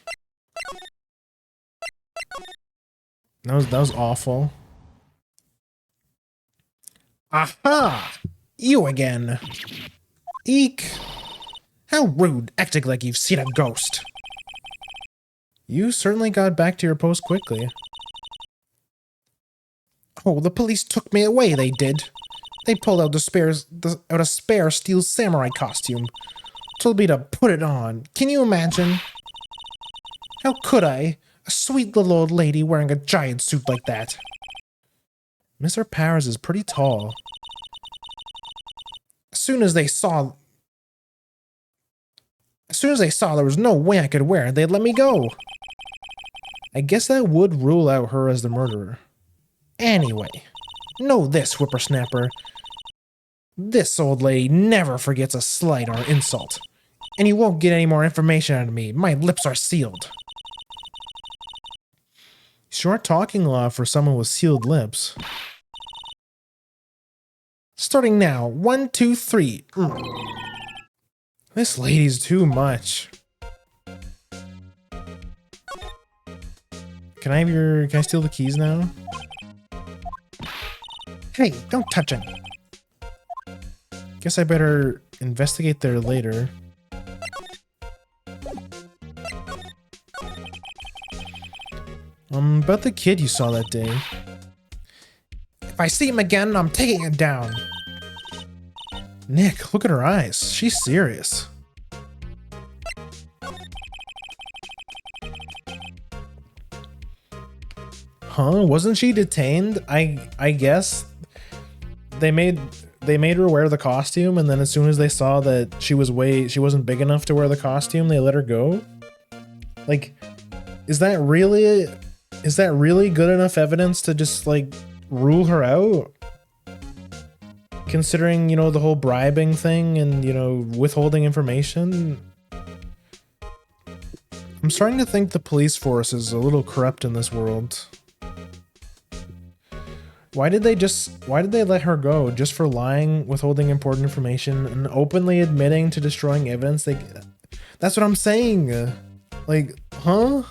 awful. Aha! You again. Eek! How rude, acting like you've seen a ghost. You certainly got back to your post quickly. Oh, the police took me away, they did. They pulled out a spare steel samurai costume. Told me to put it on. Can you imagine? How could I? A sweet little old lady wearing a giant suit like that. Mr. Powers is pretty tall. As soon as they saw there was no way I could wear it, they'd let me go. I guess that would rule out her as the murderer. Anyway, know this, whippersnapper. This old lady never forgets a slight or insult. And you won't get any more information out of me. My lips are sealed. Short talking law for someone with sealed lips. Starting now. 1, 2, 3. This lady's too much. Can I steal the keys now? Hey, don't touch it. Guess I better investigate there later. About the kid you saw that day. If I see him again, I'm taking it down. Nick, look at her eyes. She's serious. Huh? Wasn't she detained? I guess they made her wear the costume, and then as soon as they saw that she wasn't big enough to wear the costume, they let her go? Like, is that really good enough evidence to just like rule her out? Considering, you know, the whole bribing thing and, you know, withholding information. I'm starting to think the police force is a little corrupt in this world. Why did they let her go? Just for lying, withholding important information, and openly admitting to destroying evidence? That's what I'm saying. Like, huh?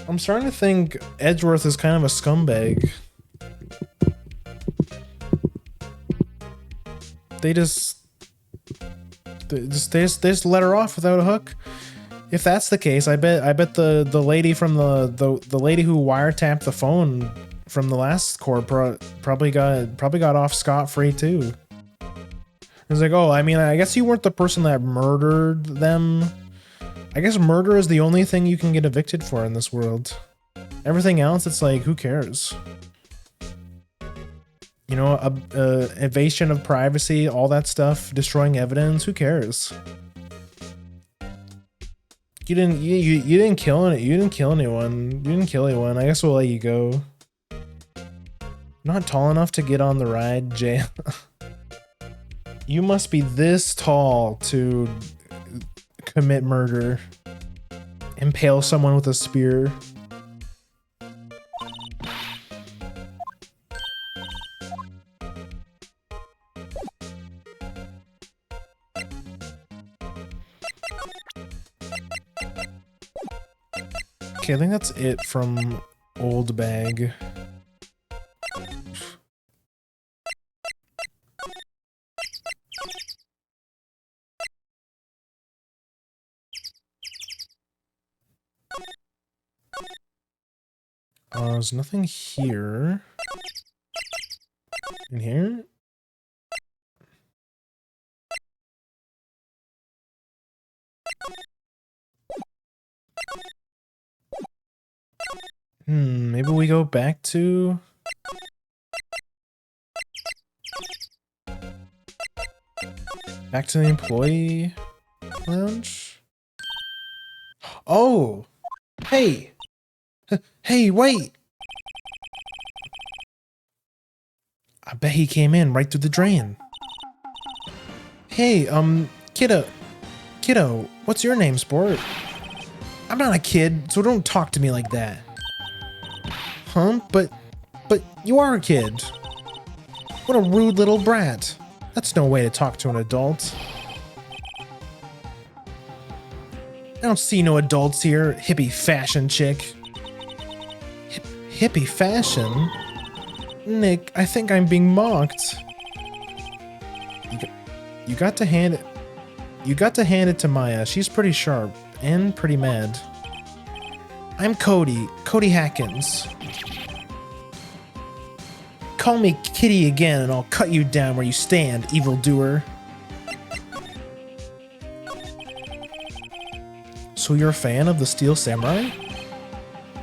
I'm starting to think Edgeworth is kind of a scumbag. They just let her off without a hook. If that's the case, I bet the lady from the lady who wiretapped the phone from the last court probably got off scot-free too. It's like, oh, I mean, I guess you weren't the person that murdered them. I guess murder is the only thing you can get evicted for in this world. Everything else, it's like, who cares? You know, evasion of privacy, all that stuff, destroying evidence, who cares? You didn't kill anyone. You didn't kill anyone. I guess we'll let you go. Not tall enough to get on the ride, jail. You must be this tall to commit murder. Impale someone with a spear. Okay, I think that's it from Old Bag. There's nothing here. In here? Maybe we go back to the employee lounge. Oh, hey, hey, wait! I bet he came in right through the drain. Hey, kiddo, what's your name, sport? I'm not a kid, so don't talk to me like that. Huh? But you are a kid. What a rude little brat. That's no way to talk to an adult. I don't see no adults here, hippie fashion chick. Hippie fashion? Nick, I think I'm being mocked. You got to hand it to Maya. She's pretty sharp and pretty mad. I'm Cody Hackins. Call me Kitty again and I'll cut you down where you stand, evildoer. So you're a fan of the Steel Samurai?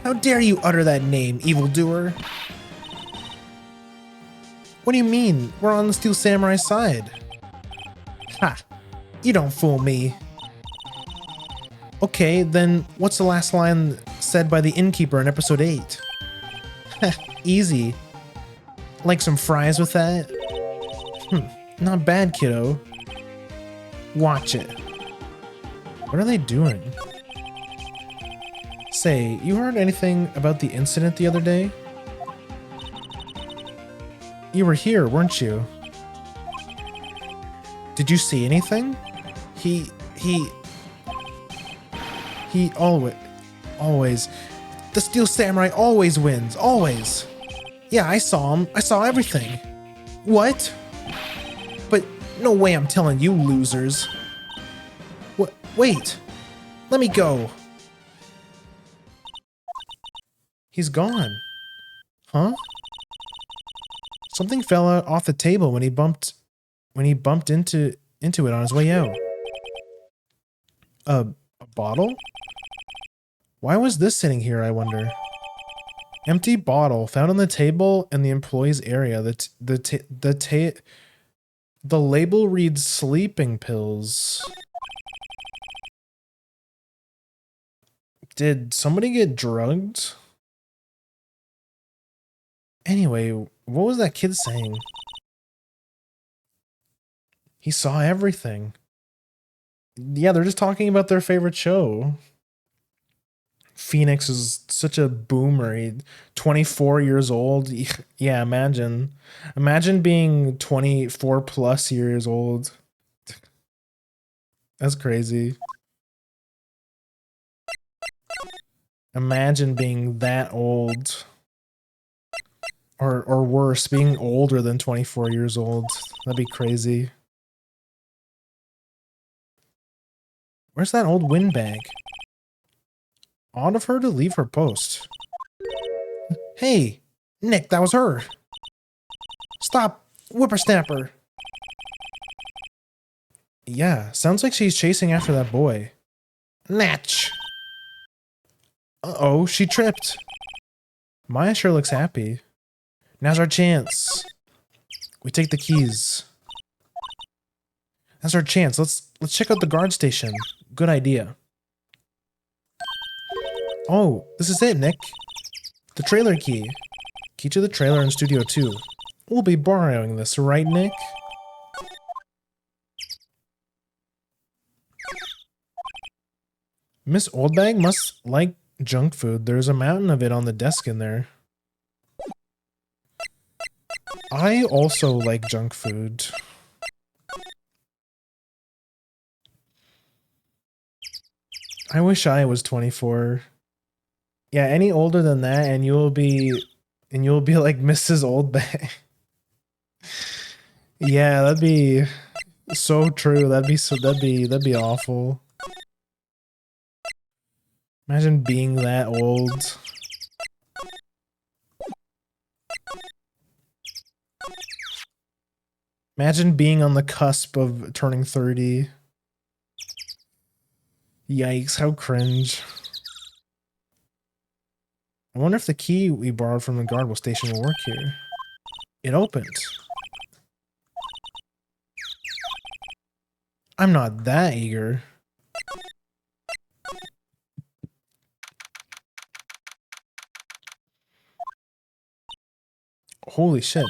How dare you utter that name, evildoer? What do you mean? We're on the Steel Samurai side. Ha! You don't fool me. Okay, then what's the last line said by the innkeeper in episode 8? Easy. Like some fries with that? Not bad, kiddo. Watch it. What are they doing? Say, you heard anything about the incident the other day? You were here, weren't you? Did you see anything? He always. The Steel Samurai always wins, always. Yeah, I saw him. I saw everything. What? But no way I'm telling you losers. What? Wait. Let me go. He's gone. Huh? Something fell out off the table when he bumped into it on his way out. A bottle? Why was this sitting here, I wonder? Empty bottle found on the table in the employee's area. The label reads sleeping pills. Did somebody get drugged? Anyway, what was that kid saying? He saw everything. Yeah, they're just talking about their favorite show. Phoenix is such a boomer. 24 years old. Yeah, imagine. Imagine being 24 plus years old. That's crazy. Imagine being that old. Or worse, being older than 24 years old. That'd be crazy. Where's that old windbag? Odd of her to leave her post. Hey, Nick, that was her. Stop, whippersnapper. Yeah, sounds like she's chasing after that boy. Natch. Uh-oh, she tripped. Maya sure looks happy. Now's our chance. We take the keys. That's our chance. Let's check out the guard station. Good idea. Oh, this is it, Nick. The trailer key. Key to the trailer in Studio 2. We'll be borrowing this, right, Nick? Miss Oldbag must like junk food. There's a mountain of it on the desk in there. I also like junk food. I wish I was 24. Yeah, any older than that and you'll be like Mrs. Oldbag. Yeah, that'd be so true. That'd be awful. Imagine being that old. Imagine being on the cusp of turning 30. Yikes, how cringe. I wonder if the key we borrowed from the guard station will work here. It opened. I'm not that eager. Holy shit.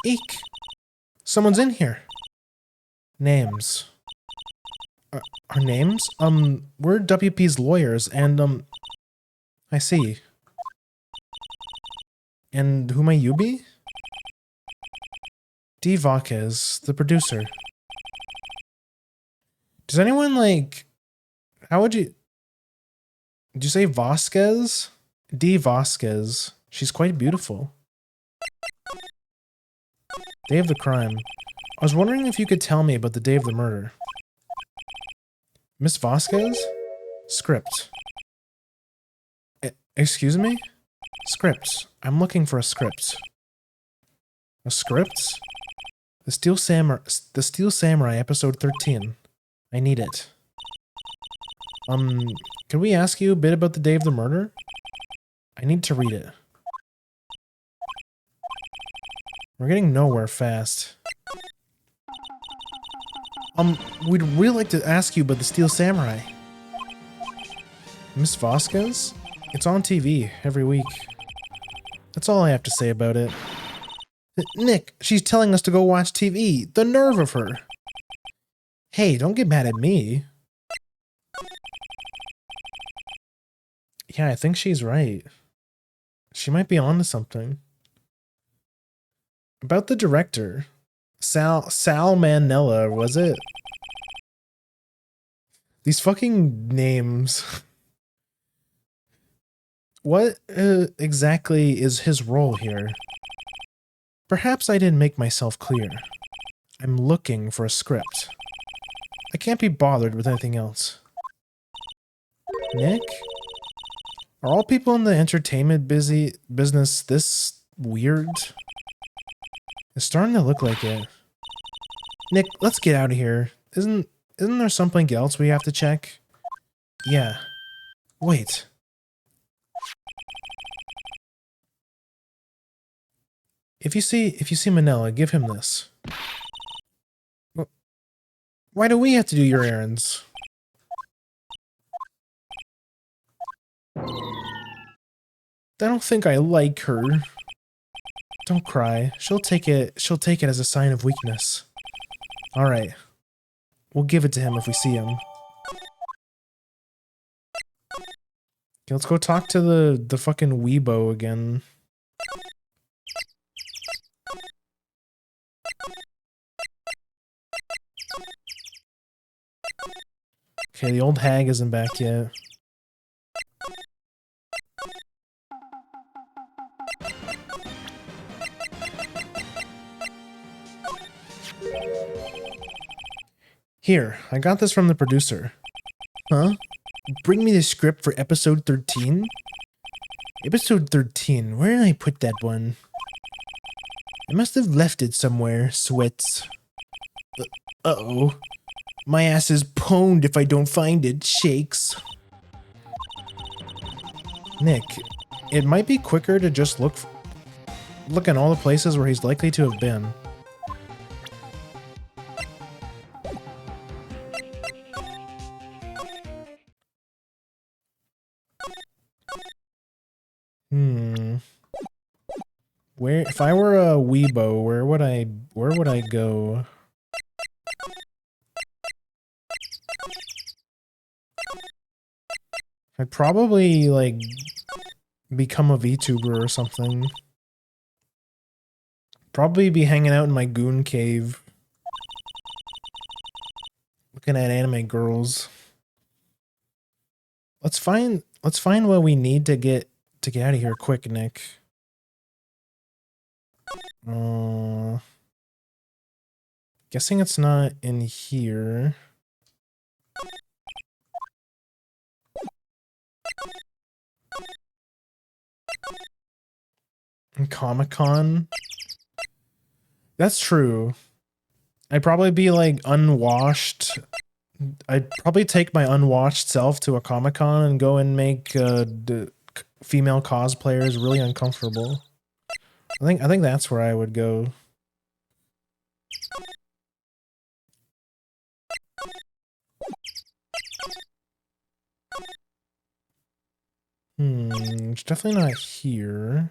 Eek! Someone's in here. Names. Our names? We're WP's lawyers, and, I see. And who might you be? D. Vasquez, the producer. Does anyone, like... How would you... Did you say Vasquez? D. Vasquez. She's quite beautiful. Day of the crime. I was wondering if you could tell me about the day of the murder. Miss Vasquez? Script. Excuse me? Script. I'm looking for a script. A script? The Steel Samurai, episode 13. I need it. Can we ask you a bit about the day of the murder? I need to read it. We're getting nowhere fast. We'd really like to ask you about the Steel Samurai. Miss Vasquez? It's on TV every week. That's all I have to say about it. Nick, she's telling us to go watch TV. The nerve of her. Hey, don't get mad at me. Yeah, I think she's right. She might be onto something. About the director. Sal Manella, was it? These fucking names. What exactly is his role here? Perhaps I didn't make myself clear. I'm looking for a script. I can't be bothered with anything else. Nick? Are all people in the entertainment business this weird? It's starting to look like it. Nick, let's get out of here. Isn't there something else we have to check? Yeah. Wait. If you see Manila, give him this. Why do we have to do your errands? I don't think I like her. Don't cry. She'll take it as a sign of weakness. Alright. We'll give it to him if we see him. Okay, let's go talk to the fucking Weebo again. Okay, the old hag isn't back yet. Here, I got this from the producer. Huh? Bring me the script for episode 13? Episode 13, where did I put that one? I must have left it somewhere, sweats. Uh-oh. My ass is pwned if I don't find it, shakes. Nick, it might be quicker to just look in all the places where he's likely to have been. Where, if I were a Weebo, where would I go? I'd probably, like, become a VTuber or something. Probably be hanging out in my goon cave. Looking at anime girls. Let's find what we need to get out of here quick, Nick. Guessing it's not in here. Comic-Con? That's true. I'd probably be like unwashed, I'd probably take my unwatched self to a Comic-Con and go and make female cosplayers really uncomfortable. I think that's where I would go. It's definitely not here.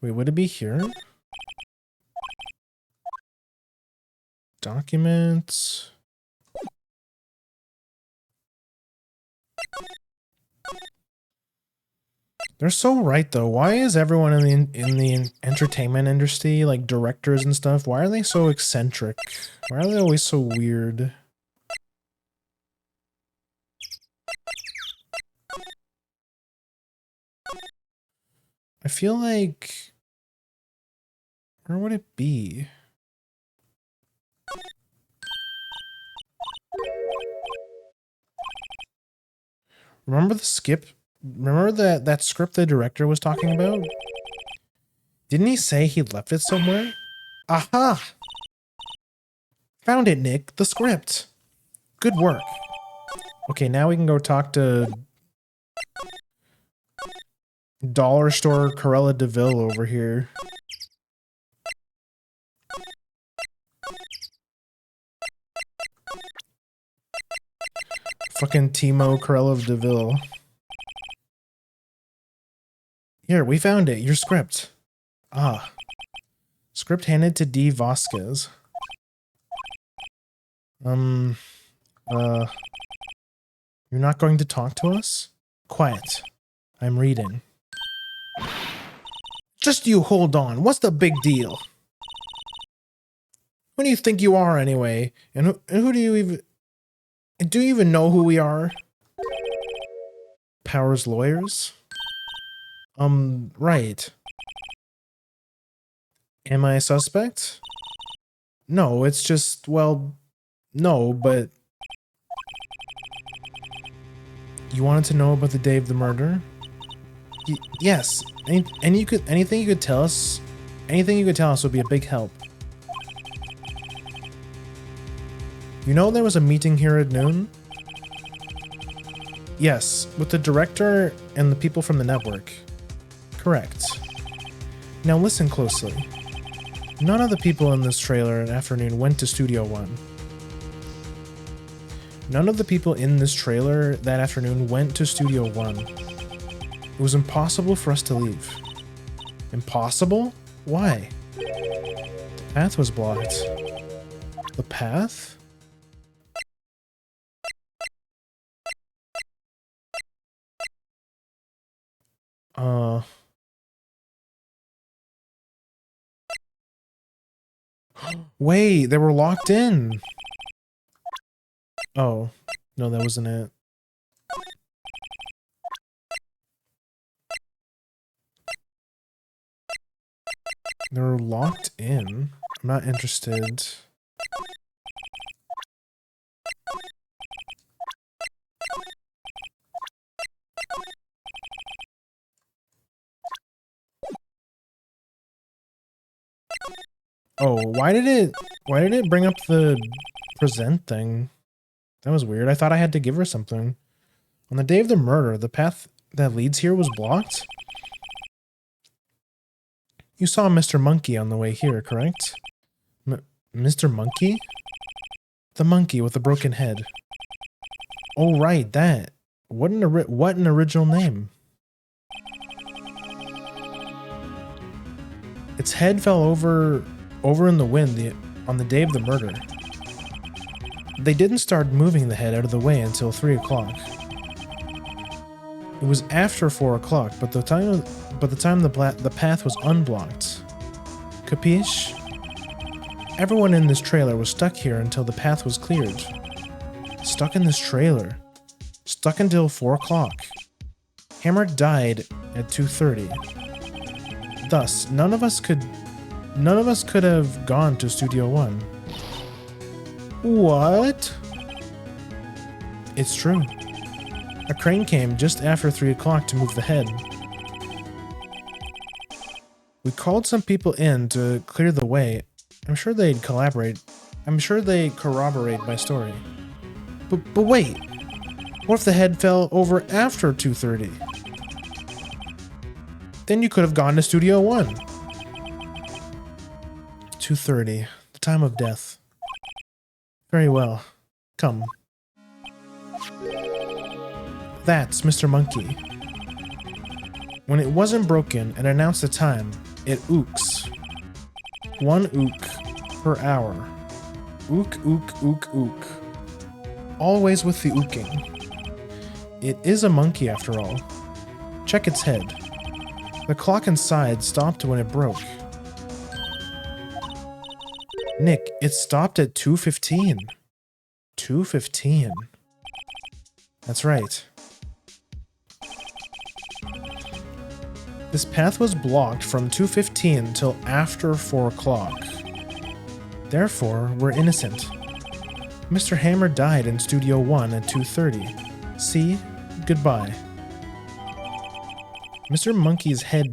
Wait, would it be here? Documents. They're so right though. Why is everyone in the entertainment industry, like directors and stuff, why are they so eccentric? Why are they always so weird? I feel like, where would it be? Remember the skip? Remember that script the director was talking about? Didn't he say he left it somewhere? Aha! Found it, Nick. The script. Good work. Okay, now we can go talk to Dollar Store Corella DeVille over here. Fucking Timo Corella DeVille. Here, we found it. Your script. Ah. Script handed to D. Vasquez. You're not going to talk to us? Quiet. I'm reading. Just you hold on. What's the big deal? Who do you think you are anyway? And who do you even... Do you even know who we are? Powers lawyers? Right. Am I a suspect? No, it's just, well, no, but... You wanted to know about the day of the murder? Yes. Anything you could tell us would be a big help. You know there was a meeting here at noon? Yes, with the director and the people from the network. Correct. Now listen closely. None of the people in this trailer that afternoon went to Studio One. None of the people in this trailer that afternoon went to Studio One. It was impossible for us to leave. Impossible? Why? The path was blocked. The path? Wait, they were locked in. Oh, no, that wasn't it. They were locked in. I'm not interested. Oh, why did it bring up the present thing? That was weird. I thought I had to give her something. On the day of the murder, the path that leads here was blocked? You saw Mr. Monkey on the way here, correct? Mr. Monkey? The monkey with the broken head. Oh, right, that. What an original name. Its head fell over in the wind on the day of the murder. They didn't start moving the head out of the way until 3 o'clock. It was after 4 o'clock, but the time the path was unblocked. Capiche? Everyone in this trailer was stuck here until the path was cleared. Stuck in this trailer. Stuck until 4 o'clock. Hammer died at 2:30. Thus, none of us could have gone to Studio One. What? It's true. A crane came just after 3 o'clock to move the head. We called some people in to clear the way. I'm sure they'd collaborate. I'm sure they corroborate my story. But wait! What if the head fell over after 2:30? Then you could have gone to Studio 1. 2:30, the time of death. Very well. Come. That's Mr. Monkey. When it wasn't broken and announced the time, it ooks. 1 ook per hour. Ook, ook, ook, ook. Always with the ooking. It is a monkey after all. Check its head. The clock inside stopped when it broke. Nick, it stopped at 2:15. 2:15. That's right. This path was blocked from 2:15 till after 4 o'clock. Therefore, we're innocent. Mr. Hammer died in Studio 1 at 2:30. See? Goodbye. Mr. Monkey's head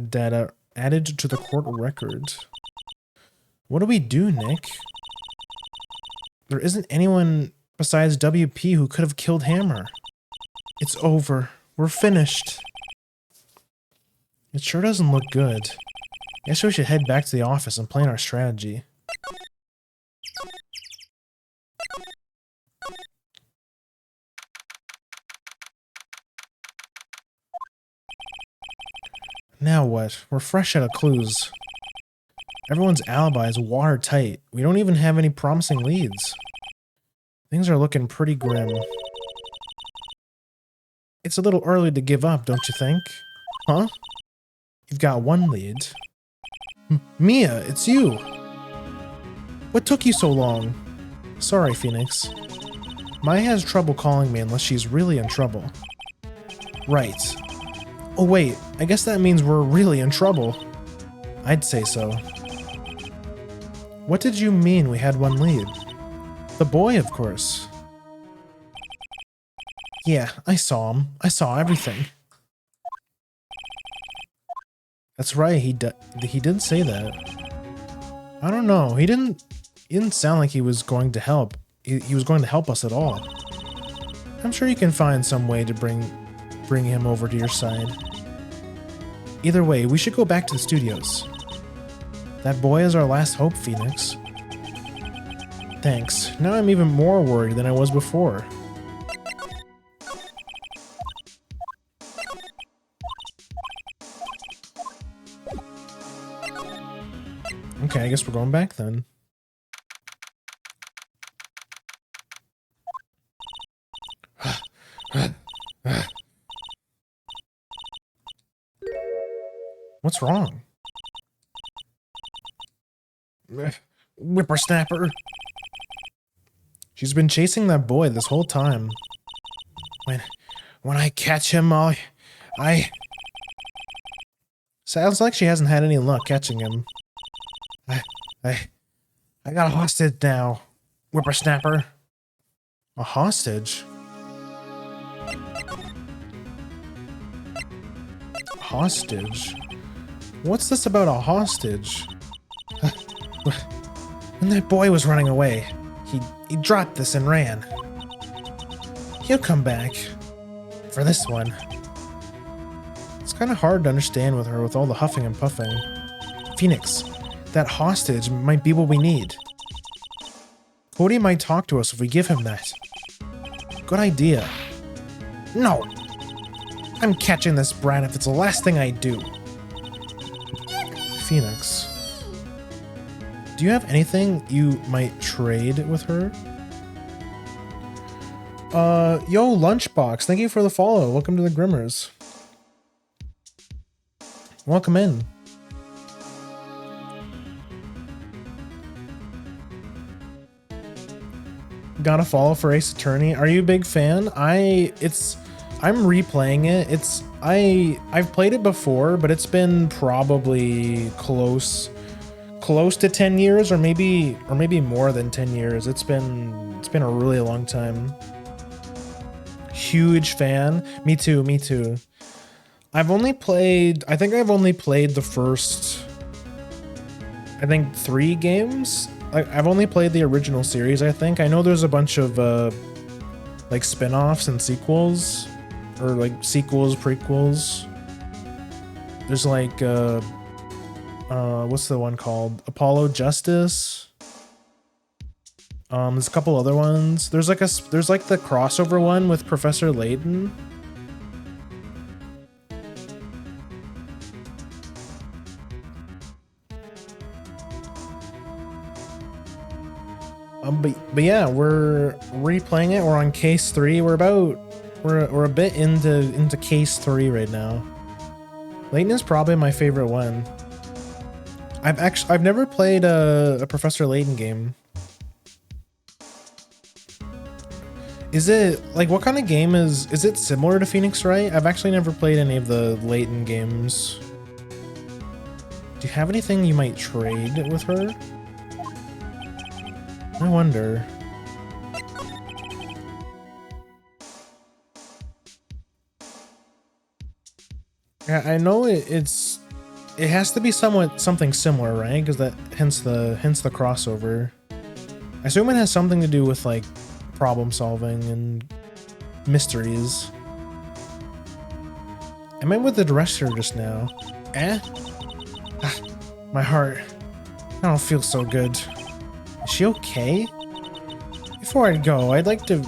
data added to the court record. What do we do, Nick? There isn't anyone besides WP who could have killed Hammer. It's over. We're finished. It sure doesn't look good. Guess we should head back to the office and plan our strategy. Now what? We're fresh out of clues. Everyone's alibi is watertight. We don't even have any promising leads. Things are looking pretty grim. It's a little early to give up, don't you think? Huh? You've got 1 lead. Mia, it's you! What took you so long? Sorry, Phoenix. Maya has trouble calling me unless she's really in trouble. Right. Oh wait, I guess that means we're really in trouble. I'd say so. What did you mean we had 1 lead? The boy, of course. Yeah, I saw him. I saw everything. That's right, he did say that. I don't know, he didn't sound like he was going to help. He was going to help us at all. I'm sure you can find some way to bring him over to your side. Either way, we should go back to the studios. That boy is our last hope, Phoenix. Thanks. Now I'm even more worried than I was before. Okay, I guess we're going back then. What's wrong? Whippersnapper. She's been chasing that boy this whole time. When I catch him, I... Sounds like she hasn't had any luck catching him. I got a hostage now, whippersnapper. A hostage? Hostage? What's this about a hostage? When that boy was running away, he dropped this and ran. He'll come back. For this one. It's kind of hard to understand with her with all the huffing and puffing. Phoenix, that hostage might be what we need. Cody might talk to us if we give him that. Good idea. No! I'm catching this brat if it's the last thing I do. Phoenix. Do you have anything you might trade with her? Yo, Lunchbox, thank you for the follow. Welcome to the Grimmers. Welcome in. Got a follow for Ace Attorney. Are you a big fan? I'm replaying it. I've played it before, but it's been probably close to 10 years or maybe more than 10 years. It's been a really long time. Huge fan. Me too, me too. I think I've only played the first, I think 3 games. I've only played the original series, I think. I know there's a bunch of like spin-offs and sequels, or like sequels, prequels. There's like what's the one called? Apollo Justice. There's a couple other ones. There's like the crossover one with Professor Layton. But yeah, we're replaying it. We're on case 3. We're a bit into case 3 right now. Layton is probably my favorite one. I've never played a Professor Layton game. Is it like, what kind of game is it similar to Phoenix Wright? I've actually never played any of the Layton games. Do you have anything you might trade with her? I wonder. Yeah, I know it has to be something similar, right? Because hence the crossover. I assume it has something to do with like problem solving and mysteries. Am I with the director just now? Eh? Ah, my heart. I don't feel so good. Is she okay? Before I go, I'd like to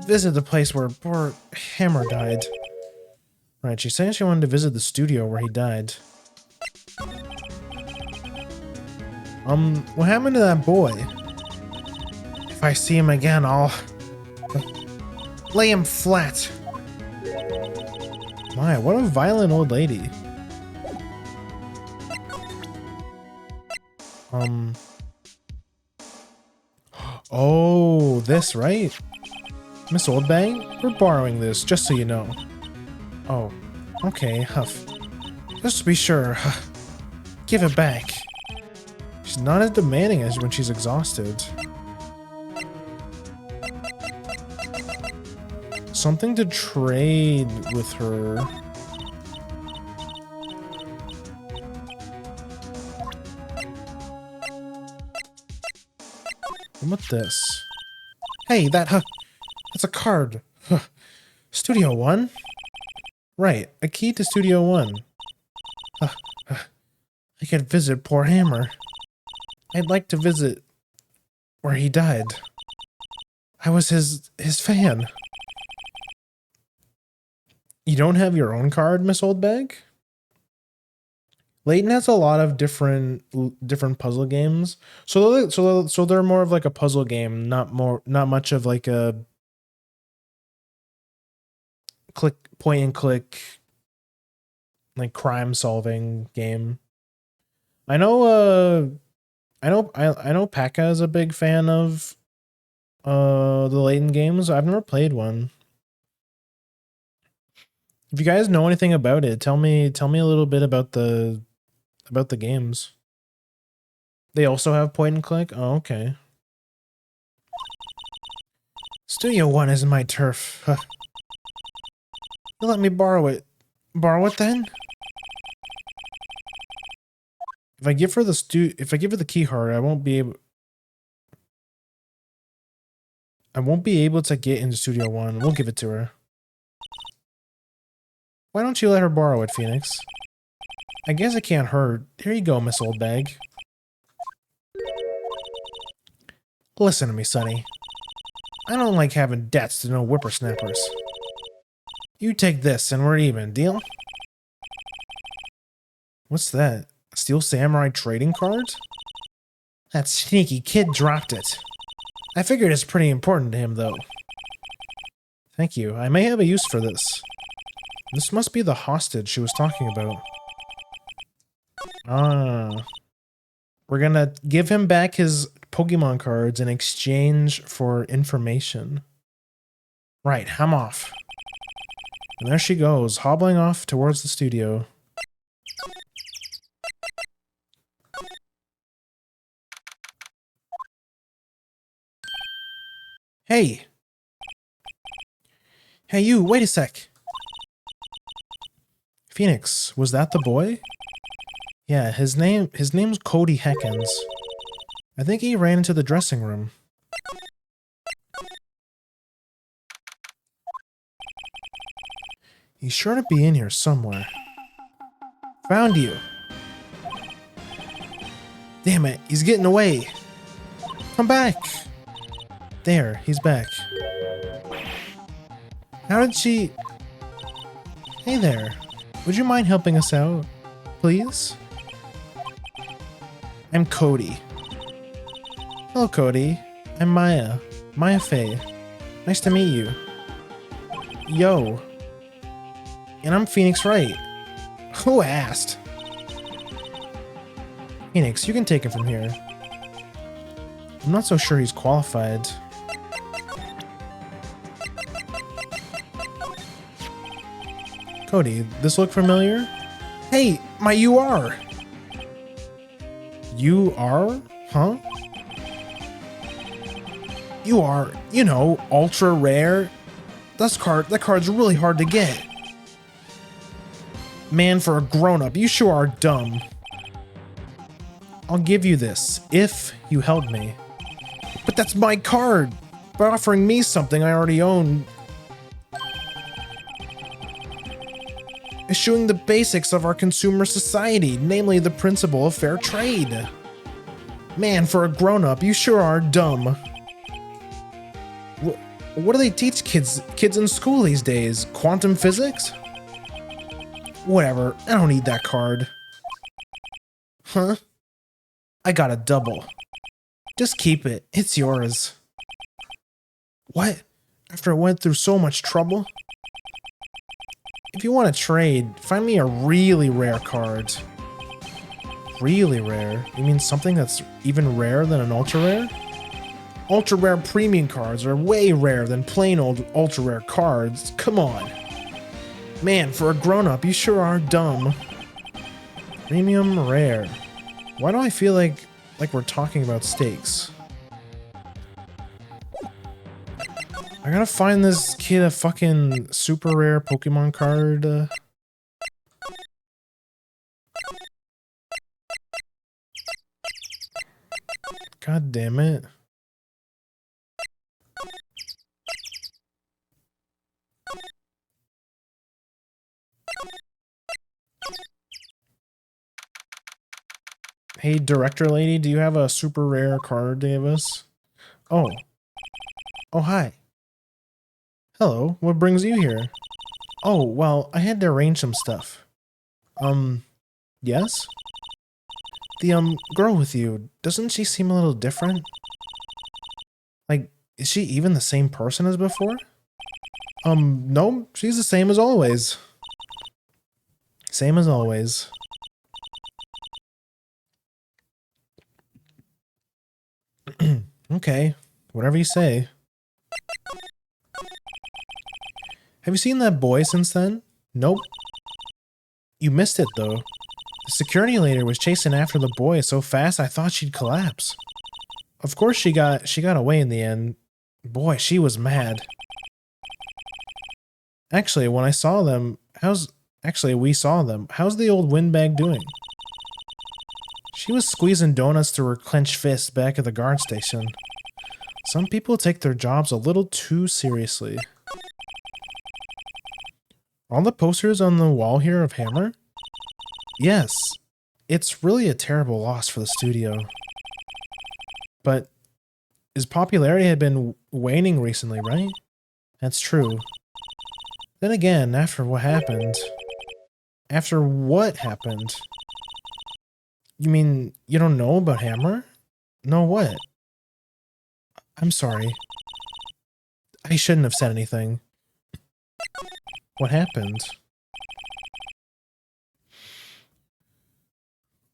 visit the place where poor Hammer died. Right, she said she wanted to visit the studio where he died. What happened to that boy? If I see him again, I'll lay him flat. My, what a violent old lady. Oh, this, right? Miss Oldbang? We're borrowing this, just so you know. Oh, okay, huff. Just to be sure, give it back. She's not as demanding as when she's exhausted. Something to trade with her. What's this? Hey, that's a card. Studio 1? Right, a key to Studio 1. I could visit poor Hammer. I'd like to visit where he died. I was his fan. You don't have your own card, Miss Oldbag? Layton has a lot of different puzzle games. So they're more of like a puzzle game, not much of like a point and click like crime solving game. I know Pekka is a big fan of the Layton games. I've never played one. If you guys know anything about it, tell me a little bit about the games. They also have point and click? Oh, okay. Studio 1 isn't my turf. You let me borrow it. Borrow it then? If I give her the key card, I won't be able to get into Studio 1. We'll give it to her. Why don't you let her borrow it, Phoenix? I guess it can't hurt. Here you go, Miss Oldbag. Listen to me, Sonny. I don't like having debts to no whippersnappers. You take this and we're even, deal? What's that? A Steel Samurai trading card? That sneaky kid dropped it. I figured it's pretty important to him, though. Thank you. I may have a use for this. This must be the hostage she was talking about. Ah. We're gonna give him back his Pokemon cards in exchange for information. Right, I'm off. And there she goes, hobbling off towards the studio. Hey! Hey you, wait a sec. Phoenix, was that the boy? Yeah, his name's Cody Heckens. I think he ran into the dressing room. He's sure to be in here somewhere. Found you. Damn it, he's getting away. Come back. There, he's back. How did she... Hey there. Would you mind helping us out, please? I'm Cody. Hello, Cody. I'm Maya. Maya Faye. Nice to meet you. Yo. And I'm Phoenix Wright. Who asked? Phoenix, you can take it from here. I'm not so sure he's qualified. Cody, this look familiar? Hey, my UR! UR? Huh? UR, you know, ultra rare. That card's really hard to get. Man, for a grown-up, you sure are dumb. I'll give you this, if you help me. But that's my card! By offering me something I already own. Eschewing the basics of our consumer society, namely the principle of fair trade. Man, for a grown-up, you sure are dumb. What do they teach kids in school these days? Quantum physics? Whatever, I don't need that card. Huh? I got a double. Just keep it, it's yours. What? After I went through so much trouble? If you want to trade, find me a really rare card. Really rare? You mean something that's even rarer than an ultra rare? Ultra rare premium cards are way rarer than plain old ultra rare cards. Come on. Man, for a grown-up, you sure are dumb. Premium rare. Why do I feel like we're talking about steaks? I gotta find this kid a fucking super rare Pokemon card. God damn it. Hey, director lady, do you have a super rare card to give us? Oh. Oh, hi. Hello, what brings you here? Oh, well, I had to arrange some stuff. Yes? The, girl with you, doesn't she seem a little different? Like, is she even the same person as before? No, she's the same as always. Same as always. Okay, whatever you say. Have you seen that boy since then? Nope. You missed it, though. The security lady was chasing after the boy so fast I thought she'd collapse. Of course she got away in the end. Boy, she was mad. Actually, when I saw them, we saw them. How's the old windbag doing? She was squeezing donuts through her clenched fist back at the guard station. Some people take their jobs a little too seriously. All the posters on the wall here of Hammer? Yes. It's really a terrible loss for the studio. But his popularity had been waning recently, right? That's true. Then again, after what happened... After what happened? You mean you don't know about Hammer? No, what? I'm sorry. I shouldn't have said anything. What happened?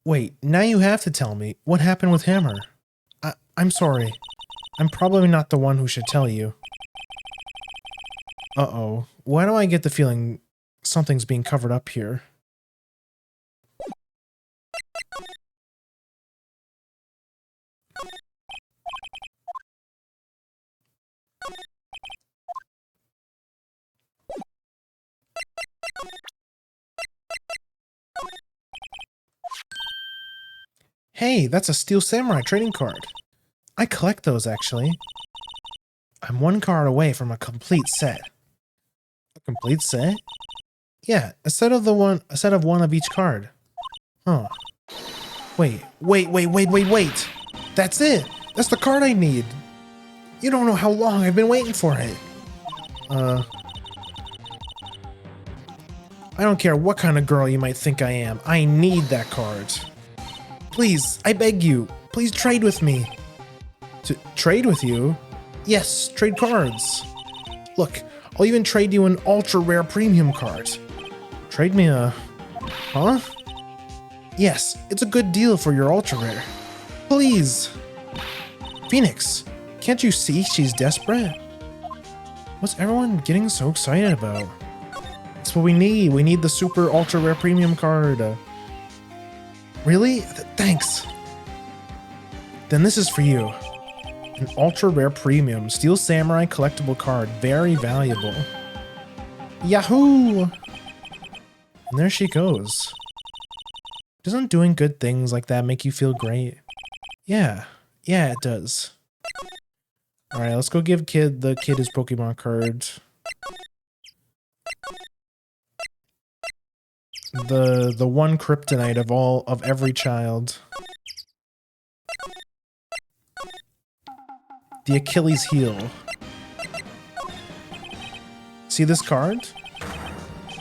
Wait, now you have to tell me. What happened with Hammer? I'm sorry. I'm probably not the one who should tell you. Uh-oh. Why do I get the feeling something's being covered up here? Hey, that's a Steel Samurai trading card. I collect those, actually. I'm one card away from a complete set. A complete set? Yeah, a set of one of each card. Huh. Wait. That's it! That's the card I need! You don't know how long I've been waiting for it. I don't care what kind of girl you might think I am. I need that card. Please, I beg you. Please trade with me. Trade with you? Yes, trade cards. Look, I'll even trade you an ultra rare premium card. Trade me a... Huh? Yes, it's a good deal for your ultra rare. Please. Phoenix, can't you see she's desperate? What's everyone getting so excited about? That's what we need. We need the super ultra rare premium card. Really? Thanks. Then this is for you. An ultra rare premium Steel Samurai collectible card. Very valuable. Yahoo! And there she goes. Doesn't doing good things like that make you feel great? Yeah, it does. Alright, let's go give the kid his Pokemon card. The one kryptonite of every child. The Achilles heel. See this card?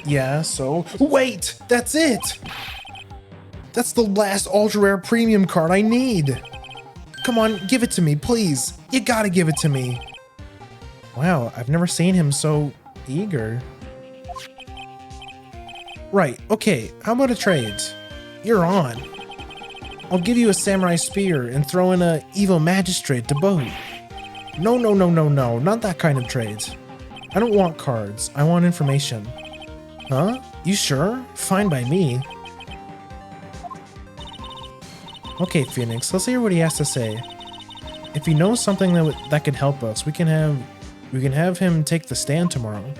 Yeah, so... Wait! That's it! That's the last ultra rare premium card I need! Come on, give it to me, please! You gotta give it to me! Wow, I've never seen him so eager. Right, okay, how about a trade? You're on. I'll give you a samurai spear and throw in a evil magistrate to boot. No, not that kind of trade. I don't want cards, I want information. Huh? You sure? Fine by me. Okay, Phoenix, let's hear what he has to say. If he knows something that could help us, we can have him take the stand tomorrow.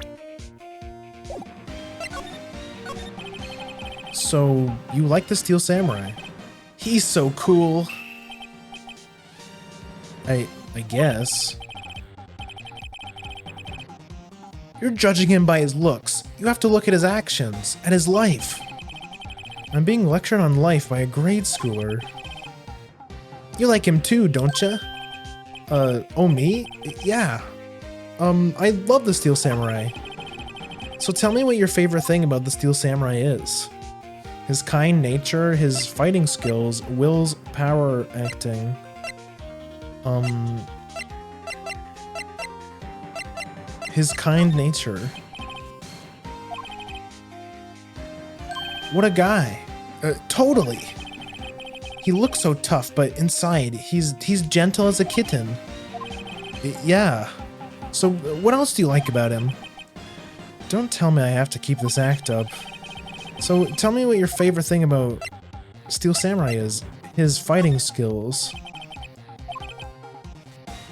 So, you like the Steel Samurai? He's so cool. I guess. You're judging him by his looks. You have to look at his actions, at his life. I'm being lectured on life by a grade schooler. You like him too, don't ya? Oh me? Yeah. I love the Steel Samurai. So tell me what your favorite thing about the Steel Samurai is. His kind nature, his fighting skills, Will's power acting. His kind nature. What a guy. Totally. He looks so tough, but inside, he's gentle as a kitten. Yeah. So, what else do you like about him? Don't tell me I have to keep this act up. So, tell me what your favorite thing about Steel Samurai is. His fighting skills.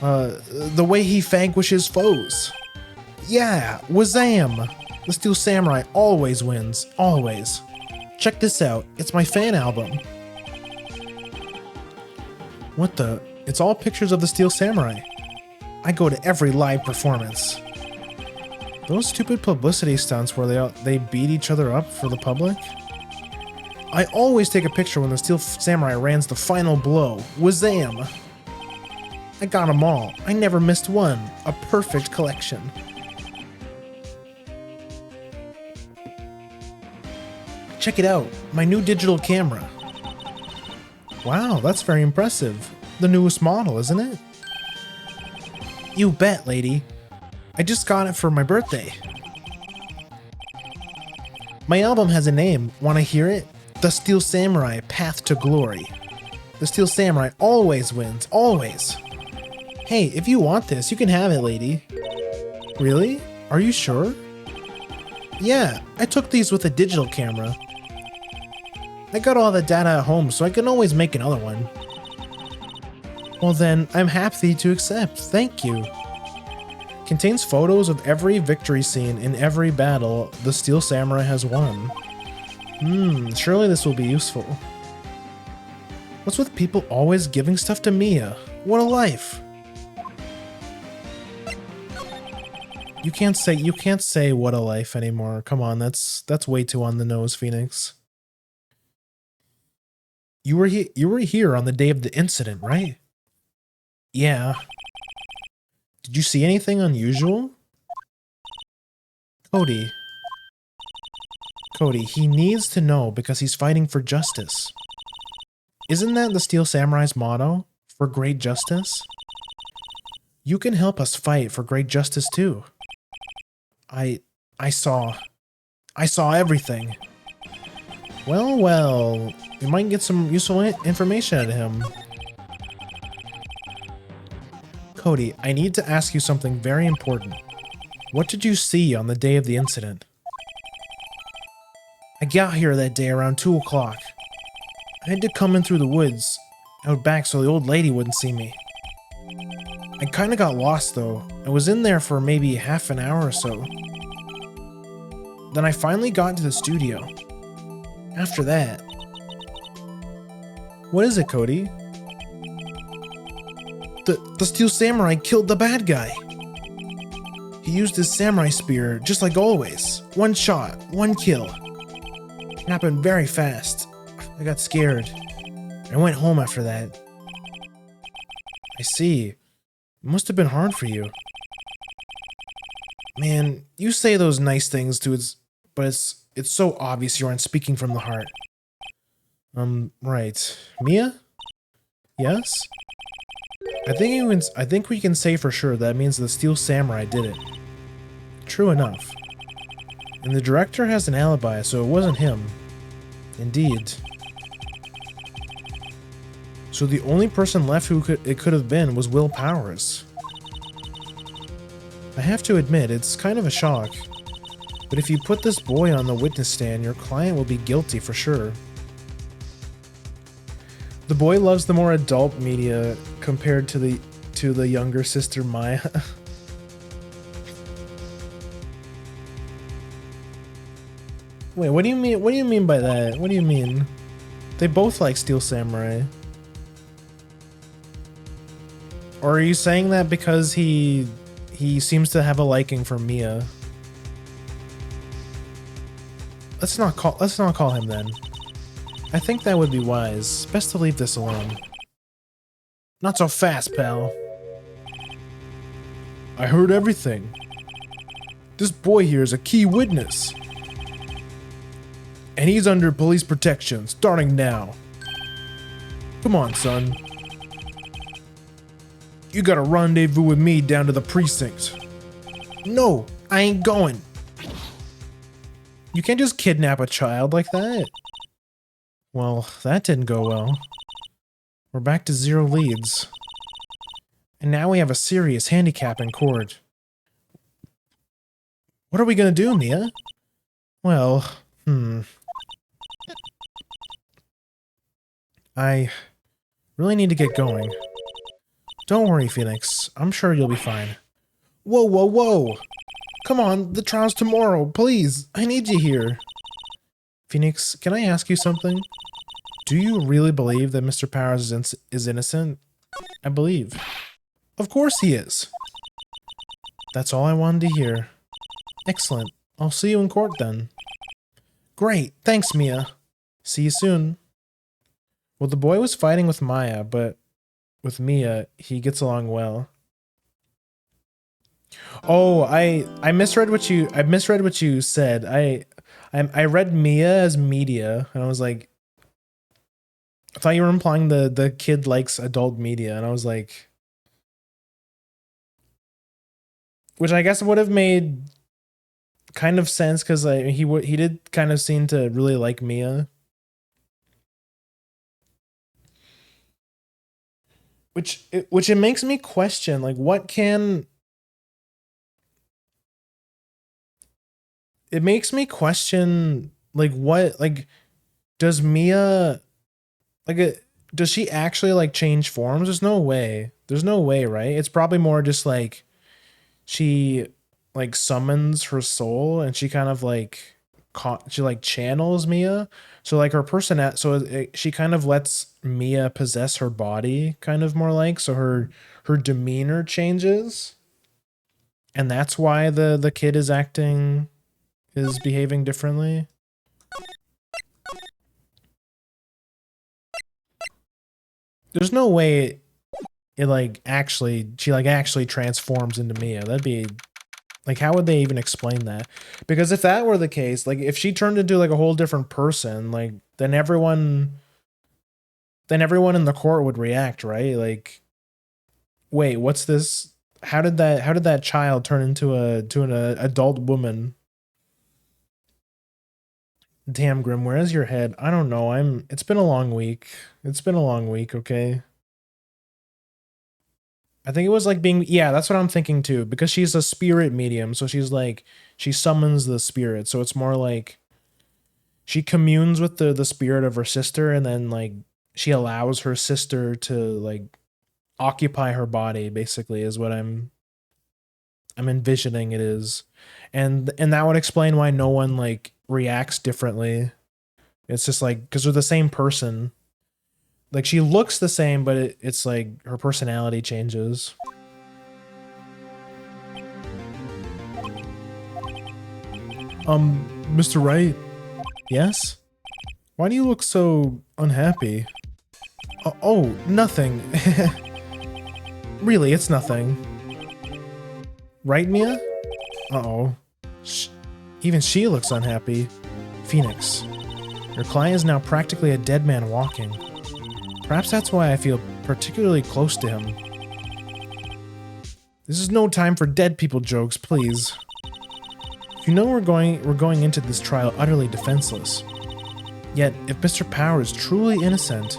The way he vanquishes foes. Yeah, wazam! The Steel Samurai always wins, always. Check this out, it's my fan album. What the? It's all pictures of the Steel Samurai. I go to every live performance. Those stupid publicity stunts where they beat each other up for the public? I always take a picture when the Steel Samurai lands the final blow. Wazam! I got them all. I never missed one. A perfect collection. Check it out, my new digital camera. Wow, that's very impressive. The newest model, isn't it? You bet, lady. I just got it for my birthday. My album has a name. Want to hear it? The Steel Samurai Path to Glory. The Steel Samurai always wins, always. Hey, if you want this, you can have it, lady. Really? Are you sure? Yeah, I took these with a digital camera. I got all the data at home, so I can always make another one. Well then, I'm happy to accept. Thank you. Contains photos of every victory scene in every battle the Steel Samurai has won. Surely this will be useful. What's with people always giving stuff to Mia? What a life! You can't say what a life anymore. Come on, that's way too on the nose, Phoenix. You were here on the day of the incident, right? Yeah. Did you see anything unusual? Cody, he needs to know because he's fighting for justice. Isn't that the Steel Samurai's motto? For great justice? You can help us fight for great justice too. I saw everything. Well, we might get some useful information out of him. Cody, I need to ask you something very important. What did you see on the day of the incident? I got here that day around 2 o'clock. I had to come in through the woods, out back so the old lady wouldn't see me. I kinda got lost though. I was in there for maybe half an hour or so. Then I finally got into the studio. After that... What is it, Cody? The Steel Samurai killed the bad guy. He used his samurai spear, just like always. One shot, one kill. It happened very fast. I got scared. I went home after that. I see. It must have been hard for you. Man, you say those nice things to us, but it's so obvious you aren't speaking from the heart. Right. Mia? Yes? I think we can say for sure that means the Steel Samurai did it. True enough. And the director has an alibi, so it wasn't him. Indeed. So the only person left who it could have been was Will Powers. I have to admit, it's kind of a shock. But if you put this boy on the witness stand, your client will be guilty for sure. The boy loves the more adult media compared to the younger sister Maya. Wait, what do you mean? What do you mean by that? What do you mean? They both like Steel Samurai. Or are you saying that because he seems to have a liking for Mia? Let's not call him then. I think that would be wise. Best to leave this alone. Not so fast, pal. I heard everything. This boy here is a key witness. And he's under police protection, starting now. Come on, son. You got a rendezvous with me down to the precinct. No, I ain't going. You can't just kidnap a child like that. Well, that didn't go well. We're back to 0 leads. And now we have a serious handicap in court. What are we gonna do, Mia? Well, I really need to get going. Don't worry, Phoenix. I'm sure you'll be fine. Whoa, whoa, whoa! Come on, the trial's tomorrow. Please, I need you here. Phoenix, can I ask you something? Do you really believe that Mr. Powers is innocent? I believe. Of course he is. That's all I wanted to hear. Excellent. I'll see you in court then. Great. Thanks, Mia. See you soon. Well, the boy was fighting with Maya, but with Mia, he gets along well. Oh, I misread what you said. I read Mia as media, and I was like, I thought you were implying the kid likes adult media, and I was like, which I guess would have made kind of sense because he did kind of seem to really like Mia, which it makes me question like it makes me question what does Mia does she actually like change forms? There's no way, right? It's probably more just like she like summons her soul and she kind of like she like channels Mia. So like her person she kind of lets Mia possess her body kind of more like so her demeanor changes. And that's why the kid is behaving differently. There's no way it like actually she like actually transforms into Mia. That'd be like how would they even explain that? Because if that were the case, like if she turned into like a whole different person, like then everyone in the court would react, right? Like wait, what's this? How did that child turn into an adult woman? Damn, Grim, where is your head? I don't know. It's been a long week. It's been a long week, okay? I think it was like being yeah, that's what I'm thinking too because she's a spirit medium, so she's like she summons the spirit. So it's more like she communes with the spirit of her sister and then like she allows her sister to like occupy her body basically is what I'm envisioning it is. And that would explain why no one like reacts differently. It's just like cuz they're the same person. Like she looks the same but it's like her personality changes. Mr. Wright? Yes? Why do you look so unhappy? Oh, nothing. Really, it's nothing. Right, Mia? Uh-oh. Even she looks unhappy. Phoenix, your client is now practically a dead man walking. Perhaps that's why I feel particularly close to him. This is no time for dead people jokes, please. You know we're going into this trial utterly defenseless. Yet, if Mr. Power is truly innocent,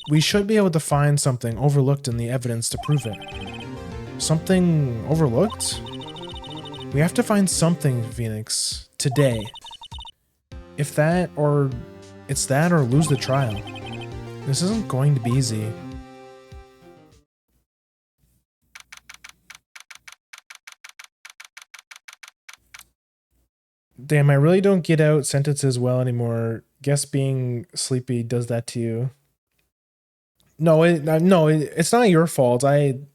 we should be able to find something overlooked in the evidence to prove it. Something overlooked? We have to find something, Phoenix, today. If that or it's that or lose the trial. This isn't going to be easy. Damn, I really don't get out sentences well anymore. Guess being sleepy does that to you. No, it's not your fault. It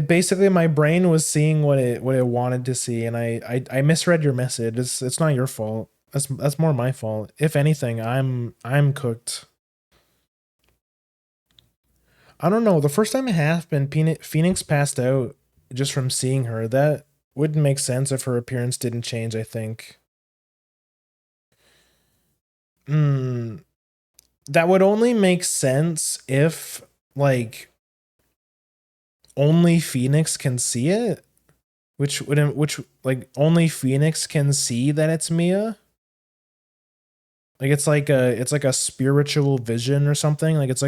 basically my brain was seeing what it wanted to see, and I misread your message. It's not your fault. That's more my fault. If anything, I'm cooked. I don't know. The first time it happened, Phoenix passed out just from seeing her. That wouldn't make sense if her appearance didn't change. I think. Hmm. That would only make sense if like only Phoenix can see it, which like only Phoenix can see that it's Mia. Like it's like a spiritual vision or something. Like it's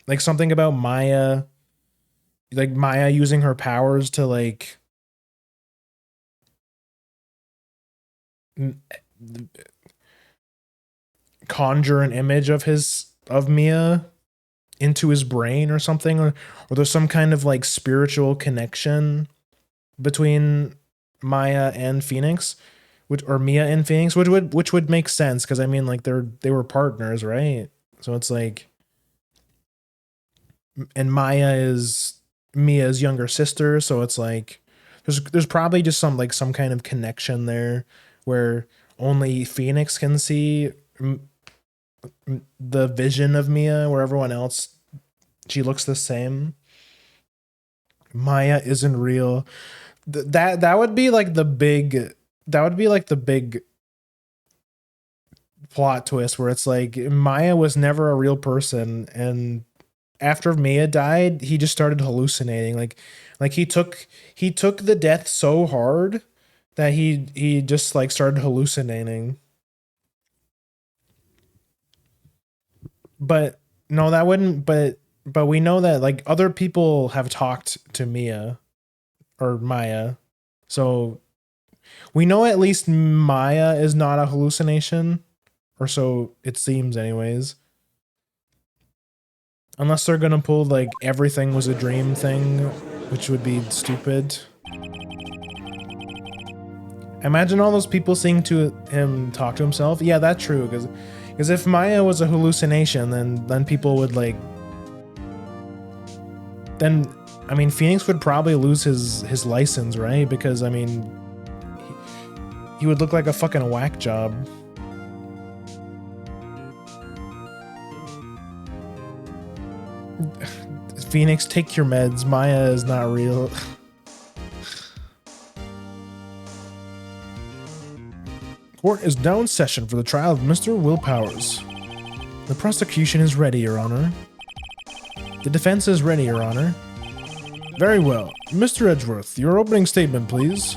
like something about Maya, like Maya using her powers to like conjure an image of Mia into his brain or something, or there's some kind of like spiritual connection between Maya and Phoenix, which or Mia and Phoenix, which would make sense because I mean like they were partners, right? So it's like, and Maya is Mia's younger sister, so it's like there's probably just some kind of connection there where only Phoenix can see the vision of Mia, where everyone else she looks the same. Maya isn't real. That would be like the big that would be like the big plot twist where it's like Maya was never a real person and after Mia died, he just started hallucinating. Like he took the death so hard that he just like started hallucinating. But no, that wouldn't but we know that like other people have talked to Mia or Maya. So we know at least Maya is not a hallucination, or so it seems, anyways. Unless they're gonna pull like everything was a dream thing, which would be stupid. Imagine all those people seeing to him talk to himself. Yeah, that's true. Because if Maya was a hallucination, then people would like. Then, I mean, Phoenix would probably lose his license, right? Because I mean, he would look like a fucking whack job. Phoenix, take your meds. Maya is not real. Court is now in session for the trial of Mr. Will Powers. The prosecution is ready, Your Honor. The defense is ready, Your Honor. Very well. Mr. Edgeworth, your opening statement, please.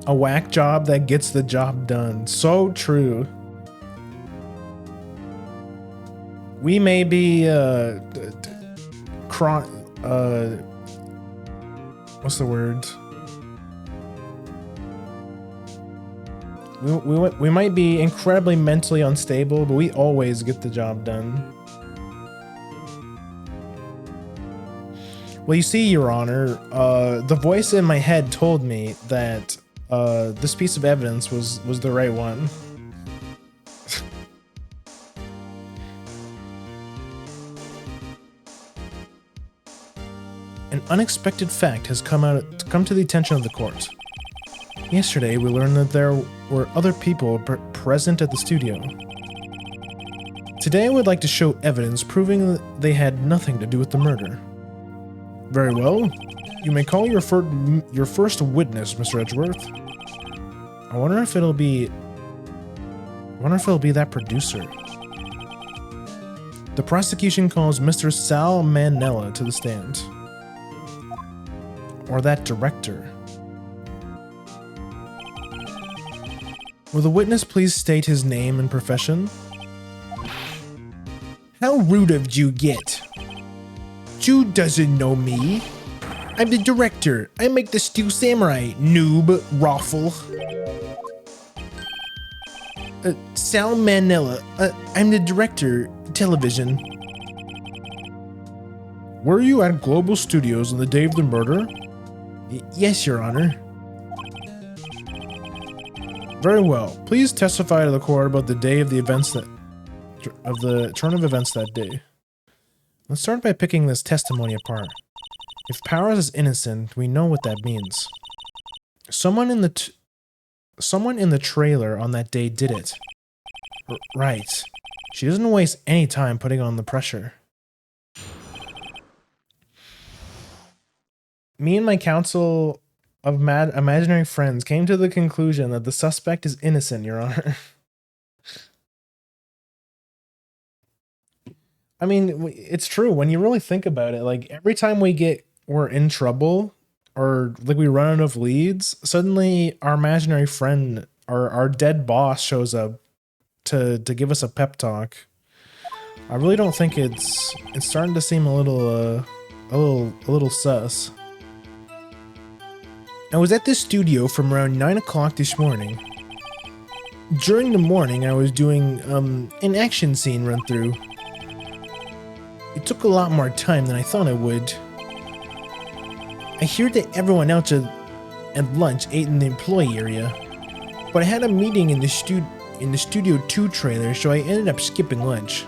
A whack job that gets the job done. So true. We may be, what's the word? We might be incredibly mentally unstable, but we always get the job done. Well, you see, Your Honor, the voice in my head told me that this piece of evidence was the right one. An unexpected fact has come to the attention of the court. Yesterday, we learned that there were other people present at the studio. Today, I would like to show evidence proving that they had nothing to do with the murder. Very well. You may call your first witness, Mr. Edgeworth. I wonder if it'll be that producer. The prosecution calls Mr. Sal Manella to the stand. Or that director. Will the witness please state his name and profession? How rude of you get. You doesn't know me. I'm the director. I make the Stew Samurai, noob, raffle. Sal Manella. I'm the director, television. Were you at Global Studios on the day of the murder? Yes, Your Honor. Very well. Please testify to the court about the day of the events the turn of events that day. Let's start by picking this testimony apart. If Powers is innocent, we know what that means. Someone in the trailer on that day did it. Right. She doesn't waste any time putting on the pressure. Me and my council of imaginary friends came to the conclusion that the suspect is innocent, Your Honor. I mean, it's true. When you really think about it, like every time we're in trouble or like we run out of leads, suddenly our imaginary friend or our dead boss shows up to give us a pep talk. I really don't think it's starting to seem a little sus. I was at the studio from around 9 o'clock this morning. During the morning, I was doing an action scene run through. It took a lot more time than I thought it would. I hear that everyone else at lunch ate in the employee area, but I had a meeting in the Studio 2 trailer, so I ended up skipping lunch.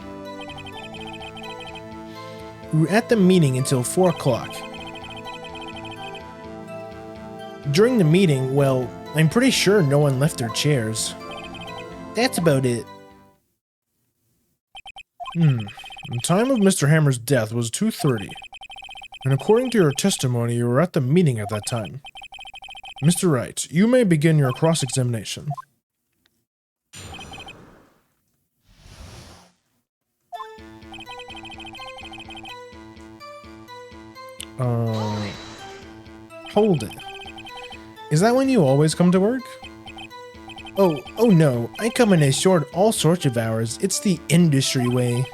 We were at the meeting until 4 o'clock. During the meeting, well, I'm pretty sure no one left their chairs. That's about it. The time of Mr. Hammer's death was 2:30, and according to your testimony, you were at the meeting at that time. Mr. Wright, you may begin your cross-examination. Hold it. Is that when you always come to work? Oh no, I come in all sorts of hours. It's the industry way.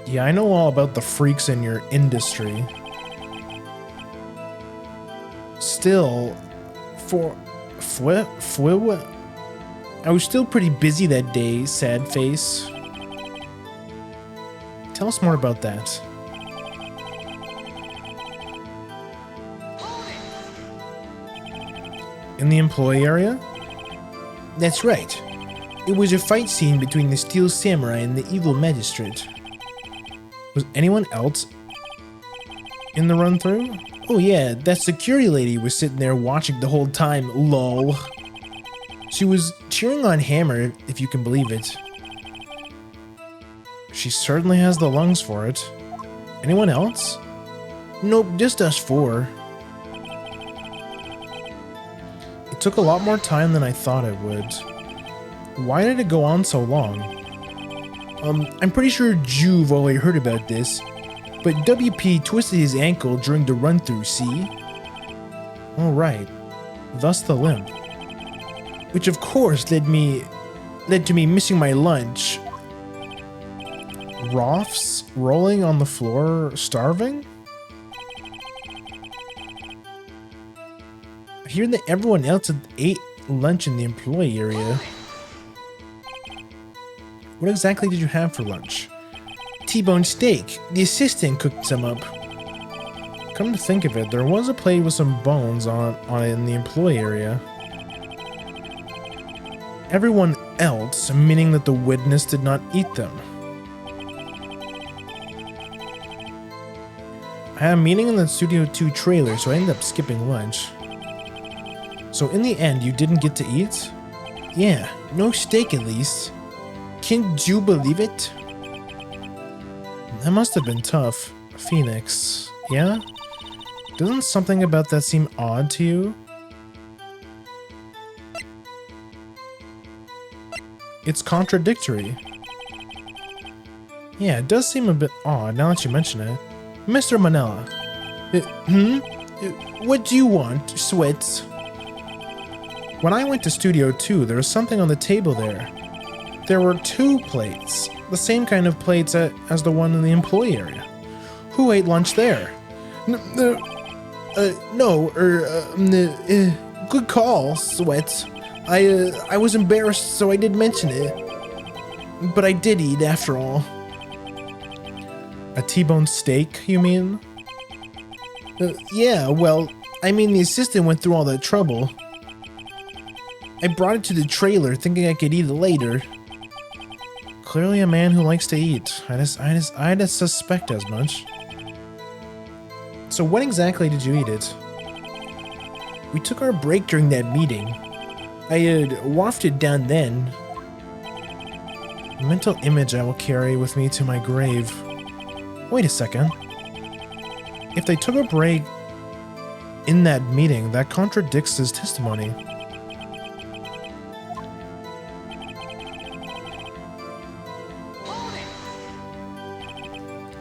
Yeah, I know all about the freaks in your industry. Still, I was still pretty busy that day, sad face. Tell us more about that. In the employee area? That's right. It was a fight scene between the Steel Samurai and the evil magistrate. Was anyone else in the run-through? Oh yeah, that security lady was sitting there watching the whole time, lol. She was cheering on Hammer, if you can believe it. She certainly has the lungs for it. Anyone else? Nope, just us four. It took a lot more time than I thought it would. Why did it go on so long? I'm pretty sure Juve already heard about this, but WP twisted his ankle during the run-through, see? Oh right, thus the limp. Which of course led to me missing my lunch. Roths rolling on the floor, starving? I hear that everyone else had ate lunch in the employee area. What exactly did you have for lunch? T-bone steak. The assistant cooked some up. Come to think of it, there was a plate with some bones on it in the employee area. Everyone else, meaning that the witness did not eat them. I had a meeting in the Studio 2 trailer, so I ended up skipping lunch. So in the end, you didn't get to eat? Yeah, no steak at least. Can you believe it? That must have been tough. Phoenix, yeah? Doesn't something about that seem odd to you? It's contradictory. Yeah, it does seem a bit odd now that you mention it. Mr. Manella. What do you want, Sweats? When I went to Studio 2, there was something on the table there. There were 2 plates, the same kind of plates as the one in the employee area. Who ate lunch there? No, good call, Sweats. I was embarrassed, so I did mention it. But I did eat after all. A T-bone steak, you mean? Yeah, well, I mean the assistant went through all that trouble. I brought it to the trailer thinking I could eat it later. Clearly a man who likes to eat. I just suspect as much. So when exactly did you eat it? We took our break during that meeting. I had wafted down then. A mental image I will carry with me to my grave. Wait a second. If they took a break in that meeting, that contradicts his testimony.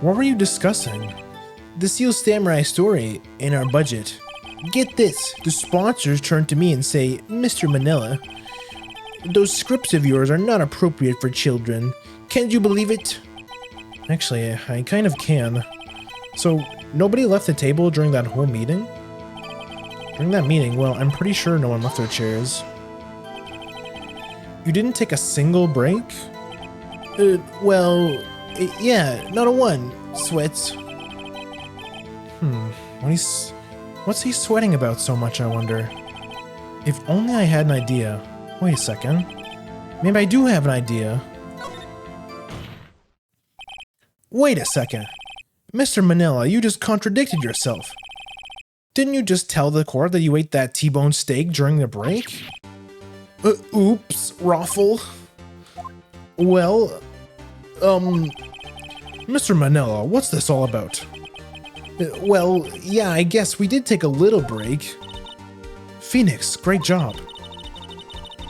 What were you discussing? The Steel Samurai story in our budget. Get this, the sponsors turn to me and say, Mr. Manila, those scripts of yours are not appropriate for children. Can't you believe it? Actually, I kind of can. So, nobody left the table during that whole meeting? During that meeting, well, I'm pretty sure no one left their chairs. You didn't take a single break? Well, yeah, not a one, Sweats. What's he sweating about so much, I wonder? If only I had an idea. Wait a second. Maybe I do have an idea. Wait a second. Mr. Manila, you just contradicted yourself. Didn't you just tell the court that you ate that T-bone steak during the break? Oops, Raffle. Well, Mr. Manila, what's this all about? Well, yeah, I guess we did take a little break. Phoenix, great job.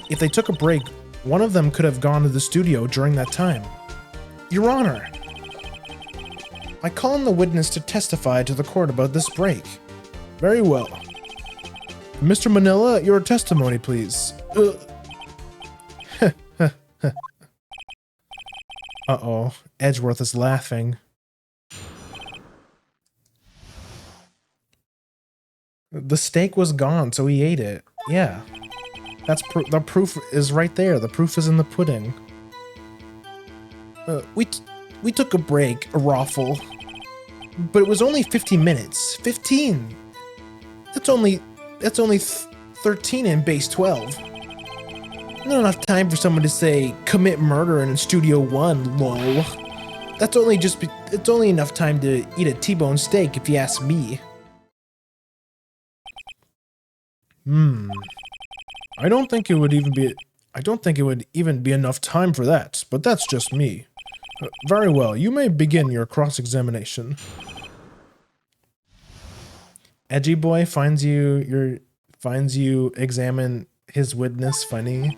If they took a break, one of them could have gone to the studio during that time. Your Honor, I call on the witness to testify to the court about this break. Very well. Mr. Manila, your testimony, please. Uh-oh, Edgeworth is laughing. The steak was gone, so he ate it. Yeah. That's the proof is right there. The proof is in the pudding. We took a break, a raffle. But it was only 15 minutes. 15! That's only 13 in base 12. Not enough time for someone to say, commit murder in Studio 1, lol. It's only enough time to eat a T-bone steak if you ask me. I don't think it would even be enough time for that, but that's just me. Very well, you may begin your cross-examination. Edgy boy finds you examine his witness funny.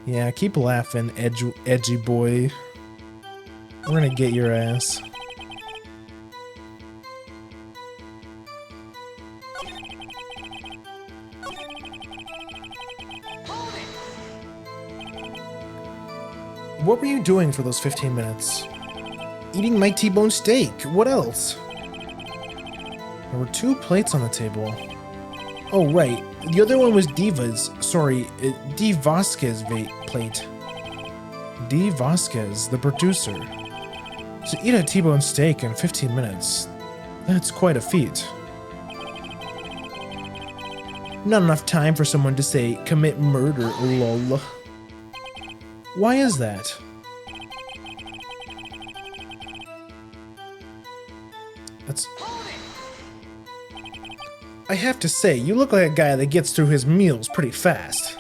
Yeah, keep laughing, edgy boy. We're gonna get your ass. What were you doing for those 15 minutes? Eating my T-bone steak. What else? There were 2 plates on the table. Oh, right. The other one was Diva's. Sorry, D. Vasquez plate. D. Vasquez, the producer. To eat a T-bone steak in 15 minutes. That's quite a feat. Not enough time for someone to say, commit murder, lol. Why is that? I have to say, you look like a guy that gets through his meals pretty fast.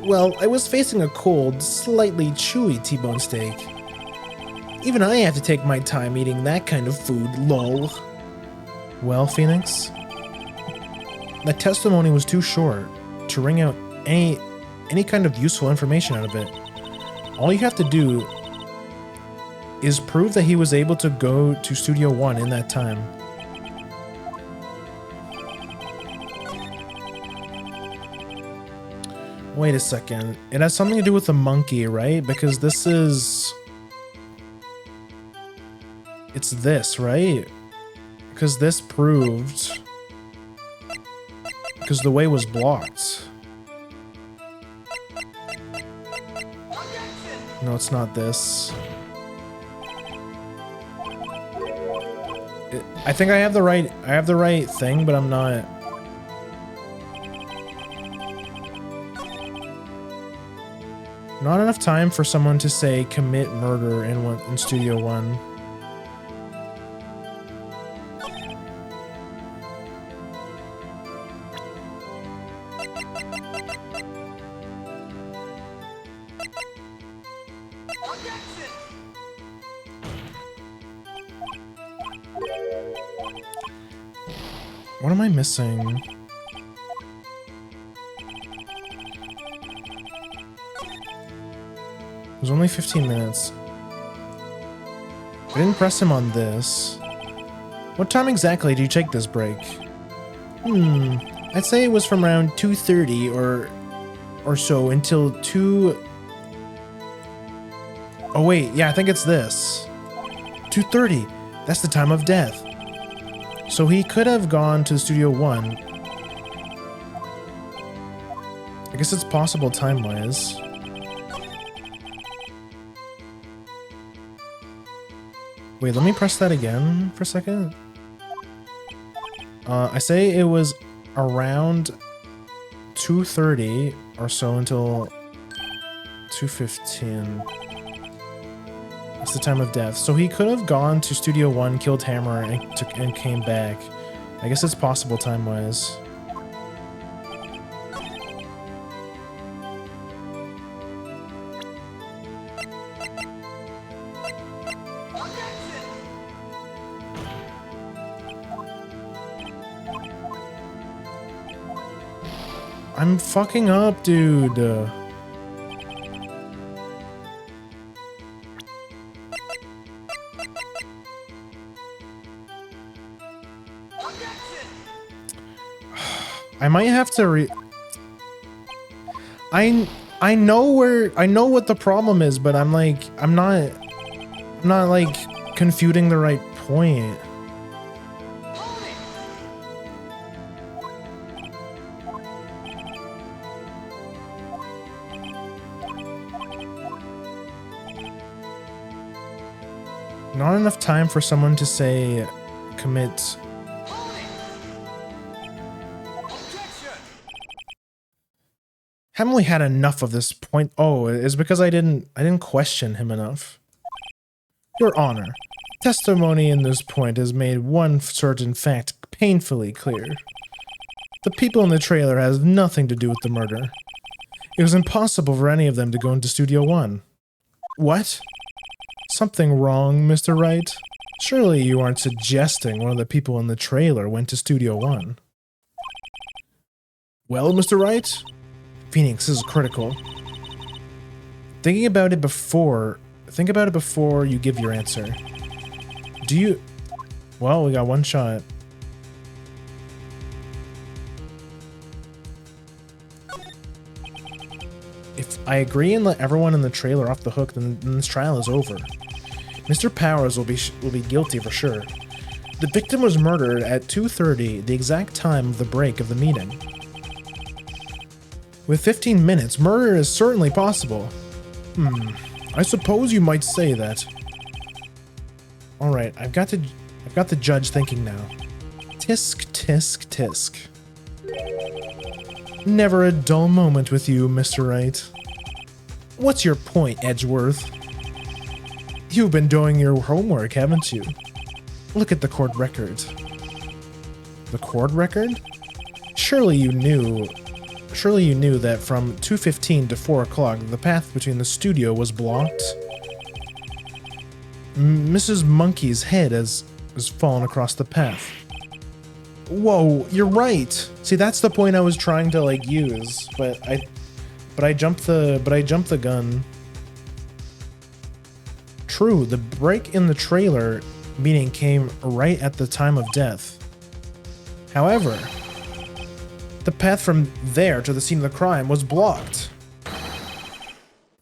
Well, I was facing a cold, slightly chewy T-bone steak. Even I have to take my time eating that kind of food, lol. Well, Phoenix, that testimony was too short to wring out any kind of useful information out of it. All you have to do is prove that he was able to go to Studio 1 in that time. Wait a second. It has something to do with the monkey, right? Because this is... It's this, right? Because this proved... Because the way was blocked. No, it's not this. I think I have the right thing, but I'm not. Not enough time for someone to say commit murder in Studio 1. What am I missing? It was only 15 minutes. I didn't press him on this. What time exactly do you take this break? I'd say it was from around 2:30 or so until 2... Oh wait, yeah, I think it's this. 2:30. That's the time of death. So he could have gone to Studio 1. I guess it's possible time-wise. Wait, let me press that again for a second. I say it was around 2:30 or so until 2:15. That's the time of death. So he could have gone to Studio 1, killed Hammer, and came back. I guess it's possible time-wise. I'm fucking up, dude. I might have to I know what the problem is, but I'm not like confuting the right point. Not enough time for someone to say commit. Haven't we had enough of this point? Oh, it's because I didn't question him enough. Your Honor, testimony in this point has made one certain fact painfully clear. The people in the trailer has nothing to do with the murder. It was impossible for any of them to go into Studio One. What? Something wrong, Mr. Wright? Surely you aren't suggesting one of the people in the trailer went to Studio One. Well, Mr. Wright? Phoenix, this is critical. Think about it before you give your answer. Well, we got one shot. If I agree and let everyone in the trailer off the hook, then this trial is over. Mr. Powers will be guilty for sure. The victim was murdered at 2:30, the exact time of the break of the meeting. With 15 minutes, murder is certainly possible. I suppose you might say that. Alright, I've got the judge thinking now. Tisk, tisk, tisk. Never a dull moment with you, Mr. Wright. What's your point, Edgeworth? You've been doing your homework, haven't you? Look at the court record. The court record? Surely you knew that from 2:15 to 4 o'clock, the path between the studio was blocked. Mrs. Monkey's head has fallen across the path. Whoa, you're right. See, that's the point I was trying to like use, but I jumped the gun. True, the break in the trailer meeting came right at the time of death. However, the path from there to the scene of the crime was blocked.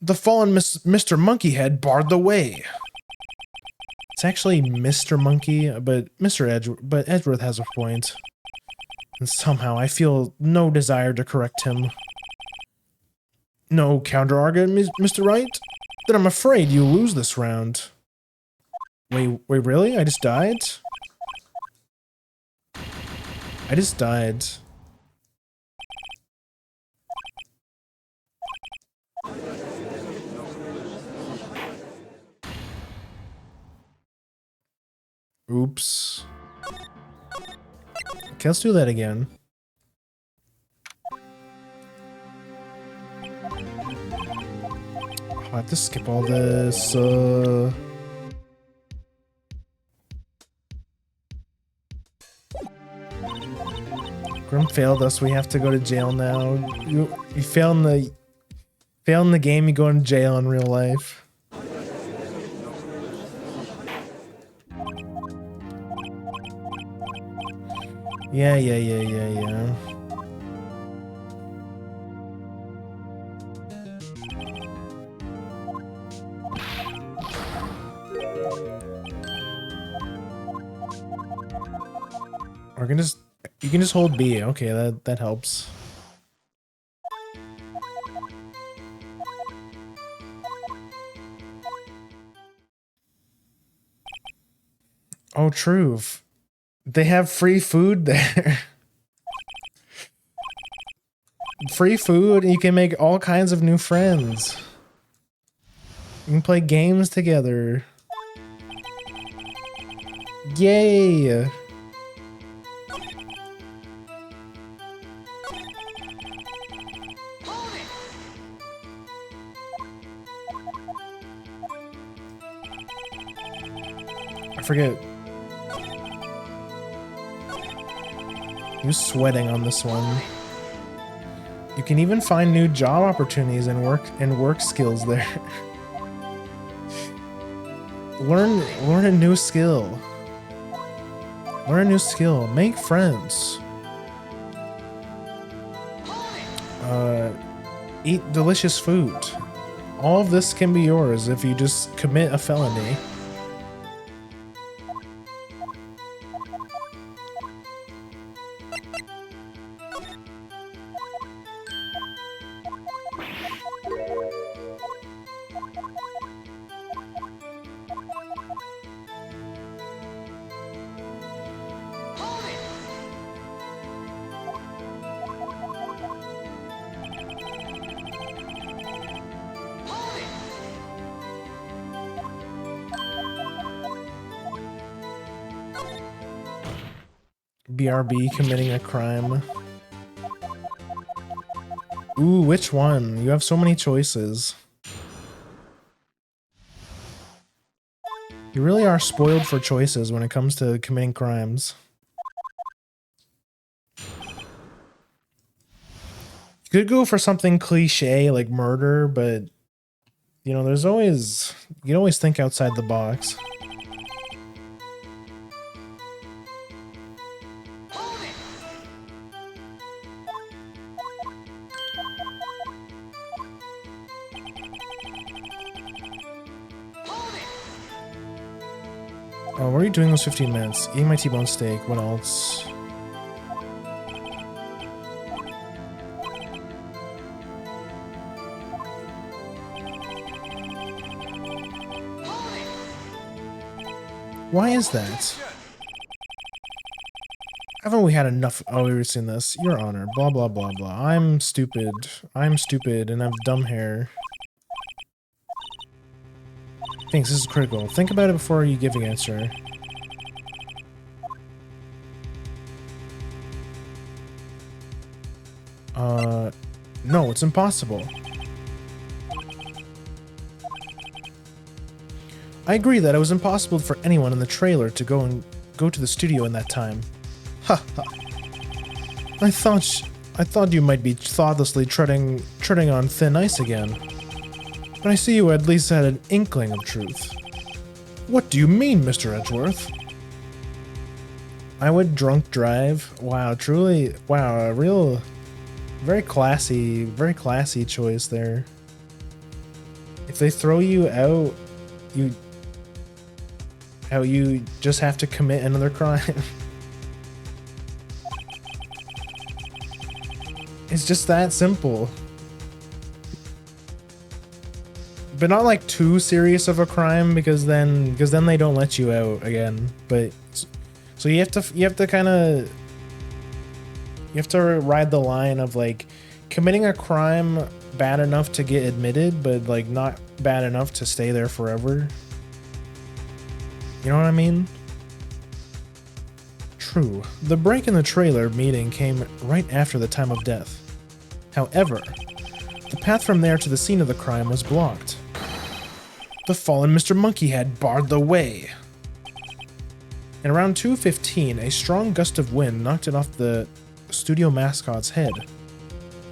The fallen Mr. Monkeyhead barred the way. It's actually Mr. Monkey, but Edgeworth has a point. And somehow I feel no desire to correct him. No counter-argument, Mr. Wright? Then I'm afraid you lose this round. Wait, really? I just died? I just died. Oops. Okay, let's do that again. I have to skip all this. Grim failed us. We have to go to jail now. You fail in the game. You go in jail in real life. Yeah. You can just hold B. Okay, that helps. Oh, true. They have free food there. Free food, and you can make all kinds of new friends. You can play games together. Yay! I forget. Who's sweating on this one? You can even find new job opportunities and work skills there. Learn a new skill. Learn a new skill. Make friends. Eat delicious food. All of this can be yours if you just commit a felony. BRB committing a crime. Ooh, which one? You have so many choices. You really are spoiled for choices when it comes to committing crimes. You could go for something cliche like murder, but you know, there's always, you can always think outside the box. Oh, what are you doing those 15 minutes? Eating my T-bone steak. What else? Why is that? Haven't we had enough? Oh, we've seen this. Your Honor. Blah, blah, blah, blah. I'm stupid. I'm stupid and I have dumb hair. Thanks, this is critical. Think about it before you give the answer. No, it's impossible. I agree that it was impossible for anyone in the trailer to go to the studio in that time. Ha ha. I thought you might be thoughtlessly treading on thin ice again. But I see you at least had an inkling of truth. What do you mean, Mr. Edgeworth? I would drunk drive. Wow, truly, wow, a real, very classy choice there. If they throw you out, you just have to commit another crime. It's just that simple. But not like too serious of a crime because then they don't let you out again. But so you have to kind of ride the line of like committing a crime bad enough to get admitted, but like not bad enough to stay there forever. You know what I mean? True. The break in the trailer meeting came right after the time of death. However, the path from there to the scene of the crime was blocked. The fallen Mr. Monkey had barred the way. And around 2:15, a strong gust of wind knocked it off the studio mascot's head.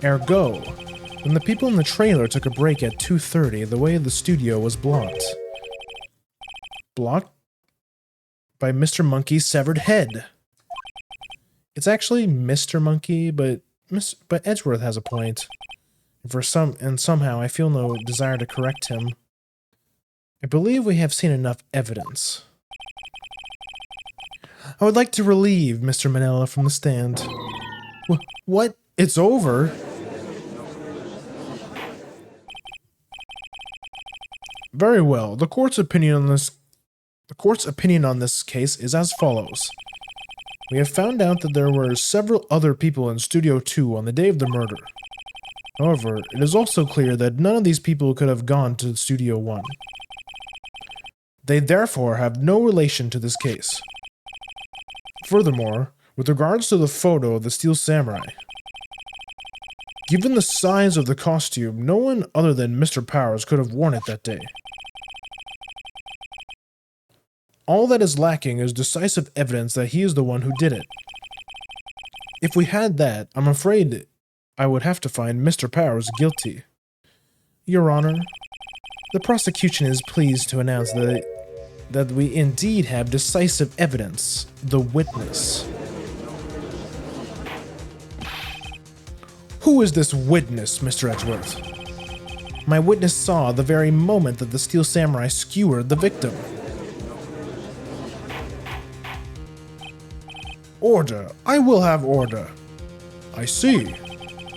Ergo, when the people in the trailer took a break at 2:30, the way of the studio was blocked. Blocked by Mr. Monkey's severed head. It's actually Mr. Monkey, but Edgeworth has a point. And somehow I feel no desire to correct him. I believe we have seen enough evidence. I would like to relieve Mr. Manella from the stand. What? It's over? Very well. The court's opinion on this case is as follows. We have found out that there were several other people in Studio 2 on the day of the murder. However, it is also clear that none of these people could have gone to Studio 1. They therefore have no relation to this case. Furthermore, with regards to the photo of the Steel Samurai, given the size of the costume, no one other than Mr. Powers could have worn it that day. All that is lacking is decisive evidence that he is the one who did it. If we had that, I'm afraid I would have to find Mr. Powers guilty. Your Honor, the prosecution is pleased to announce that we indeed have decisive evidence, the witness. Who is this witness, Mr. Edgeworth? My witness saw the very moment that the Steel Samurai skewered the victim. Order. I will have order. I see.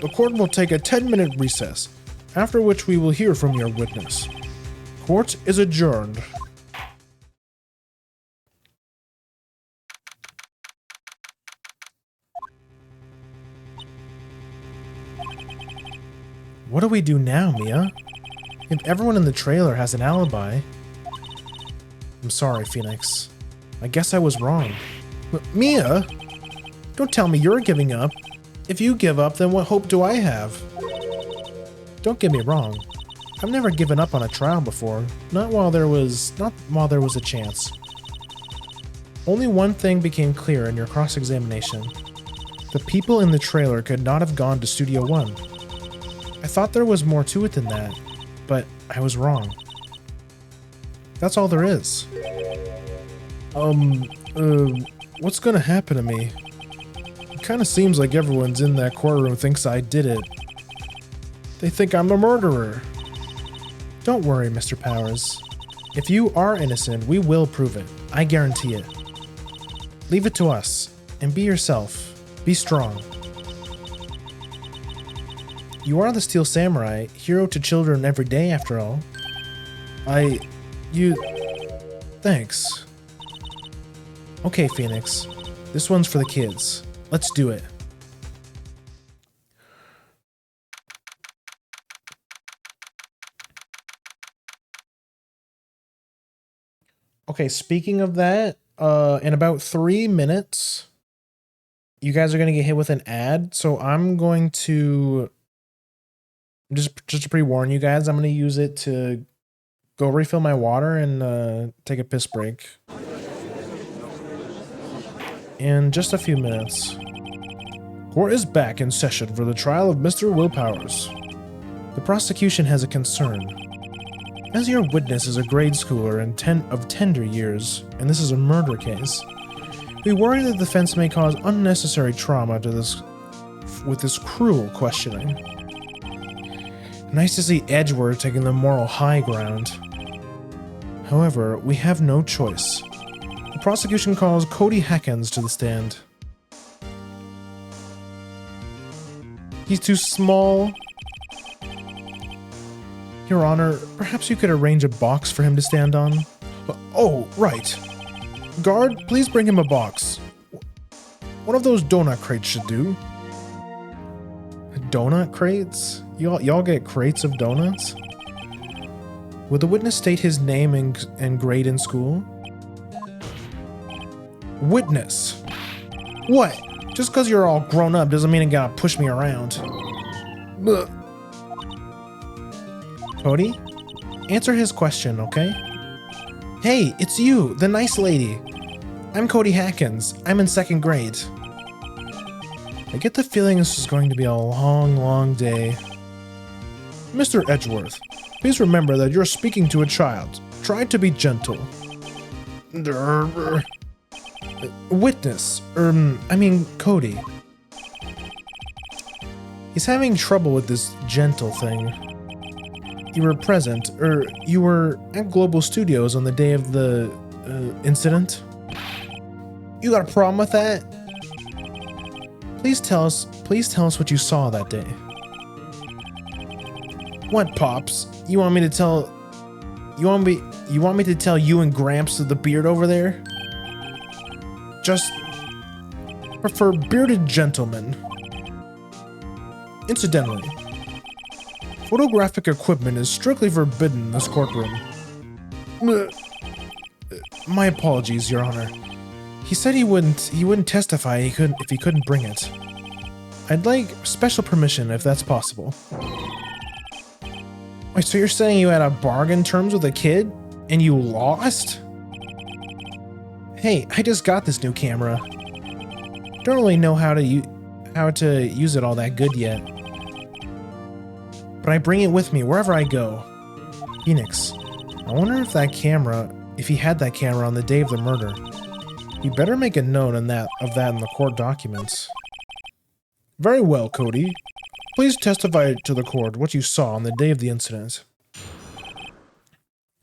The court will take a 10-minute recess, after which we will hear from your witness. Court is adjourned. What do we do now, Mia? If everyone in the trailer has an alibi... I'm sorry, Phoenix. I guess I was wrong. Mia? Don't tell me you're giving up. If you give up, then what hope do I have? Don't get me wrong. I've never given up on a trial before. Not while there was a chance. Only one thing became clear in your cross-examination. The people in the trailer could not have gone to Studio One. I thought there was more to it than that, but I was wrong. That's all there is. What's gonna happen to me? It kinda seems like everyone's in that courtroom thinks I did it. They think I'm the murderer. Don't worry, Mr. Powers. If you are innocent, we will prove it. I guarantee it. Leave it to us, and be yourself. Be strong. You are the Steel Samurai, hero to children every day after all. Thanks. Okay, Phoenix. This one's for the kids. Let's do it. Okay, speaking of that, in about 3 minutes, you guys are going to get hit with an ad. So I'm going to just to pre-warn you guys, I'm going to use it to go refill my water and take a piss break. In just a few minutes. Court is back in session for the trial of Mr. Will Powers. The prosecution has a concern. As your witness is a grade schooler of tender years, and this is a murder case, we worry that the defense may cause unnecessary trauma to with this cruel questioning. Nice to see Edgeworth taking the moral high ground. However, we have no choice. The prosecution calls Cody Hackens to the stand. He's too small. Your Honor, perhaps you could arrange a box for him to stand on? Oh, right. Guard, please bring him a box. One of those donut crates should do. Donut crates? Y'all get crates of donuts? Will the witness state his name and grade in school? Witness. What? Just because you're all grown up doesn't mean you gotta push me around. Ugh. Cody? Answer his question, okay? Hey, it's you, the nice lady. I'm Cody Hackens. I'm in 2nd grade. I get the feeling this is going to be a long, long day. Mr. Edgeworth, please remember that you're speaking to a child. Try to be gentle. Witness, Cody. He's having trouble with this gentle thing. You were present, you were at Global Studios on the day of the, incident? You got a problem with that? Please tell us what you saw that day. What, Pops? You want me to tell you and Gramps of the beard over there? Just prefer bearded gentlemen. Incidentally, photographic equipment is strictly forbidden in this courtroom. My apologies, Your Honor. He said he wouldn't testify if he couldn't bring it. I'd like special permission if that's possible. Wait, so you're saying you had a bargain terms with a kid and you lost? Hey, I just got this new camera. Don't really know how to use it all that good yet. But I bring it with me wherever I go. Phoenix, I wonder if he had that camera on the day of the murder. You better make a note of that in the court documents. Very well, Cody. Please testify to the court what you saw on the day of the incident.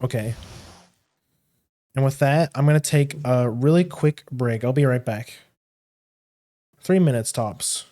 Okay. And with that, I'm going to take a really quick break. I'll be right back. 3 minutes tops.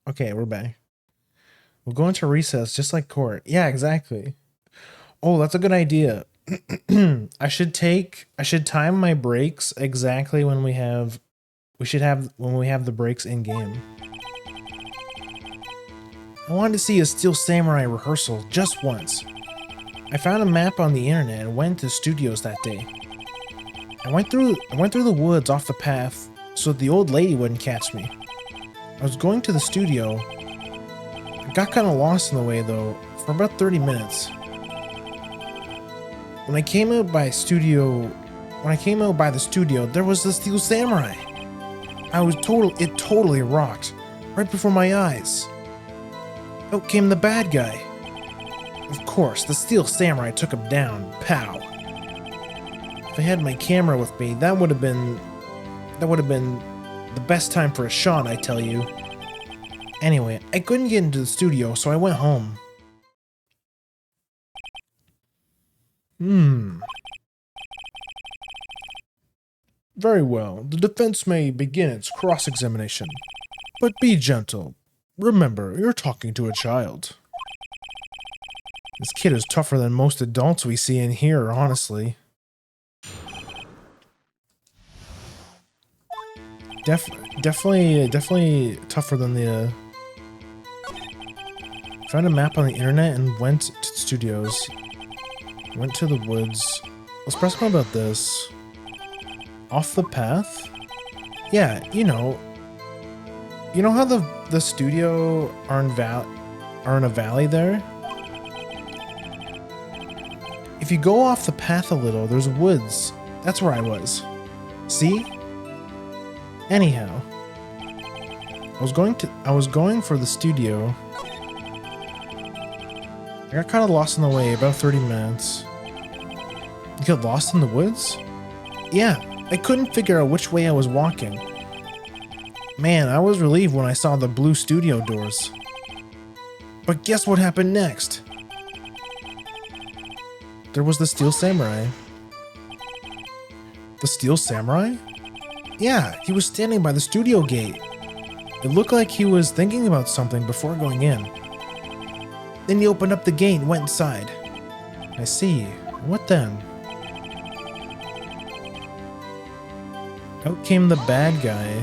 Okay, we're back. We'll go into recess just like court. Yeah, exactly. Oh, that's a good idea. I should time my breaks exactly when when we have the breaks in game. I wanted to see a Steel Samurai rehearsal just once. I found a map on the internet and went to studios that day. I went through the woods off the path so the old lady wouldn't catch me. I was going to the studio. I got kind of lost in the way though for about 30 minutes. When I came out by the studio, there was the Steel Samurai. It totally rocked right before my eyes. Out came the bad guy. Of course, the Steel Samurai took him down. Pow. If I had my camera with me, that would have been the best time for a shot, I tell you. Anyway, I couldn't get into the studio, so I went home. Very well. The defense may begin its cross-examination. But be gentle. Remember, you're talking to a child. This kid is tougher than most adults we see in here, honestly. Definitely tougher than the... Found a map on the internet and went to the studios. Went to the woods. Let's press more about this. Off the path? Yeah, you know how the studio are in a valley there? If you go off the path a little, there's woods. That's where I was. See? Anyhow, I was going for the studio. I got kind of lost in the way, about 30 minutes. You got lost in the woods? Yeah, I couldn't figure out which way I was walking. Man, I was relieved when I saw the blue studio doors. But guess what happened next? There was the Steel Samurai. The Steel Samurai? Yeah, he was standing by the studio gate. It looked like he was thinking about something before going in. Then he opened up the gate and went inside. I see. What then? Out came the bad guy.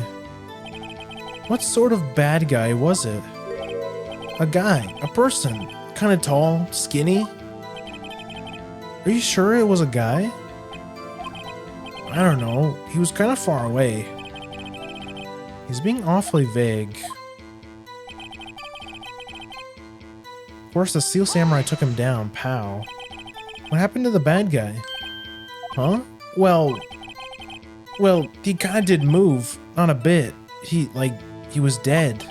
What sort of bad guy was it? A guy, a person, kind of tall, skinny. Are you sure it was a guy? I don't know, he was kind of far away. He's being awfully vague. Of course, the Steel Samurai took him down, pow. What happened to the bad guy? Huh? Well, he kinda didn't move, not a bit. He was dead.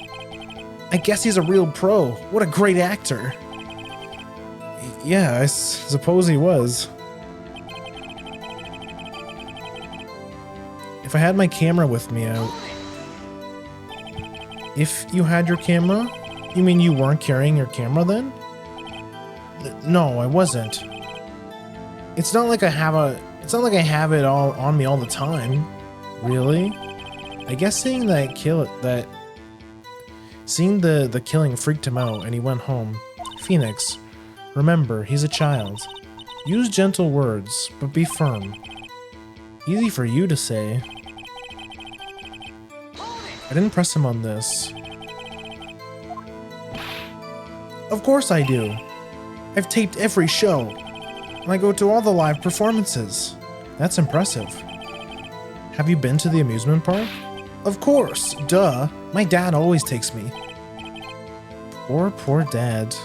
I guess he's a real pro. What a great actor. Yeah, I suppose he was. If I had my camera with me, If you had your camera? You mean you weren't carrying your camera then? No, I wasn't. It's not like I have it all on me all the time. Really? I guess seeing the killing freaked him out and he went home. Phoenix, remember, he's a child. Use gentle words, but be firm. Easy for you to say. I didn't press him on this. Of course I do. I've taped every show. And I go to all the live performances. That's impressive. Have you been to the amusement park? Of course, duh. My dad always takes me. Poor dad.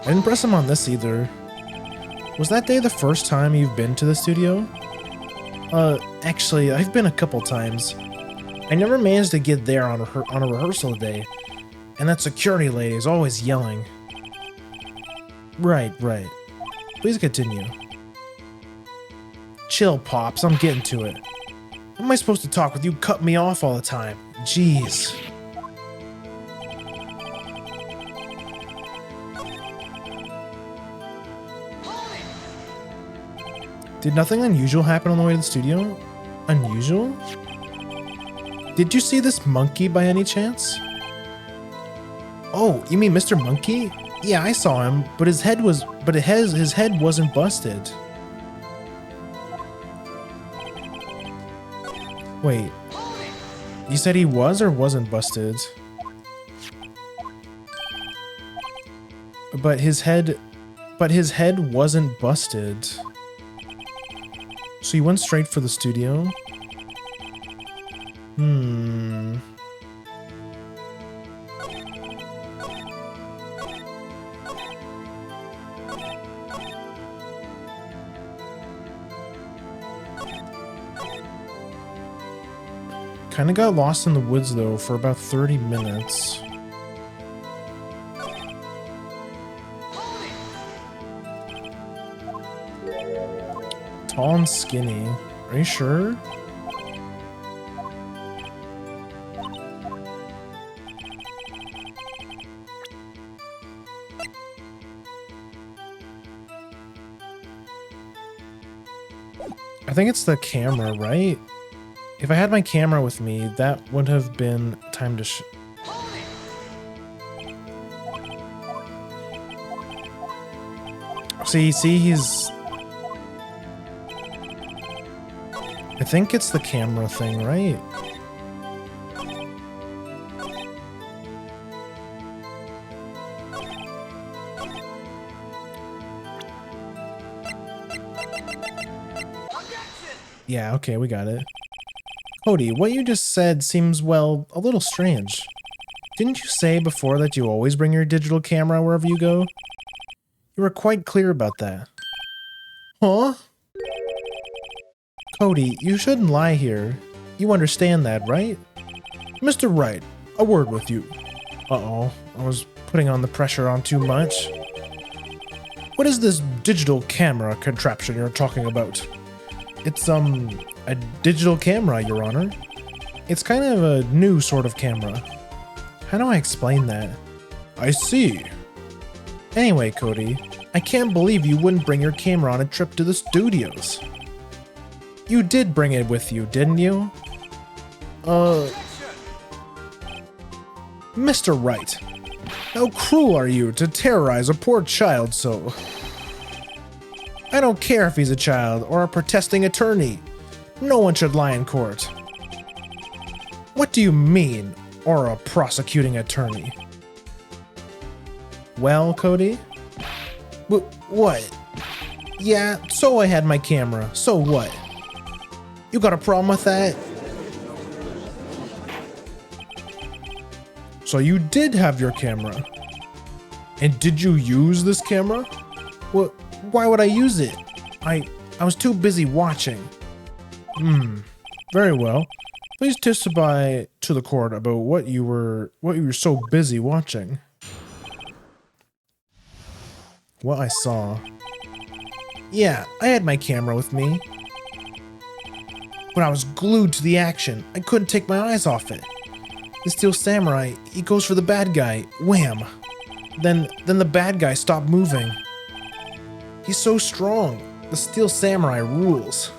I didn't press him on this either. Was that day the first time you've been to the studio? Actually, I've been a couple times. I never managed to get there on a rehearsal day, and that security lady is always yelling. Right. Please continue. Chill, Pops, I'm getting to it. How am I supposed to talk with you cutting me off all the time? Jeez. Did nothing unusual happen on the way to the studio? Unusual? Did you see this monkey by any chance? Oh, you mean Mr. Monkey? Yeah, I saw him, but his head wasn't busted. Wait. You said he was or wasn't busted? But his head wasn't busted. So he went straight for the studio? Kinda got lost in the woods though for about 30 minutes. Tall and skinny. Are you sure? I think it's the camera, right? If I had my camera with me, that would have been time to See, he's... I think it's the camera thing, right? Yeah, okay, we got it. Cody, what you just said seems, well, a little strange. Didn't you say before that you always bring your digital camera wherever you go? You were quite clear about that. Huh? Cody, you shouldn't lie here. You understand that, right? Mr. Wright, a word with you. Uh-oh, I was putting on the pressure on too much. What is this digital camera contraption you're talking about? It's, a digital camera, Your Honor. It's kind of a new sort of camera. How do I explain that? I see. Anyway, Cody, I can't believe you wouldn't bring your camera on a trip to the studios. You did bring it with you, didn't you? Mr. Wright, how cruel are you to terrorize a poor child so? I don't care if he's a child or a protesting attorney. No one should lie in court. What do you mean, or a prosecuting attorney? Well, Cody? What? Yeah, so I had my camera. So what? You got a problem with that? So you did have your camera. And did you use this camera? Well, why would I use it? I was too busy watching. Very well. Please testify to the court about what you were so busy watching. What I saw. Yeah, I had my camera with me. But I was glued to the action. I couldn't take my eyes off it. The Steel Samurai, he goes for the bad guy. Wham! Then the bad guy stopped moving. He's so strong. The Steel Samurai rules.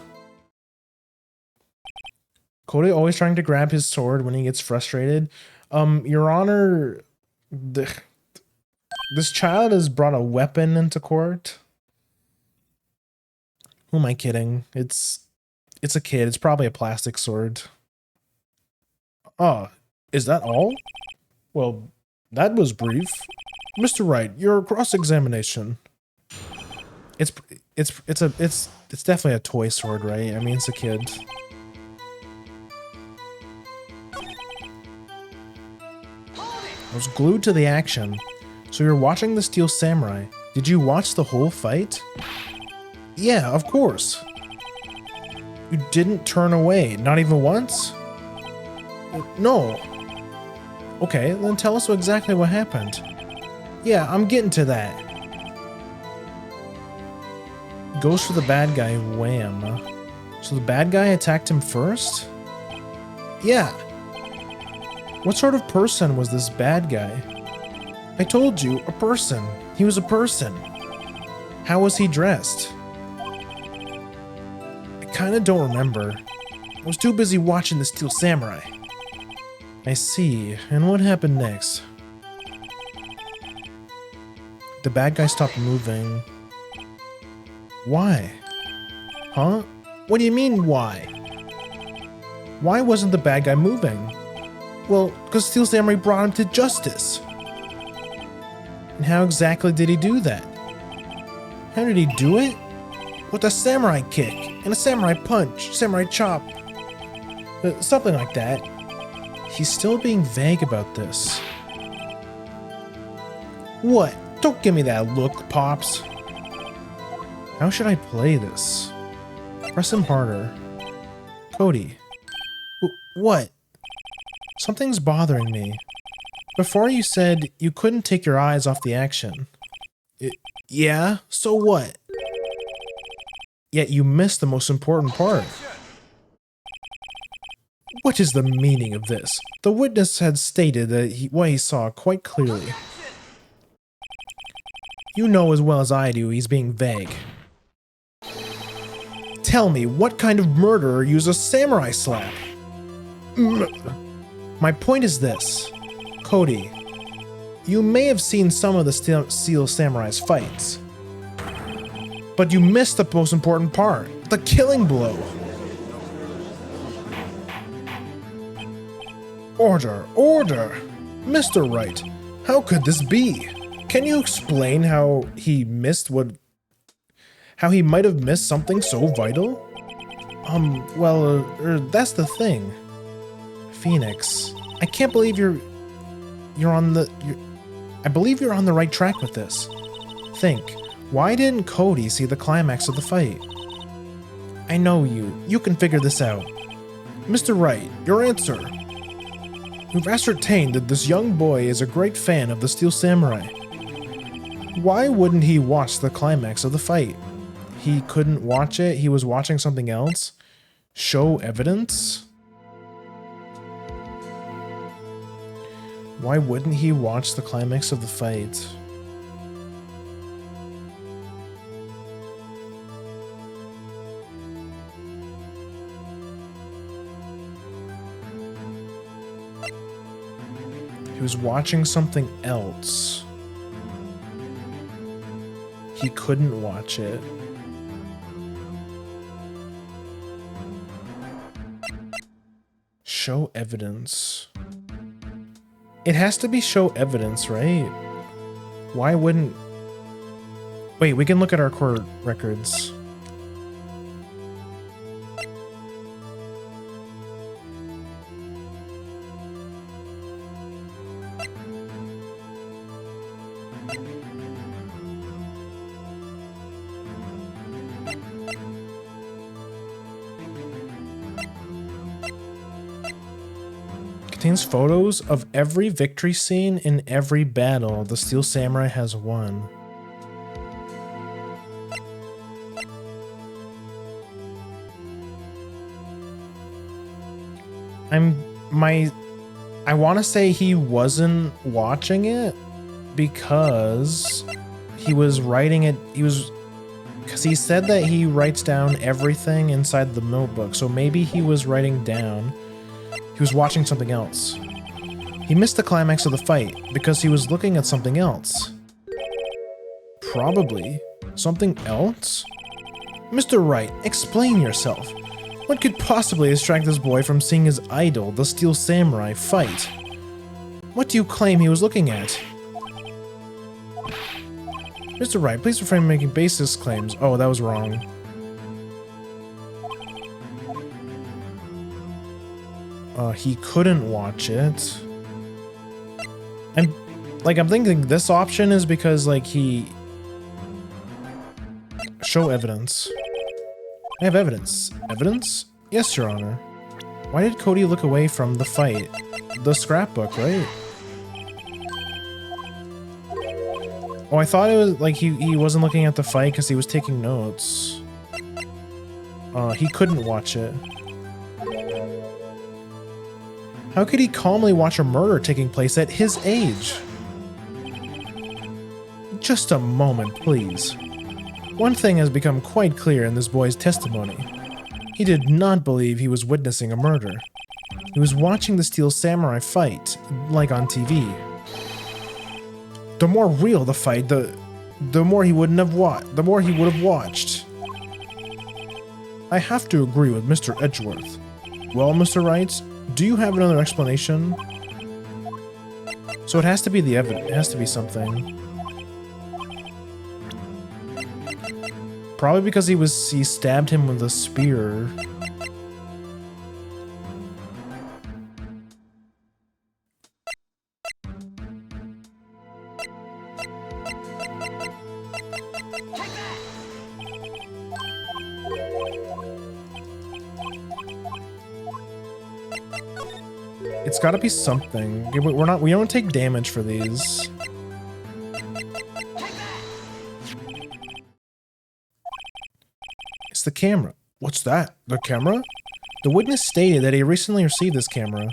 Cody always trying to grab his sword when he gets frustrated. Your Honor, this child has brought a weapon into court. Who am I kidding? It's a kid. It's probably a plastic sword. Is that all? Well, that was brief. Mr. Wright, your cross-examination. It's definitely a toy sword, right? I mean, it's a kid. I was glued to the action. So you're watching the Steel Samurai. Did you watch the whole fight? Yeah, of course. You didn't turn away, not even once? No. Okay, then tell us exactly what happened. Yeah, I'm getting to that. Goes for the bad guy, wham. So the bad guy attacked him first? Yeah. What sort of person was this bad guy? I told you, a person. He was a person. How was he dressed? I kinda don't remember. I was too busy watching the Steel Samurai. I see. And what happened next? The bad guy stopped moving. Why? Huh? What do you mean, why? Why wasn't the bad guy moving? Well, because Steel Samurai brought him to justice. And how exactly did he do that? How did he do it? With a samurai kick, and a samurai punch, samurai chop. Something like that. He's still being vague about this. What? Don't give me that look, Pops. How should I play this? Press him harder. Cody. What? Something's bothering me. Before you said you couldn't take your eyes off the action. Yeah? So what? Yet you missed the most important part. What is the meaning of this? The witness had stated that what he saw quite clearly. You know as well as I do he's being vague. Tell me, what kind of murderer used a samurai slap? My point is this. Cody, you may have seen some of the Steel Samurai's fights, but you missed the most important part, the killing blow. Order, order! Mr. Wright, how could this be? Can you explain how he missed how he might have missed something so vital? That's the thing. Phoenix, I can't believe I believe you're on the right track with this. Think, why didn't Cody see the climax of the fight? I know you can figure this out. Mr. Wright, your answer. We've ascertained that this young boy is a great fan of the Steel Samurai. Why wouldn't he watch the climax of the fight? He couldn't watch it, he was watching something else? Show evidence? Why wouldn't he watch the climax of the fight? He was watching something else. He couldn't watch it. Show evidence. It has to be show evidence, right? Why wouldn't... Wait, we can look at our court records. Contains photos of every victory scene in every battle the Steel Samurai has won. I want to say he wasn't watching it because he was writing it. Because he said that he writes down everything inside the notebook. So maybe he was writing down. He was watching something else. He missed the climax of the fight because he was looking at something else. Probably. Something else? Mr. Wright, explain yourself. What could possibly distract this boy from seeing his idol, the Steel Samurai, fight? What do you claim he was looking at? Mr. Wright, please refrain from making baseless claims. Oh, that was wrong. He couldn't watch it. I'm thinking this option is because, like, he... Show evidence. I have evidence. Evidence? Yes, Your Honor. Why did Cody look away from the fight? The scrapbook, right? Oh, I thought it was, like, he wasn't looking at the fight because he was taking notes. He couldn't watch it. How could he calmly watch a murder taking place at his age? Just a moment, please. One thing has become quite clear in this boy's testimony. He did not believe he was witnessing a murder. He was watching the Steel Samurai fight, like on TV. The more real the fight, the more he would have watched. I have to agree with Mr. Edgeworth. Well, Mr. Wright, do you have another explanation? So it has to be the evidence. It has to be something. Probably because he stabbed him with a spear. It's gotta be something. We don't take damage for these. It's the camera. What's that? The camera? The witness stated that he recently received this camera.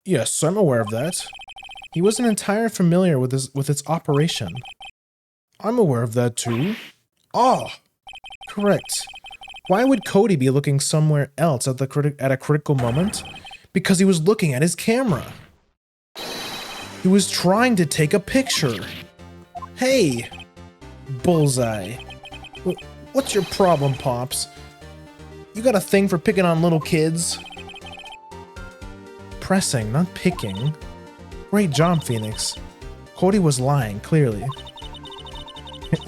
Yes, I'm aware of that. He wasn't entirely familiar with its operation. I'm aware of that too. Oh, correct. Why would Cody be looking somewhere else at a critical moment? Because he was looking at his camera. He was trying to take a picture. Hey, Bullseye. What's your problem, Pops? You got a thing for picking on little kids? Pressing, not picking. Great job, Phoenix. Cody was lying, clearly.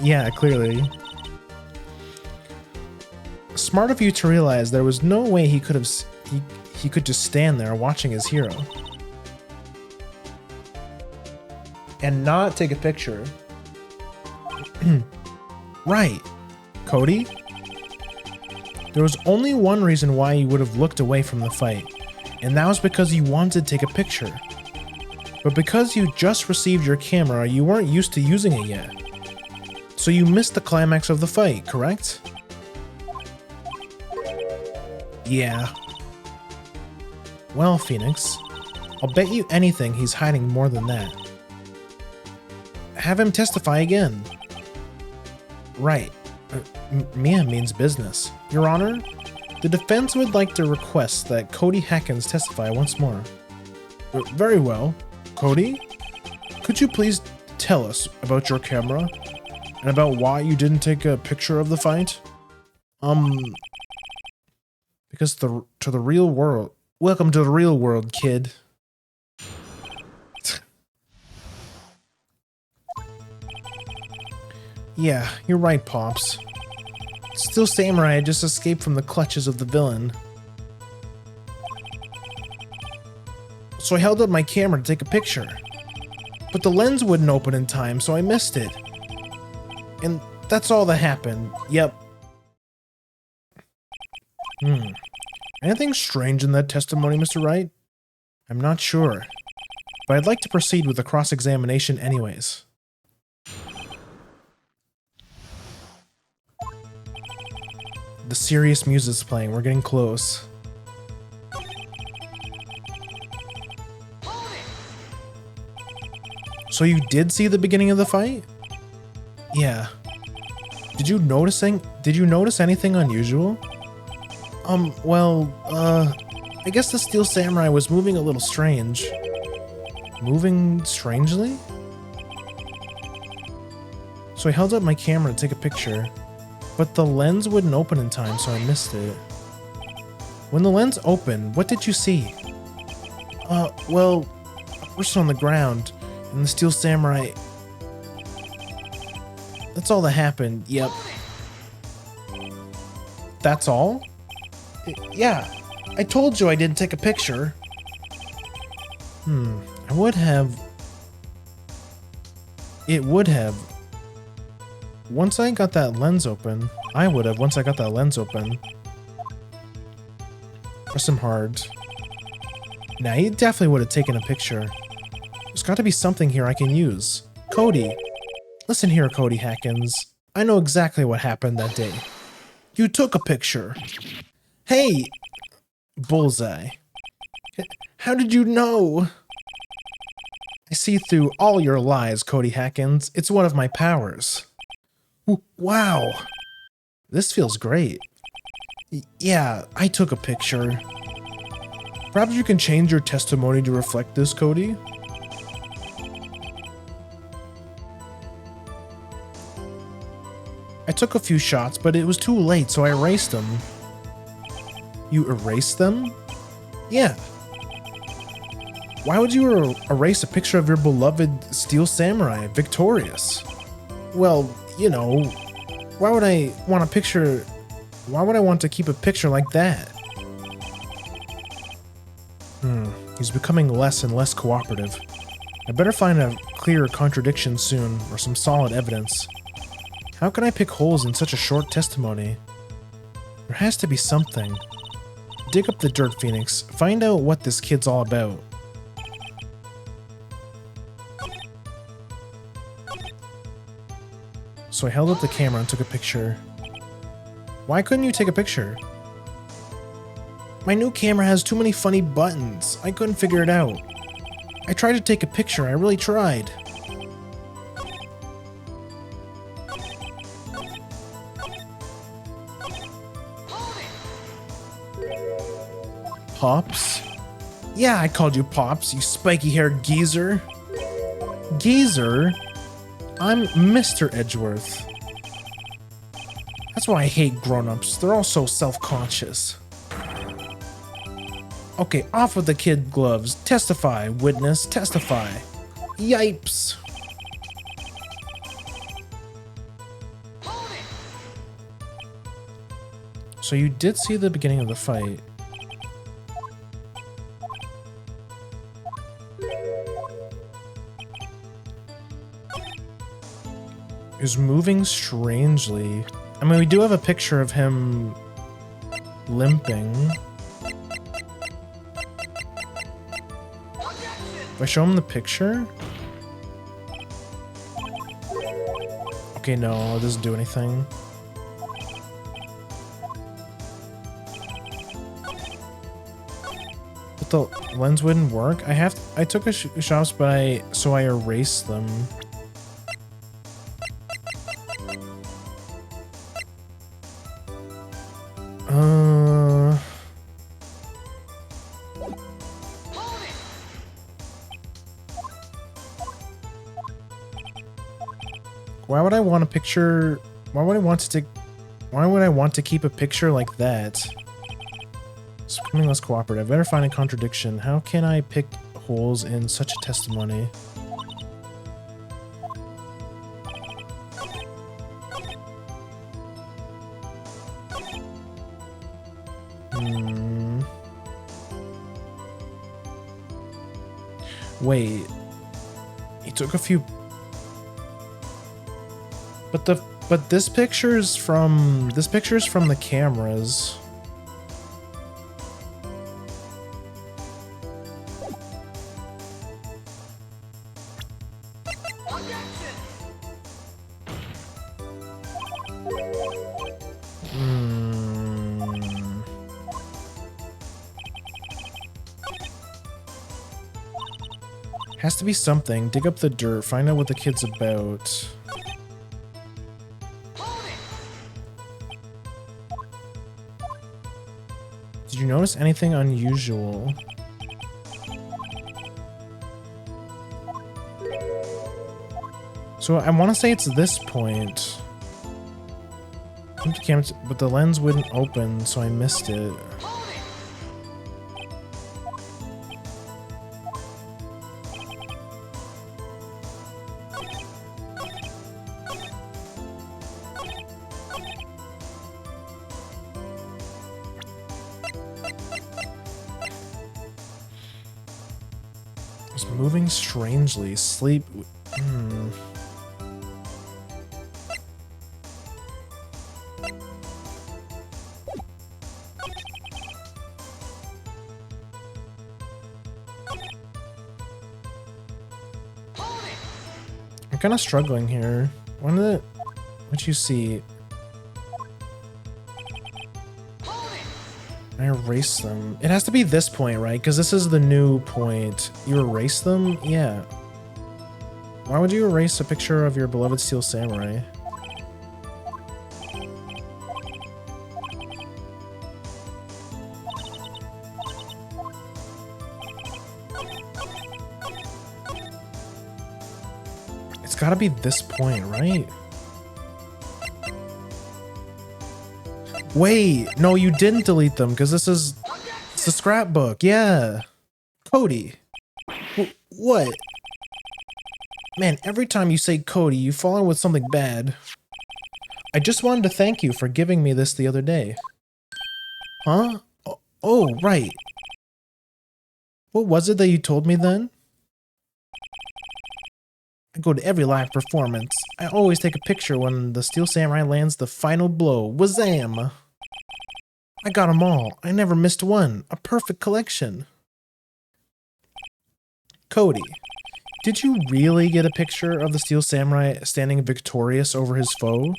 Yeah, clearly. Smart of you to realize there was no way he could just stand there watching his hero. And not take a picture. Right. Cody? There was only one reason why you would have looked away from the fight, and that was because you wanted to take a picture. But because you just received your camera, you weren't used to using it yet. So you missed the climax of the fight, correct? Yeah. Well, Phoenix, I'll bet you anything he's hiding more than that. Have him testify again. Right. Mia means business. Your Honor, the defense would like to request that Cody Hackins testify once more. Very well. Cody, could you please tell us about your camera and about why you didn't take a picture of the fight? Because to the real world. Welcome to the real world, kid. Yeah, you're right, Pops. Steel Samurai had just escaped from the clutches of the villain. So I held up my camera to take a picture. But the lens wouldn't open in time, so I missed it. And that's all that happened. Yep. Anything strange in that testimony, Mr. Wright? I'm not sure. But I'd like to proceed with the cross-examination anyways. The serious music's playing. We're getting close. So you did see the beginning of the fight? Yeah. Did you notice anything unusual? I guess the Steel Samurai was moving a little strange. Moving strangely? So I held up my camera to take a picture, but the lens wouldn't open in time, so I missed it. When the lens opened, what did you see? A person on the ground, and the Steel Samurai... That's all that happened, yep. That's all? Yeah, I told you I didn't take a picture. I would have... It would have. Once I got that lens open. I would have, once I got that lens open. Press him hard. Nah, he definitely would have taken a picture. There's got to be something here I can use. Cody. Listen here, Cody Hackins. I know exactly what happened that day. You took a picture. Hey! Bullseye. How did you know? I see through all your lies, Cody Hackins. It's one of my powers. Wow. This feels great. Yeah, I took a picture. Perhaps you can change your testimony to reflect this, Cody? I took a few shots, but it was too late, so I erased them. You erased them? Yeah. Why would you erase a picture of your beloved Steel Samurai victorious? Well, you know, why would I want to keep a picture like that? He's becoming less and less cooperative. I better find a clear contradiction soon, or some solid evidence. How can I pick holes in such a short testimony? There has to be something. Dig up the dirt, Phoenix. Find out what this kid's all about. So I held up the camera and took a picture. Why couldn't you take a picture? My new camera has too many funny buttons. I couldn't figure it out. I tried to take a picture. I really tried. Pops? Yeah, I called you Pops, you spiky-haired geezer. Geezer? I'm Mr. Edgeworth. That's why I hate grown-ups. They're all so self-conscious. Okay, off with the kid gloves. Testify, witness, testify. Yipes. So you did see the beginning of the fight. Is moving strangely. I mean, we do have a picture of him limping. If I show him the picture? Okay, no, it doesn't do anything. But the lens wouldn't work. I took a shots, but so I erased them. Why would I want a picture? Why would I want to keep a picture like that? It's becoming less cooperative. Better find a contradiction. How can I pick holes in such a testimony? Wait. He took a few. But this picture's from the cameras. Has to be something. Dig up the dirt. Find out what the kid's about. Did you notice anything unusual? So I want to say it's this point. But the lens wouldn't open, so I missed it. It's moving strangely. Sleep. I'm kind of struggling here. What'd you see? I erased them. It has to be this point, right? Because this is the new point. You erase them? Yeah. Why would you erase a picture of your beloved Steel Samurai? gotta be this point, right? Wait, no, you didn't delete them because it's the scrapbook. Yeah. Cody. What? Man, every time you say Cody, you fall in with something bad. I just wanted to thank you for giving me this the other day. Huh? Oh, right. What was it that you told me then? I go to every live performance. I always take a picture when the Steel Samurai lands the final blow. Wazam! I got them all. I never missed one. A perfect collection. Cody, did you really get a picture of the Steel Samurai standing victorious over his foe?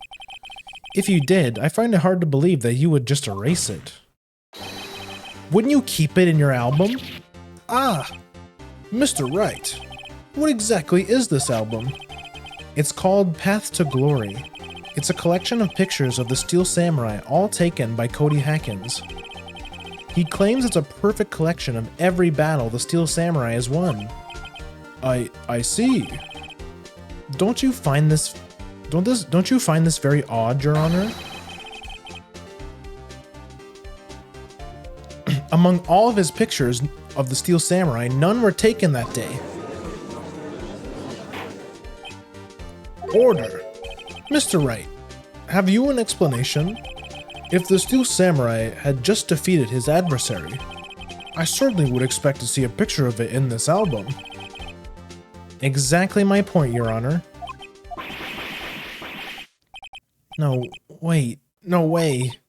If you did, I find it hard to believe that you would just erase it. Wouldn't you keep it in your album? Ah, Mr. Wright. What exactly is this album? It's called Path to Glory. It's a collection of pictures of the Steel Samurai, all taken by Cody Hackins. He claims it's a perfect collection of every battle the Steel Samurai has won. I see. Don't you find this very odd, Your Honor? Among all of his pictures of the Steel Samurai, none were taken that day. Order. Mr. Wright, have you an explanation? If the Steel Samurai had just defeated his adversary, I certainly would expect to see a picture of it in this album. Exactly my point, Your Honor. No, wait, no way.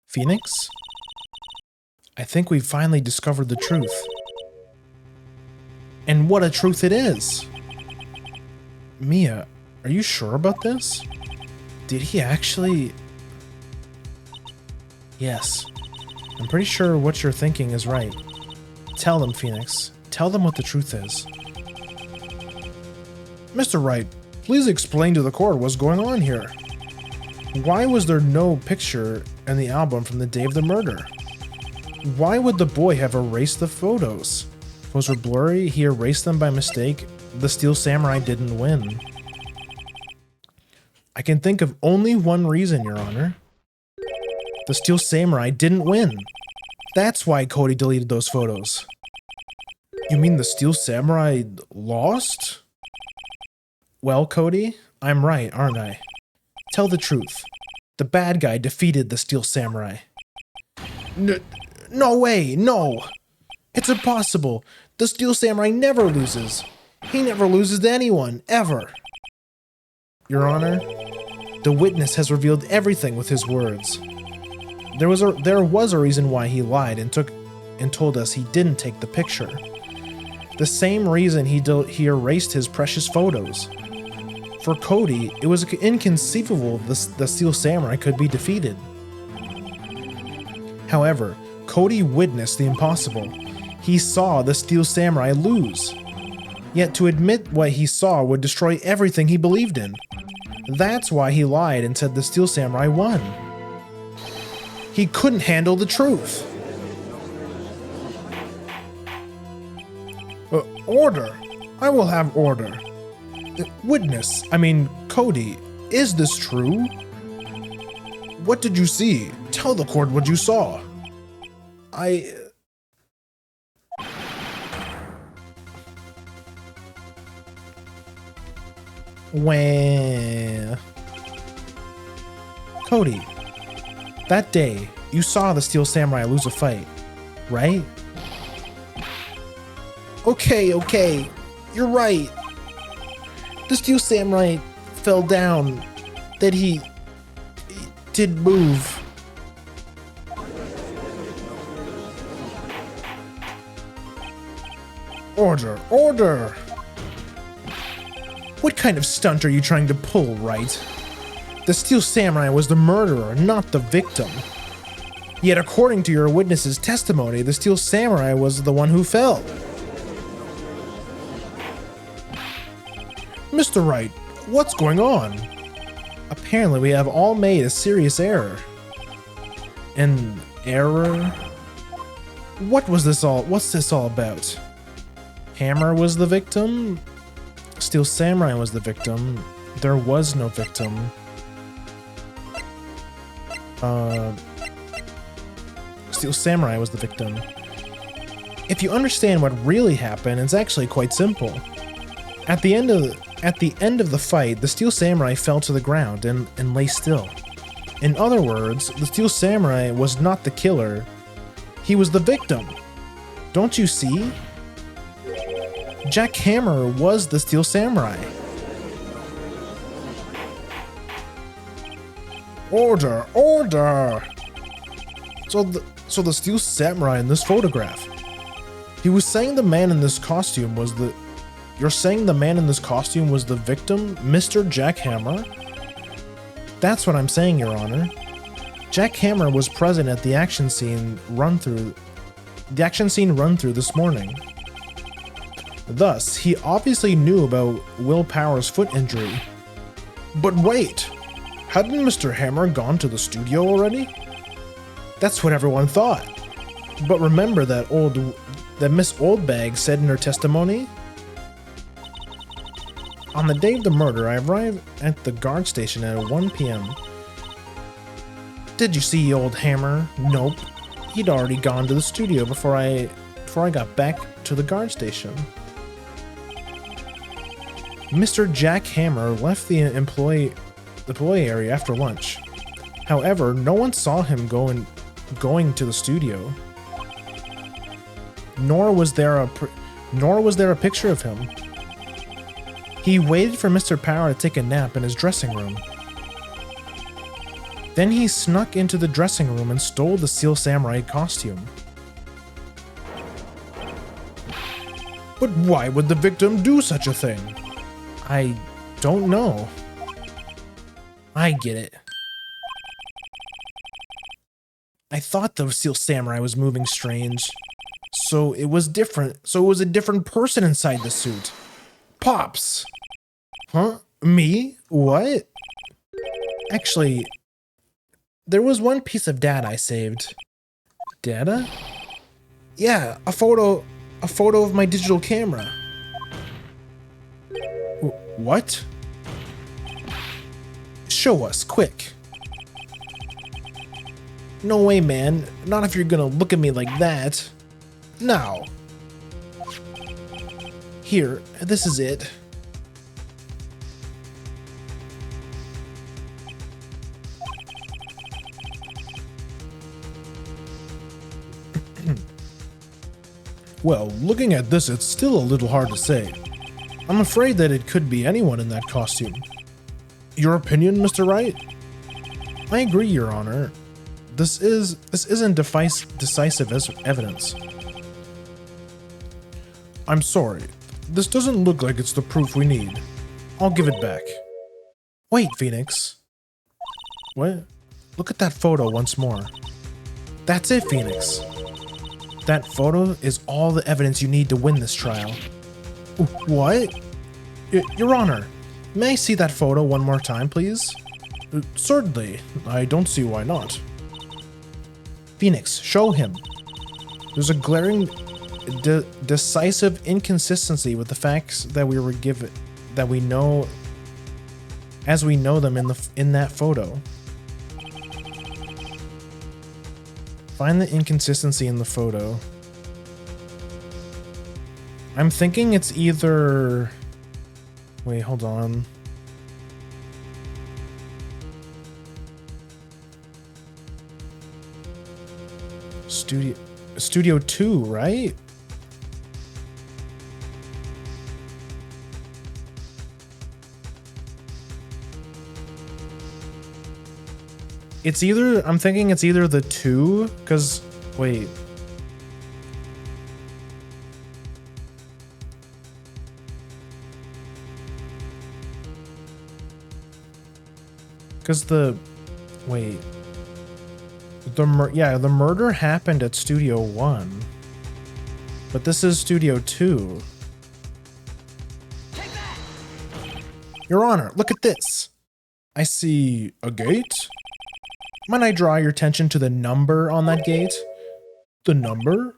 Phoenix? I think we've finally discovered the truth. And what a truth it is! Mia, are you sure about this? Did he actually... Yes. I'm pretty sure what you're thinking is right. Tell them, Phoenix. Tell them what the truth is. Mr. Wright, please explain to the court what's going on here. Why was there no picture in the album from the day of the murder? Why would the boy have erased the photos? Those were blurry, he erased them by mistake, the Steel Samurai didn't win. I can think of only one reason, Your Honor. The Steel Samurai didn't win. That's why Cody deleted those photos. You mean the Steel Samurai lost? Well, Cody, I'm right, aren't I? Tell the truth. The bad guy defeated the Steel Samurai. No way, no! It's impossible! The Steel Samurai never loses! He never loses to anyone, ever! Your Honor, the witness has revealed everything with his words. There was a reason why he lied and told us he didn't take the picture. The same reason he erased his precious photos. For Cody, it was inconceivable the Steel Samurai could be defeated. However, Cody witnessed the impossible. He saw the Steel Samurai lose. Yet to admit what he saw would destroy everything he believed in. That's why he lied and said the Steel Samurai won. He couldn't handle the truth. Order. I will have order. Witness, Cody, is this true? What did you see? Tell the court what you saw. Wah. Cody, that day, you saw the Steel Samurai lose a fight, right? Okay, you're right. The Steel Samurai fell down. That he did move. Order! What kind of stunt are you trying to pull, Wright? The Steel Samurai was the murderer, not the victim. Yet according to your witness's testimony, the Steel Samurai was the one who fell. Mr. Wright, what's going on? Apparently we have all made a serious error. An error? What's this all about? Hammer was the victim? Steel Samurai was the victim. There was no victim. Steel Samurai was the victim. If you understand what really happened, it's actually quite simple. At the end of the fight, the Steel Samurai fell to the ground and lay still. In other words, the Steel Samurai was not the killer. He was the victim. Don't you see? Jack Hammer was the Steel Samurai. Order! Order! So the Steel Samurai in this photograph. He was saying the man in this costume was the... You're saying the man in this costume was the victim, Mr. Jack Hammer? That's what I'm saying, Your Honor. Jack Hammer was present at the action scene run-through this morning. Thus, he obviously knew about Will Power's foot injury. But wait! Hadn't Mr. Hammer gone to the studio already? That's what everyone thought. But remember that Miss Oldbag said in her testimony? On the day of the murder, I arrived at the guard station at 1 p.m. Did you see old Hammer? Nope. He'd already gone to the studio before I got back to the guard station. Mr. Jack Hammer left the employee area after lunch. However, no one saw him going to the studio. Nor was there a picture of him. He waited for Mr. Power to take a nap in his dressing room. Then he snuck into the dressing room and stole the Steel Samurai costume. But why would the victim do such a thing? I don't know. I get it. I thought the Steel Samurai was moving strange. So it was different. So it was a different person inside the suit. Pops! Huh? Me? What? Actually, there was one piece of data I saved. Data? Yeah, a photo of my digital camera. What? Show us, quick. No way, man. Not if you're gonna look at me like that. Now. Here, this is it. Well, looking at this, it's still a little hard to say. I'm afraid that it could be anyone in that costume. Your opinion, Mr. Wright? I agree, Your Honor. This isn't decisive evidence. I'm sorry. This doesn't look like it's the proof we need. I'll give it back. Wait, Phoenix. What? Look at that photo once more. That's it, Phoenix. That photo is all the evidence you need to win this trial. What? Your Honor, may I see that photo one more time, please? Certainly. I don't see why not. Phoenix, show him. There's a glaring, decisive inconsistency with the facts that we were given, that we know, as we know them in that photo. Find the inconsistency in the photo. I'm thinking it's either... Wait, hold on. Studio 2, right? It's either, I'm thinking it's either the 2, because, wait. Because the murder happened at Studio 1. But this is Studio 2. Your Honor, look at this. I see a gate. Might I draw your attention to the number on that gate? The number?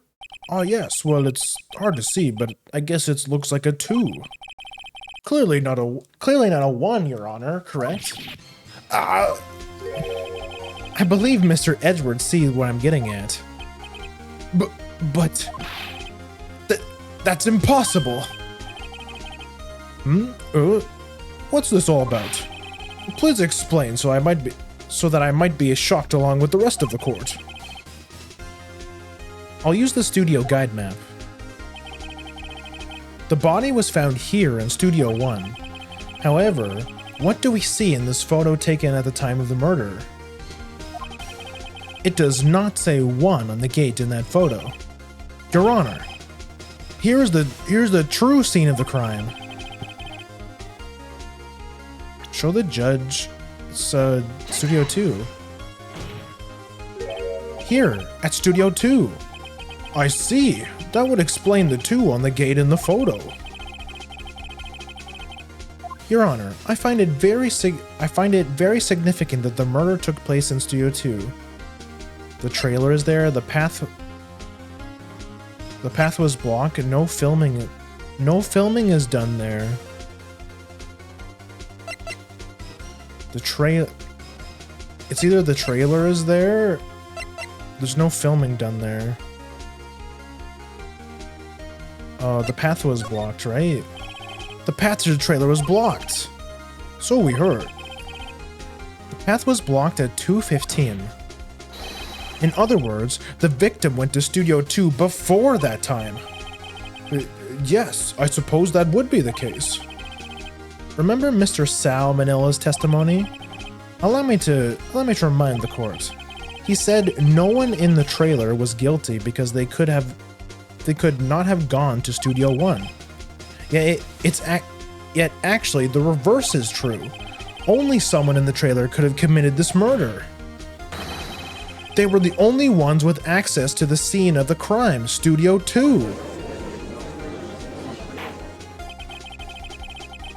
Oh yes, well it's hard to see, but I guess it looks like a 2. Clearly not a 1, Your Honor, correct? I believe Mr. Edwards sees what I'm getting at. But that's impossible. What's this all about? Please explain so that I might be shocked along with the rest of the court. I'll use the studio guide map. The body was found here in Studio 1. However, what do we see in this photo taken at the time of the murder? It does not say 1 on the gate in that photo. Your Honor, here's the true scene of the crime. Show the judge Studio 2. Here, at Studio 2. I see. That would explain the 2 on the gate in the photo. Your Honor, I find it very significant that the murder took place in Studio 2. The trailer is there, the path was blocked, and no filming is done there. It's either the trailer is there, there's no filming done there. The path was blocked, right? The path to the trailer was blocked. So we heard. The path was blocked at 2:15. In other words, the victim went to Studio 2 before that time. Yes, I suppose that would be the case. Remember Mr. Sal Manila's testimony? Allow me to remind the court. He said no one in the trailer was guilty because they could not have gone to Studio 1. Yet actually the reverse is true. Only someone in the trailer could have committed this murder. They were the only ones with access to the scene of the crime, Studio 2.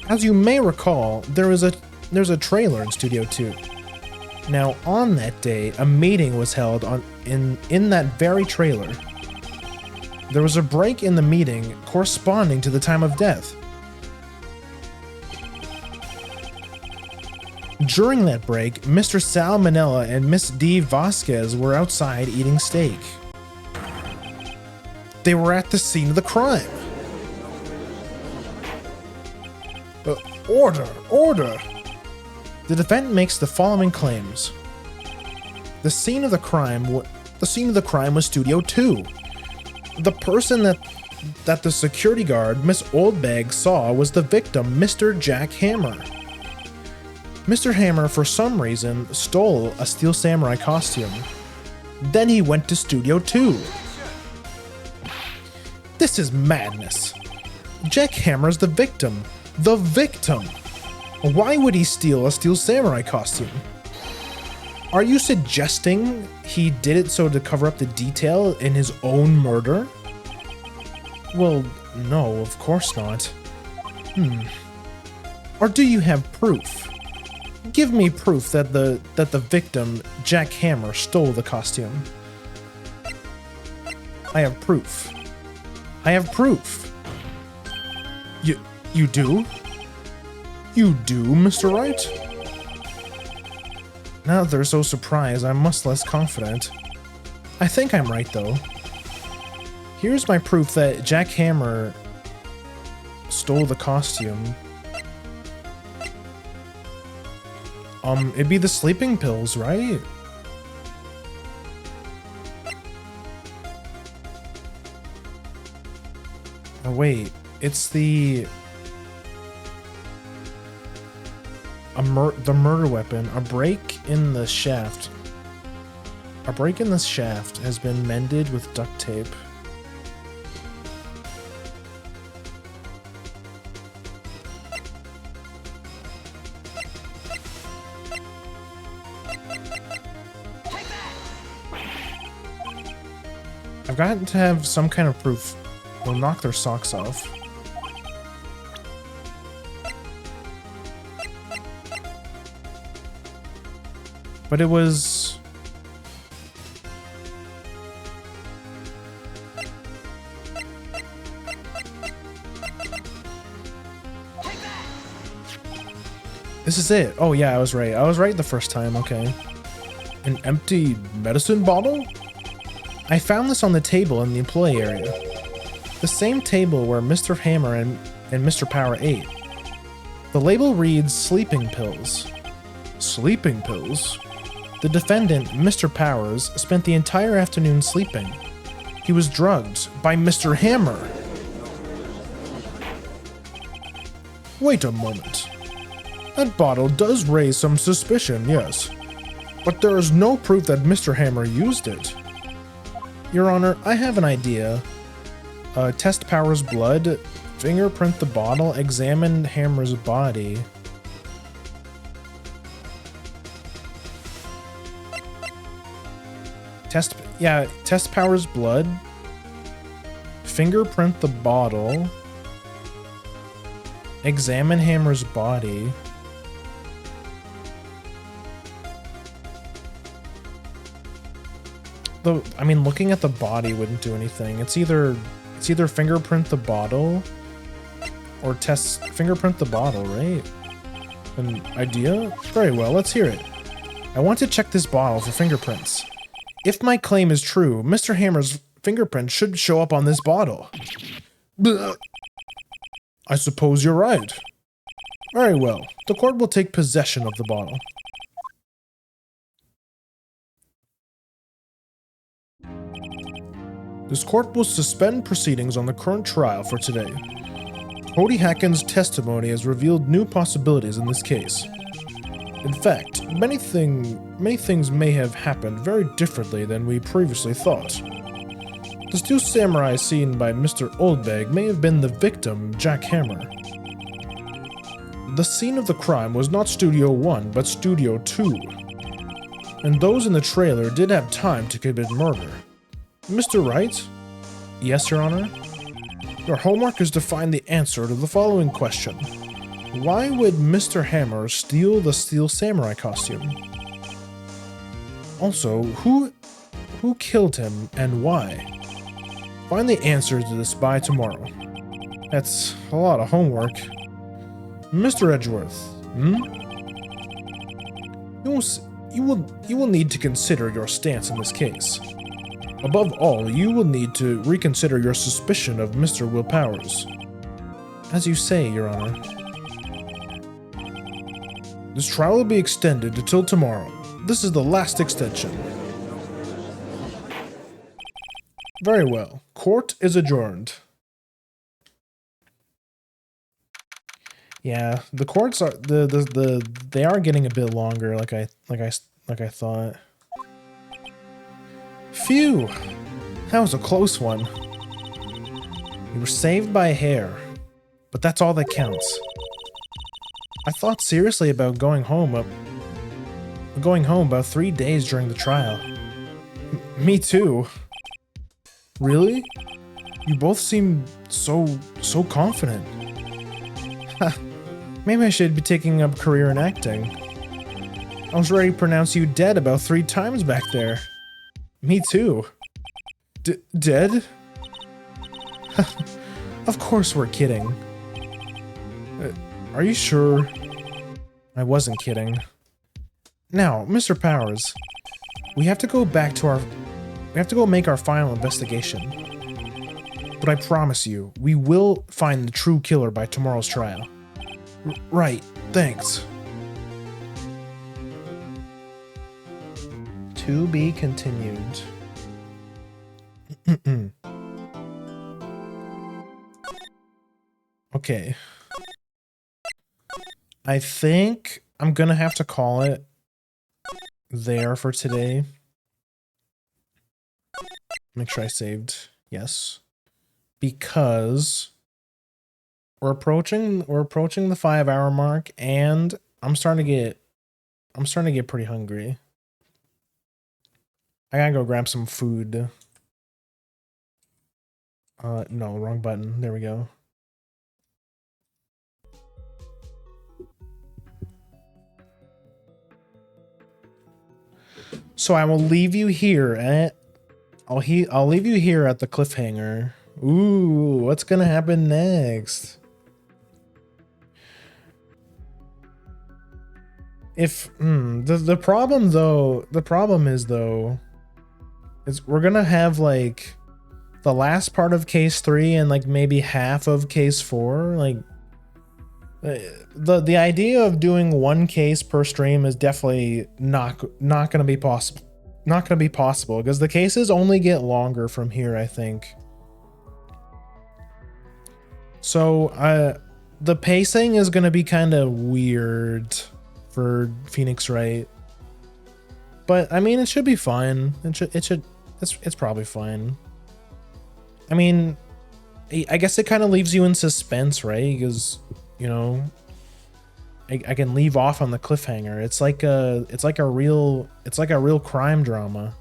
As you may recall, there's a trailer in Studio 2. Now, on that day, a meeting was held in that very trailer. There was a break in the meeting corresponding to the time of death. During that break, Mr. Sal Manila and Miss D. Vasquez were outside eating steak. They were at the scene of the crime. Order! The defendant makes the following claims. The scene of the crime was Studio 2. The person that the security guard, Miss Oldbag, saw was the victim, Mr. Jack Hammer. Mr. Hammer, for some reason, stole a Steel Samurai costume. Then he went to Studio 2. This is madness. Jack Hammer's the victim. The victim! Why would he steal a Steel Samurai costume? Are you suggesting he did it so to cover up the detail in his own murder? Well, no, of course not. Or do you have proof? Give me proof that the victim, Jack Hammer, stole the costume. I have proof. I have proof. You do? You do, Mr. Wright? Now that they're so surprised, I'm much less confident. I think I'm right, though. Here's my proof that Jack Hammer stole the costume. It'd be the sleeping pills, right? Oh, wait. It's the murder weapon. A break in the shaft. A break in the shaft has been mended with duct tape. I've got to have some kind of proof. They'll knock their socks off. But it was... This is it. Oh yeah, I was right. I was right the first time. Okay. An empty medicine bottle? I found this on the table in the employee area. The same table where Mr. Hammer and Mr. Power ate. The label reads sleeping pills. Sleeping pills? The defendant, Mr. Powers, spent the entire afternoon sleeping. He was drugged by Mr. Hammer. Wait a moment. That bottle does raise some suspicion, yes. But there is no proof that Mr. Hammer used it. Your Honor, I have an idea. Test Power's blood, fingerprint the bottle, examine Hammer's body. Test Power's blood, fingerprint the bottle, examine Hammer's body. I mean, looking at the body wouldn't do anything. It's either fingerprint the bottle or fingerprint the bottle, right? An idea? Very well, let's hear it. I want to check this bottle for fingerprints. If my claim is true, Mr. Hammer's fingerprint should show up on this bottle. Blech. I suppose you're right. Very well. The court will take possession of the bottle. This court will suspend proceedings on the current trial for today. Cody Hacken's testimony has revealed new possibilities in this case. In fact, many things may have happened very differently than we previously thought. The two samurai seen by Mr. Oldbag may have been the victim, Jack Hammer. The scene of the crime was not Studio 1, but Studio 2. And those in the trailer did have time to commit murder. Mr. Wright? Yes, Your Honor? Your homework is to find the answer to the following question. Why would Mr. Hammer steal the Steel Samurai costume? Also, who killed him and why? Find the answer to this by tomorrow. That's a lot of homework. Mr. Edgeworth, You will need to consider your stance in this case. Above all, you will need to reconsider your suspicion of Mr. Will Powers. As you say, Your Honor. This trial will be extended until tomorrow. This is the last extension. Very well. Court is adjourned. Yeah, the courts are they are getting a bit longer, like I thought. Phew! That was a close one. You were saved by a hair, but that's all that counts. I thought seriously about going home about 3 days during the trial. Me too. Really? You both seem so confident. Maybe I should be taking up a career in acting. I was ready to pronounce you dead about 3 times back there. Me too. Dead? Of course we're kidding. Are you sure? I wasn't kidding. Now, Mr. Powers, we have to go make our final investigation. But I promise you, we will find the true killer by tomorrow's trial. Right, thanks. To be continued. Okay. I think I'm gonna have to call it there for today. Make sure I saved. Yes. Because we're approaching the 5-hour mark, and I'm starting to get pretty hungry. I gotta go grab some food. No, wrong button. There we go. So I will leave you here at I'll leave you here at the cliffhanger. Ooh, what's gonna happen next? If the problem is we're gonna have like the last part of case 3 and like maybe half of case 4. Like the idea of doing one case per stream is definitely not gonna be possible. Not gonna be possible because the cases only get longer from here, I think. So the pacing is gonna be kind of weird for Phoenix Wright, but I mean it should be fine. It's probably fine. I mean, I guess it kind of leaves you in suspense, right? Because, you know, I can leave off on the cliffhanger. It's like a real crime drama.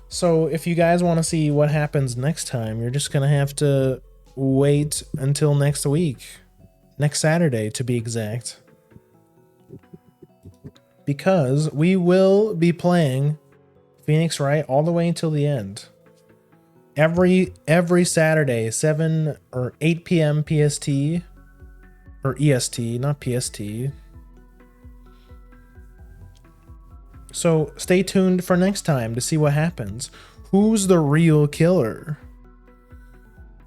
So if you guys want to see what happens next time, you're just gonna have to wait until next week, next Saturday to be exact, because we will be playing Phoenix Wright all the way until the end. Every Saturday, 7 or 8 p.m. PST or EST, not PST. So stay tuned for next time to see what happens. Who's the real killer?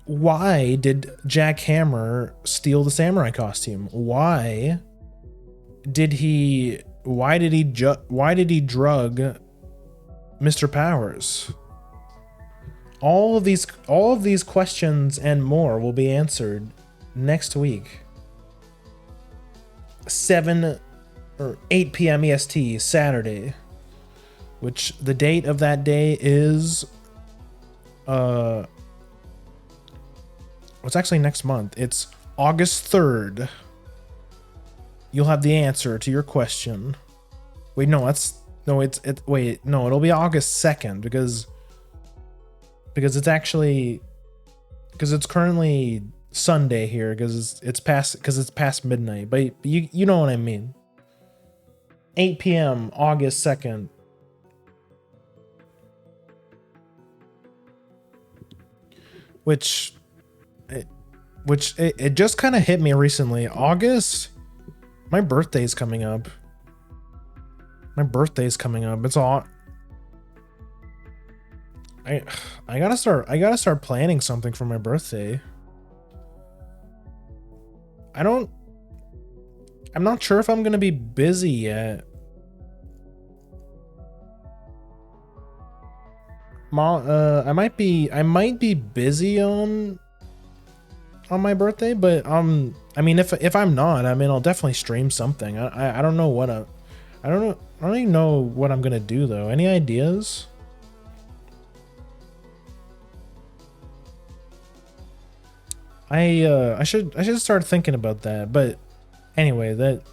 Why did Jack Hammer steal the samurai costume? Why did he drug Mr. Powers? All of these questions and more will be answered next week. 7 or 8 p.m. EST, Saturday, which the date of that day is it's actually next month. It's August 3rd. You'll have the answer to your question. Wait, no, it'll be August 2nd because it's currently Sunday here because it's past midnight, but you know what I mean. 8 p.m. August 2nd. Which it just kind of hit me recently. August, my birthday's coming up. It's all I gotta start planning something for my birthday. I'm not sure if I'm gonna be busy yet. I might be busy on my birthday, but I mean if I'm not, I mean I'll definitely stream something. I don't know what I don't even know what I'm gonna do though. Any ideas? I should start thinking about that, but anyway, that's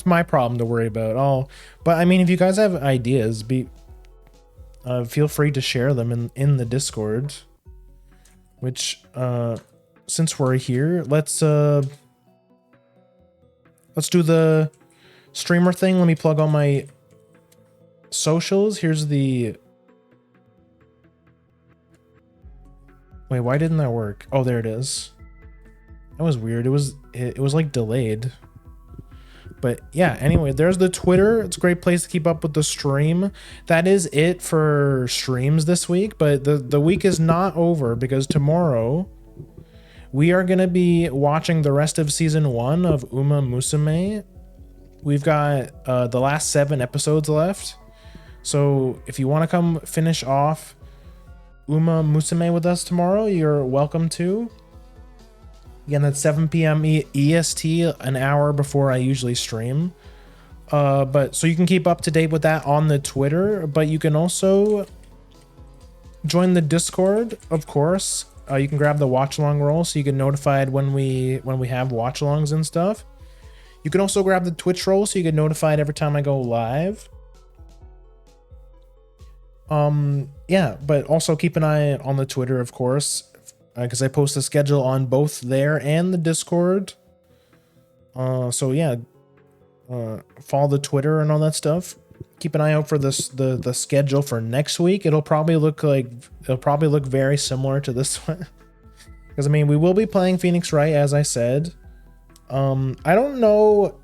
my problem to worry about. But I mean, if you guys have ideas, feel free to share them in the Discord. Which since we're here, let's do the streamer thing. Let me plug all my socials. Here's the. Wait, why didn't that work? Oh, there it is. That was weird. It was like delayed. But yeah, anyway, there's the Twitter. It's a great place to keep up with the stream. That is it for streams this week, but the week is not over because tomorrow we are going to be watching the rest of season 1 of Uma Musume. We've got the last 7 episodes left. So if you want to come finish off Uma Musume with us tomorrow, you're welcome to. Again, that's 7 p.m. EST, an hour before I usually stream. But so you can keep up to date with that on the Twitter, but you can also join the Discord, of course. You can grab the watch along role so you get notified when we have watch alongs and stuff. You can also grab the Twitch role so you get notified every time I go live. Yeah, but also keep an eye on the Twitter, of course, because I post the schedule on both there and the Discord. So yeah, follow the Twitter and all that stuff. Keep an eye out for the schedule for next week. It'll probably look very similar to this one. Because I mean, we will be playing Phoenix Wright, as I said. I don't know.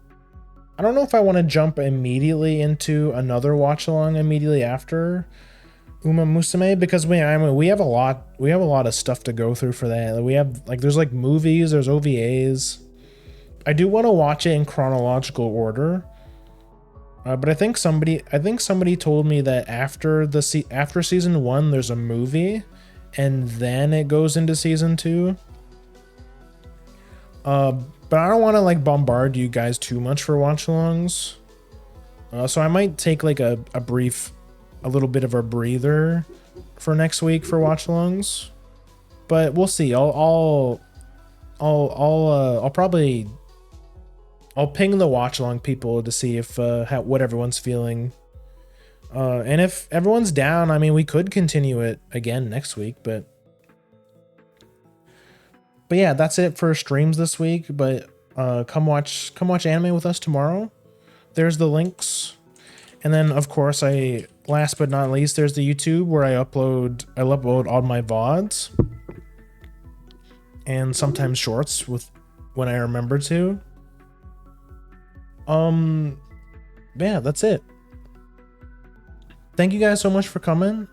I don't know if I want to jump immediately into another watch along immediately after Uma Musume, because we have a lot of stuff to go through for that. We have like there's like movies, there's OVAs. I do want to watch it in chronological order. But I think somebody told me that after season 1 there's a movie and then it goes into season 2. But I don't want to like bombard you guys too much for watch-alongs. So I might take like a little bit of a breather for next week for watch-alongs. But we'll see. I'll probably ping the watch-along people to see if what everyone's feeling. And if everyone's down, I mean, we could continue it again next week, but yeah, that's it for streams this week. But come watch anime with us tomorrow. There's the links. And then of course, last but not least, there's the YouTube where I upload all my VODs and sometimes shorts when I remember to. Yeah, that's it. Thank you guys so much for coming.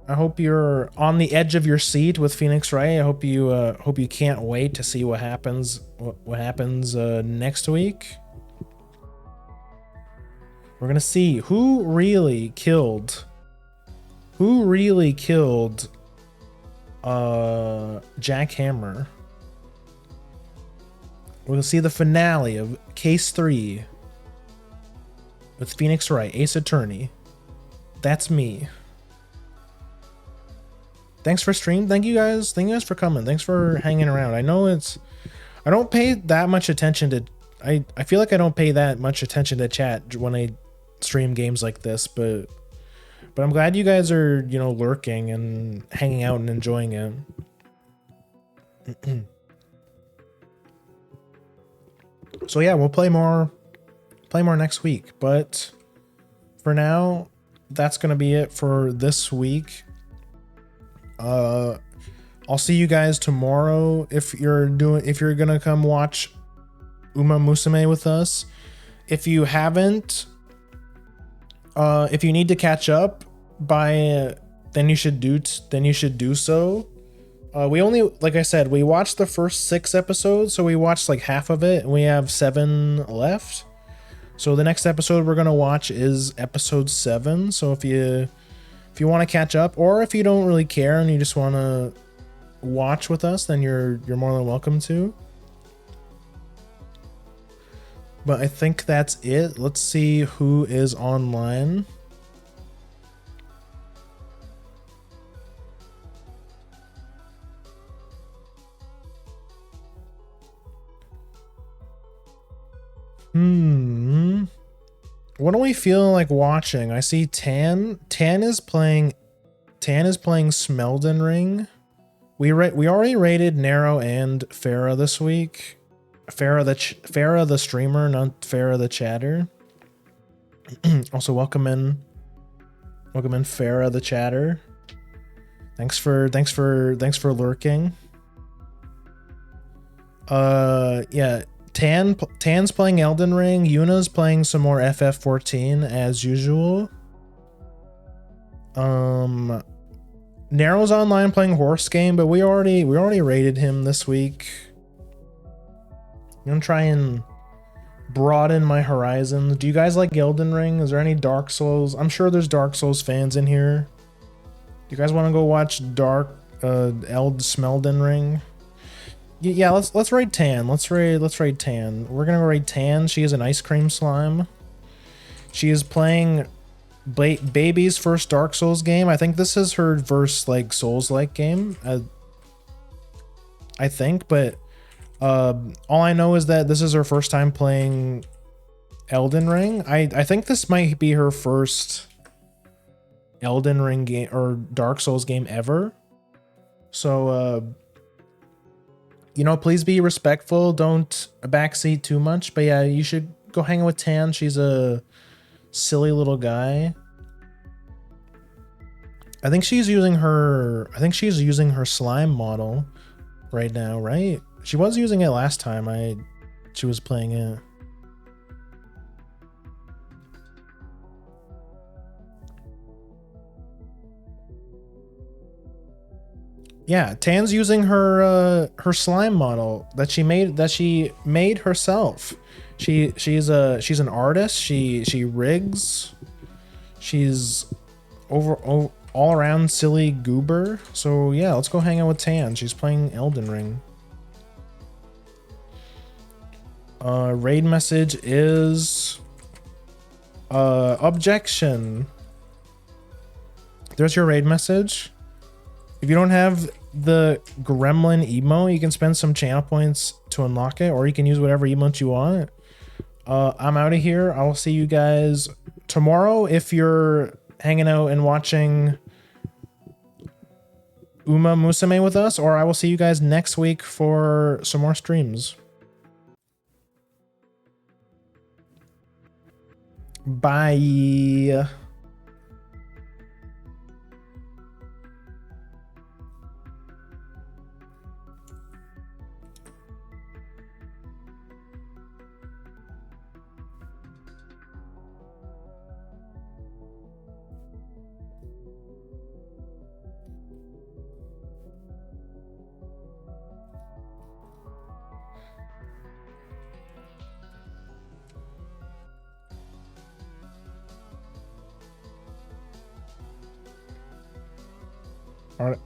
I hope you're on the edge of your seat with Phoenix Wright. I hope you can't wait to see what happens next week. We're gonna see who really killed Jack Hammer. We'll see the finale of Case 3 with Phoenix Wright, Ace Attorney. That's me. Thanks for stream. Thank you guys for coming. Thanks for hanging around. I know I don't pay that much attention to I feel like I don't pay that much attention to chat when I stream games like this, but I'm glad you guys are, lurking and hanging out and enjoying it. So yeah, we'll play more next week, but for now, that's gonna be it for this week. I'll see you guys tomorrow if you're gonna come watch Uma Musume with us. If you haven't, if you need to catch up then you should do so. We only, like I said, we watched the first 6 episodes, so we watched like half of it, and we have 7 left. So the next episode we're gonna watch is episode 7. So if you want to catch up, or if you don't really care and you just want to watch with us, then you're more than welcome to. But I think that's it. Let's see who is online. What are we feeling like watching? I see Tan is playing Smelden Ring. We already rated Nero and Farah this week. Farah the streamer, not Farah the chatter. Also welcome in Farah the chatter. Thanks for lurking. Yeah. Tan's playing Elden Ring. Yuna's playing some more FF14 as usual. Nero's online playing Horse Game, but we already rated him this week. I'm gonna try and broaden my horizons. Do you guys like Elden Ring? Is there any Dark Souls? I'm sure there's Dark Souls fans in here. Do you guys want to go watch Smelden Ring? Yeah, let's raid Tan. Let's raid Tan. We're gonna raid Tan. She is an ice cream slime. She is playing Baby's first Dark Souls game. I think this is her first like Souls-like game. I think, but all I know is that this is her first time playing Elden Ring. I think this might be her first Elden Ring game or Dark Souls game ever. So please be respectful. Don't backseat too much. But yeah, you should go hang out with Tan. She's a silly little guy. I think she's using her slime model right now, right? She was using it last time. I she was playing it. Yeah, Tan's using her slime model that she made herself. She's an artist. She rigs. She's all around silly goober. So yeah, let's go hang out with Tan. She's playing Elden Ring. Raid message is objection. There's your raid message. If you don't have the gremlin emo, you can spend some channel points to unlock it, or you can use whatever emote you want. I'm out of here. I will see you guys tomorrow if you're hanging out and watching Uma Musume with us, or I will see you guys next week for some more streams. Bye. All right.